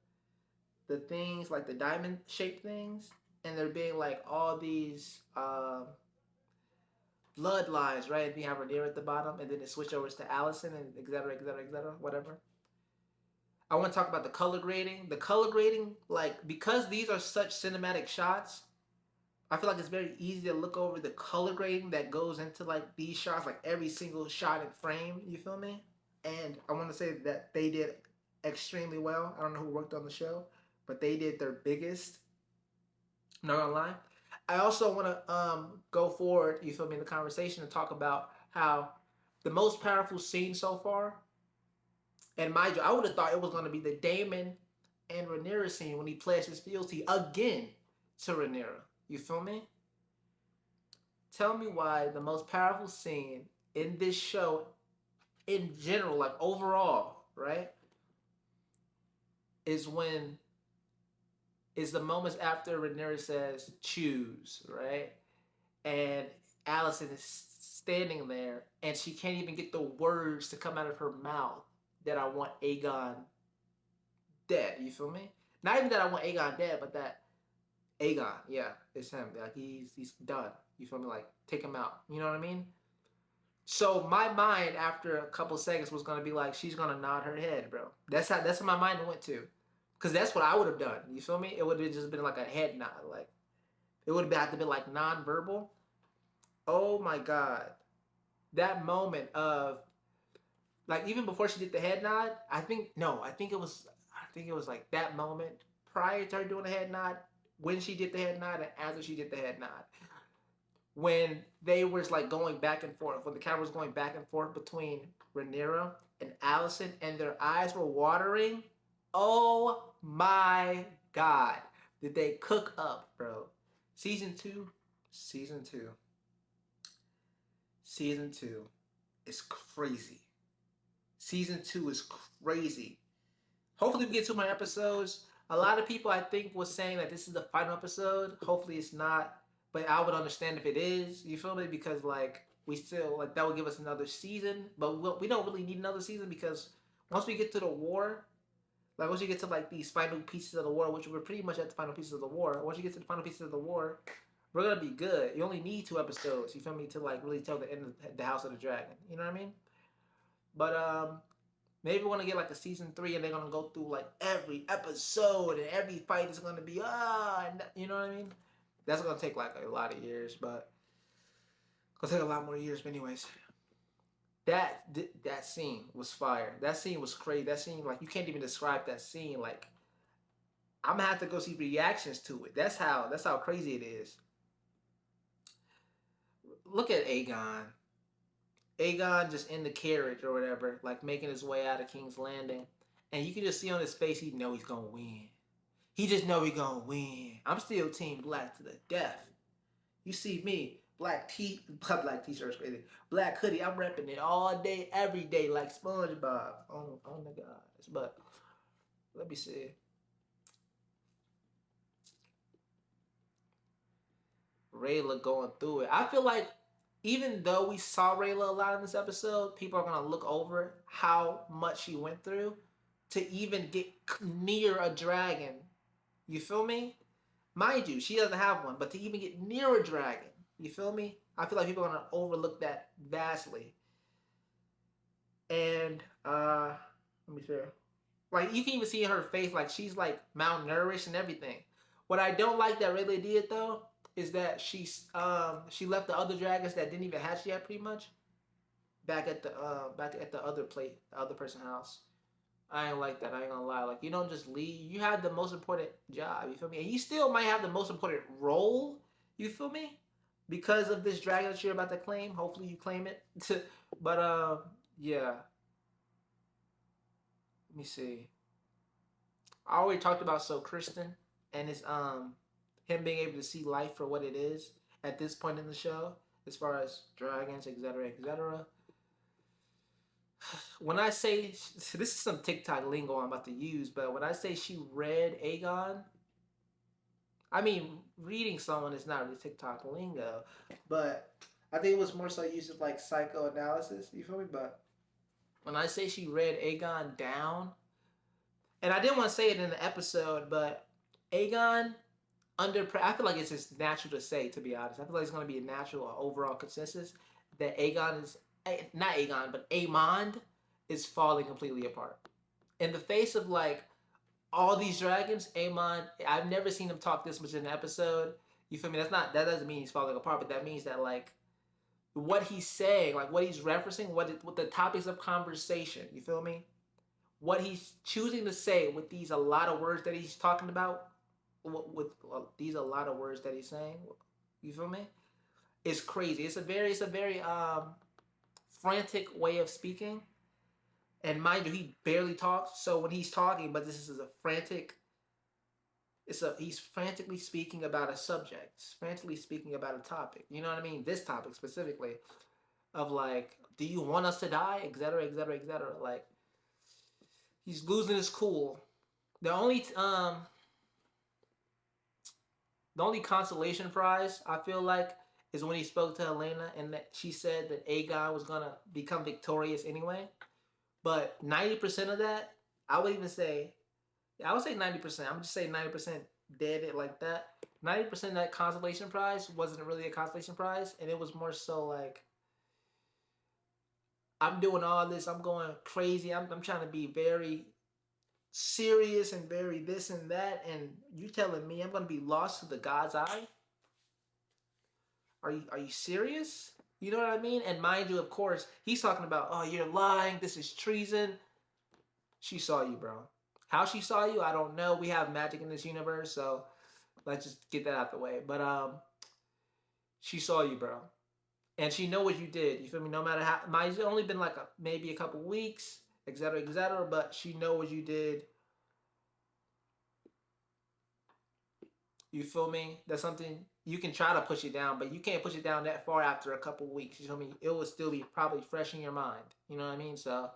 things, like the diamond shaped things, and there being like all these bloodlines, right? And you have Rhaenyra at the bottom, and then it switch over to Alicent and etc., whatever. I want to talk about the color grading. The color grading, like, because these are such cinematic shots, I feel like it's very easy to look over the color grading that goes into like these shots, like every single shot and frame, you feel me? And I want to say that they did extremely well. I don't know who worked on the show, but they did their biggest. Not gonna lie. I also want to go forward, you feel me, in the conversation and talk about how the most powerful scene so far, and mind you, I would have thought it was going to be the Daemon and Rhaenyra scene when he pledged his fealty again to Rhaenyra. You feel me? Tell me why the most powerful scene in this show, in general, like overall, right, is the moments after Rhaenyra says, choose, right? And Alicent is standing there, and she can't even get the words to come out of her mouth that I want Aegon dead. You feel me? Not even that I want Aegon dead, but that Aegon, yeah, it's him. Like, he's done. You feel me? Like, take him out. You know what I mean? So my mind, after a couple seconds, was gonna be like, she's gonna nod her head, bro. That's what my mind went to. Because that's what I would have done. You feel me? It would have just been like a head nod. Like, it would have had to be like non-verbal. Oh my God. That moment of, like, even before she did the head nod, I think it was like that moment prior to her doing the head nod, when she did the head nod, and after she did the head nod. When they was like going back and forth, when the camera was going back and forth between Rhaenyra and Alicent, and their eyes were watering. Oh my God. Did they cook up, bro? Season 2 is crazy. Season 2 is crazy. hopefully we get 2 more episodes. A lot of people, I think, was saying that this is the final episode. Hopefully it's not, but I would understand if it is. You feel me? Because like we still like that would give us another season, but we don't really need another season because once we get to the war, like once you get to like these final pieces of the war, which we're pretty much at the final pieces of the war. Once you get to the final pieces of the war, we're gonna be good. You only need 2 episodes. You feel me? To like really tell the end of the House of the Dragon. You know what I mean? But maybe we're gonna get like a season 3, and they're gonna go through like every episode, and every fight is gonna be and you know what I mean? That's gonna take like a lot of years, but it's gonna take a lot more years. But anyways, that scene was fire. That scene was crazy. That scene, like you can't even describe that scene. Like I'm gonna have to go see reactions to it. That's how crazy it is. Look at Aegon. Aegon just in the carriage or whatever, like making his way out of King's Landing. And you can just see on his face, he know he's gonna win. He just know he's gonna win. I'm still Team Black to the death. You see me, black t-shirt's crazy. Black hoodie, I'm repping it all day, every day, like SpongeBob on the guys. But let me see. Rhaenyra going through it. I feel like even though we saw Rhaenyra a lot in this episode, people are going to look over how much she went through to even get near a dragon. You feel me? Mind you, she doesn't have one, but to even get near a dragon, you feel me? I feel like people are going to overlook that vastly. And, let me see. Like, you can even see in her face, like, she's, like, malnourished and everything. What I don't like that Rhaenyra did, though, is that she left the other dragons that didn't even hatch yet, pretty much, back at the other person's house. I ain't like that. I ain't gonna lie. Like, you don't just leave. You have the most important job. You feel me? And you still might have the most important role. You feel me? Because of this dragon that you're about to claim. Hopefully you claim it. But yeah. Let me see. I already talked about Kristen and his him being able to see life for what it is at this point in the show, as far as dragons, etc., etc. When I say, this is some TikTok lingo I'm about to use, but when I say she read Aegon, I mean, reading someone is not really TikTok lingo, but I think it was more so used as like psychoanalysis, you feel me? But when I say she read Aegon down, and I didn't want to say it in the episode, but Aegon, I feel like it's just natural to say, to be honest. I feel like it's going to be a natural overall consensus that Aegon is, not Aegon, but Aemond is falling completely apart. In the face of like all these dragons, Aemond, I've never seen him talk this much in an episode. You feel me? That doesn't mean he's falling apart, but that means that like what he's saying, like what he's referencing, what the topics of conversation, you feel me? What he's choosing to say with these a lot of words that he's talking about, with these a lot of words that he's saying, you feel me? It's crazy. It's a very frantic way of speaking. And mind you, he barely talks. So when he's talking, but this is a frantic, he's frantically speaking about a subject, frantically speaking about a topic. You know what I mean? This topic specifically, of like, do you want us to die, etc., etc., etc. Like, he's losing his cool. The only consolation prize I feel like is when he spoke to Helena and that she said that Aegon was gonna become victorious anyway. But 90% of that, I would say 90%. I'm just saying 90% dead it like that. 90% of that consolation prize wasn't really a consolation prize, and it was more so like, I'm doing all this, I'm going crazy, I'm trying to be very serious and very this and that, and you telling me I'm going to be lost to the God's eye? Are you serious? You know what I mean? And mind you, of course, he's talking about, oh, you're lying, this is treason. She saw you, bro. How she saw you, I don't know. We have magic in this universe, so let's just get that out the way. But she saw you, bro. And she know what you did. You feel me? No matter how, it's only been like maybe a couple weeks, etc., but she know what you did. You feel me? That's something you can try to push it down, but you can't push it down that far after a couple weeks. You feel me? It will still be probably fresh in your mind. You know what I mean? So,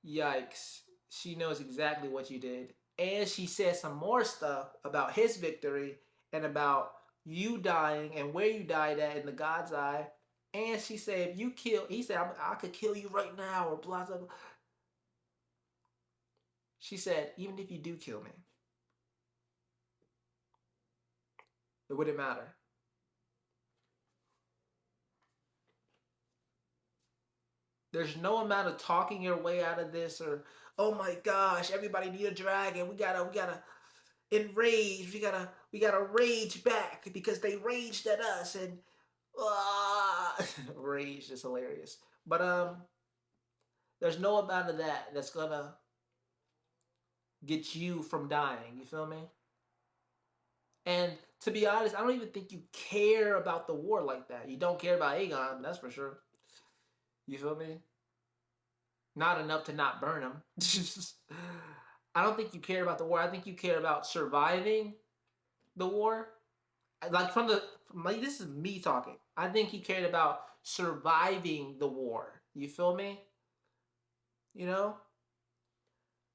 yikes. she knows exactly what you did. And she said some more stuff about his victory and about you dying and where you died at in the God's Eye. And she said, if you kill, he said, I could kill you right now or blah, blah, blah. She said, even if you do kill me, it wouldn't matter. There's no amount of talking your way out of this or, oh my gosh, everybody need a dragon. We gotta enrage. We gotta rage back because they raged at us and rage is hilarious. But there's no amount of that that's gonna get you from dying. You feel me? And to be honest, I don't even think you care about the war like that. You don't care about Aegon, that's for sure. You feel me? Not enough to not burn him. I don't think you care about the war. I think you care about surviving the war. Like this is me talking. I think he cared about surviving the war. You feel me? You know?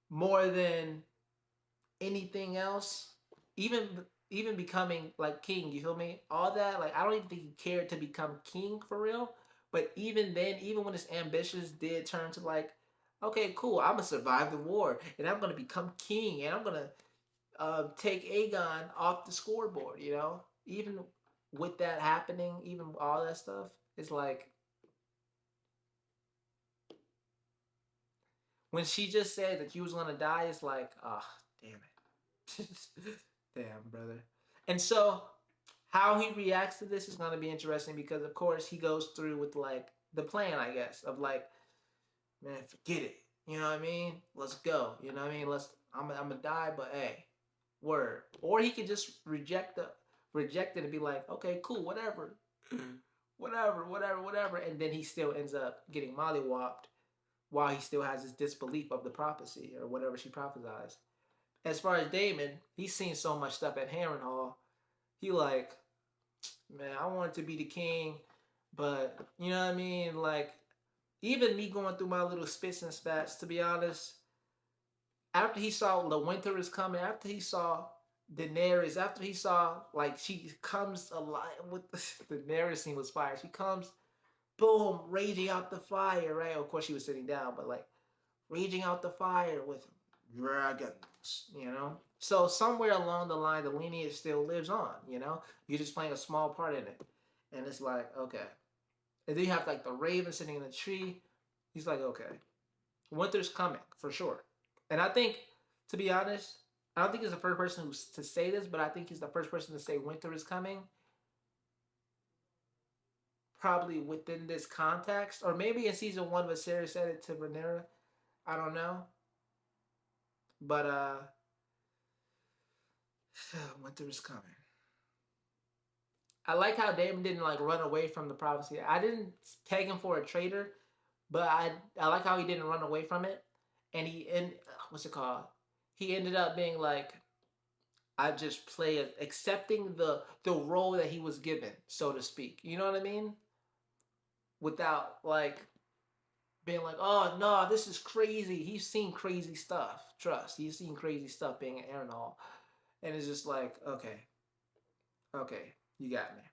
More than anything else. Even becoming like king, you feel me? All that, like I don't even think he cared to become king for real. But even then, even when his ambitions did turn to like, okay, cool, I'm gonna survive the war and I'm gonna become king and I'm gonna take Aegon off the scoreboard, you know? Even with that happening, even all that stuff, it's like when she just said that you was gonna die, it's like, oh, damn it. Damn, brother. And so how he reacts to this is going to be interesting because, of course, he goes through with, like, the plan, I guess, of, like, man, forget it. You know what I mean? Let's go. You know what I mean? I'm going to die, but, hey, word. Or he could just reject it and be like, okay, cool, whatever. whatever. And then he still ends up getting mollywopped while he still has his disbelief of the prophecy or whatever she prophesied. As far as Daemon, he's seen so much stuff at Harrenhal. He like, man, I wanted to be the king, but you know what I mean? Like, even me going through my little spits and spats, to be honest, after he saw the winter is coming, after he saw Daenerys, after he saw, like, she comes alive with the Daenerys scene was fire. She comes, boom, raging out the fire, right? Of course, she was sitting down, but like, raging out the fire with dragons, you know? So somewhere along the line, the lineage still lives on, you know? You're just playing a small part in it. And it's like, okay. And then you have like the raven sitting in a tree. He's like, okay. Winter's coming, for sure. And I think, to be honest, I don't think he's the first person to say this, but I think he's the first person to say winter is coming. Probably within this context. Or maybe in season 1, Viserys said it to Rhaenyra. I don't know. But, winter is coming. I like how Daemon didn't, like, run away from the prophecy. I didn't take him for a traitor, but I like how he didn't run away from it. And what's it called? He ended up being like, I just play it, accepting the role that he was given, so to speak. You know what I mean? Without, like, being like, oh, no, this is crazy. He's seen crazy stuff. Trust. He's seen crazy stuff being at Harrenhal. And it's just like, okay, you got me.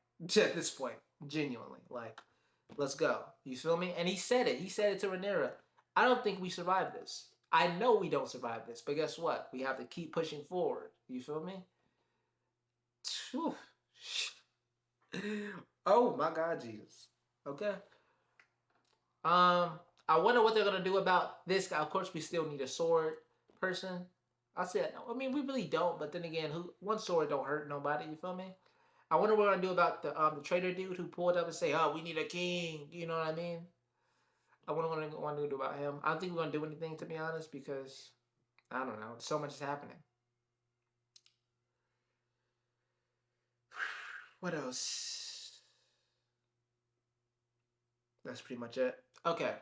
At this point, genuinely. Like, let's go. You feel me? And he said it. He said it to Rhaenyra. I don't think we survive this. I know we don't survive this. But guess what? We have to keep pushing forward. You feel me? Whew. Oh, my God, Jesus. Okay. I wonder what they're going to do about this guy. Of course, we still need a sword person. I said, I mean, we really don't. But then again, one sword don't hurt nobody. You feel me? I wonder what we're going to do about the traitor dude who pulled up and say, oh, we need a king. You know what I mean? I wonder what we're going to do about him. I don't think we're going to do anything, to be honest, because, I don't know. So much is happening. What else? That's pretty much it. Okay.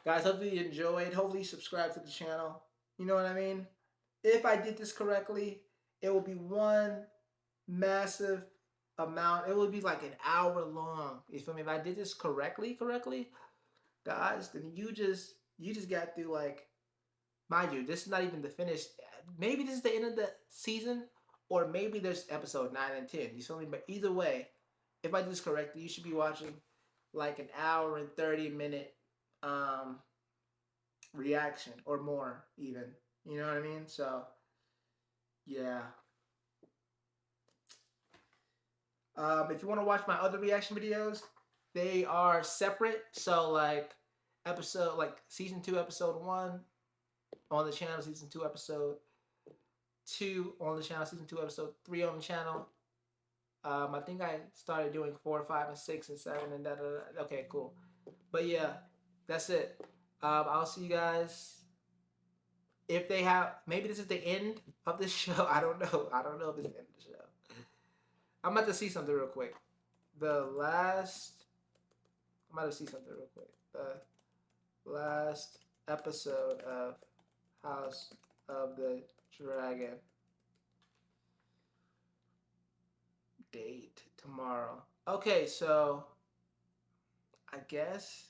Guys, hopefully you enjoyed. Hopefully you subscribe to the channel. You know what I mean? If I did this correctly, it will be one massive amount. It would be like an hour long. You feel me? If I did this correctly, guys, then you just got through like mind you, this is not even the finish. Maybe this is the end of the season, or maybe there's episode 9 and 10. You feel me? But either way, if I do this correctly, you should be watching like an hour and 30-minute reaction or more even. You know what I mean? So yeah. If you want to watch my other reaction videos, they are separate. So like season 2 episode 1 on the channel, season 2 episode 2 on the channel, season 2 episode 3 on the channel. I think I started doing 4, 5, and 6 and 7 and okay, cool. But yeah, that's it. I'll see you guys. If they have, maybe this is the end of this show. I don't know. I don't know if it's the end of the show. I'm about to see something real quick. I'm about to see something real quick. The last episode of House of the Dragon. Date tomorrow. Okay, so I guess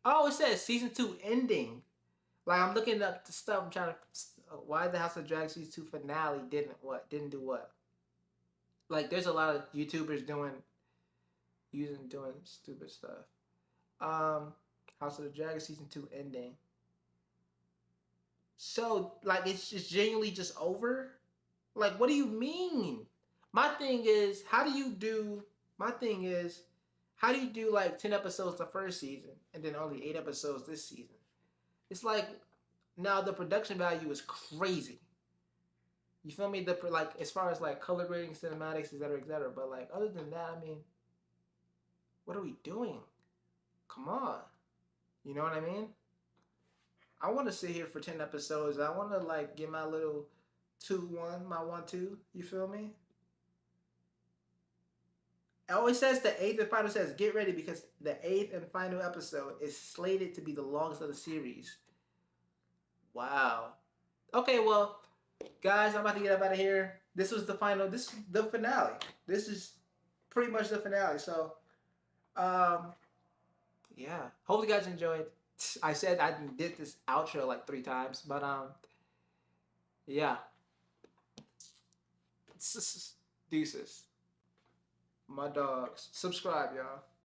it says season 2 ending. Like I'm looking up the stuff. I'm trying to why the House of Dragon season 2 finale didn't do what. Like there's a lot of YouTubers doing stupid stuff. House of the Dragon season 2 ending. So like it's just genuinely just over? Like what do you mean? My thing is how do you do like 10 episodes the first season and then only 8 episodes this season? It's like now the production value is crazy. You feel me? Like as far as like color grading, cinematics, etc. But like other than that, I mean, what are we doing? Come on. You know what I mean? I want to sit here for 10 episodes. I want to like get my little 2-1, my 1-2. You feel me? It always says the 8th and final says get ready because the 8th and final episode is slated to be the longest of the series. Wow. Okay, well, guys, I'm about to get up out of here. This was the final. This is the finale. This is pretty much the finale. So, yeah. Hopefully, you guys enjoyed. I said I did this outro like 3 times, but yeah. Deuces. My dogs. Subscribe, y'all.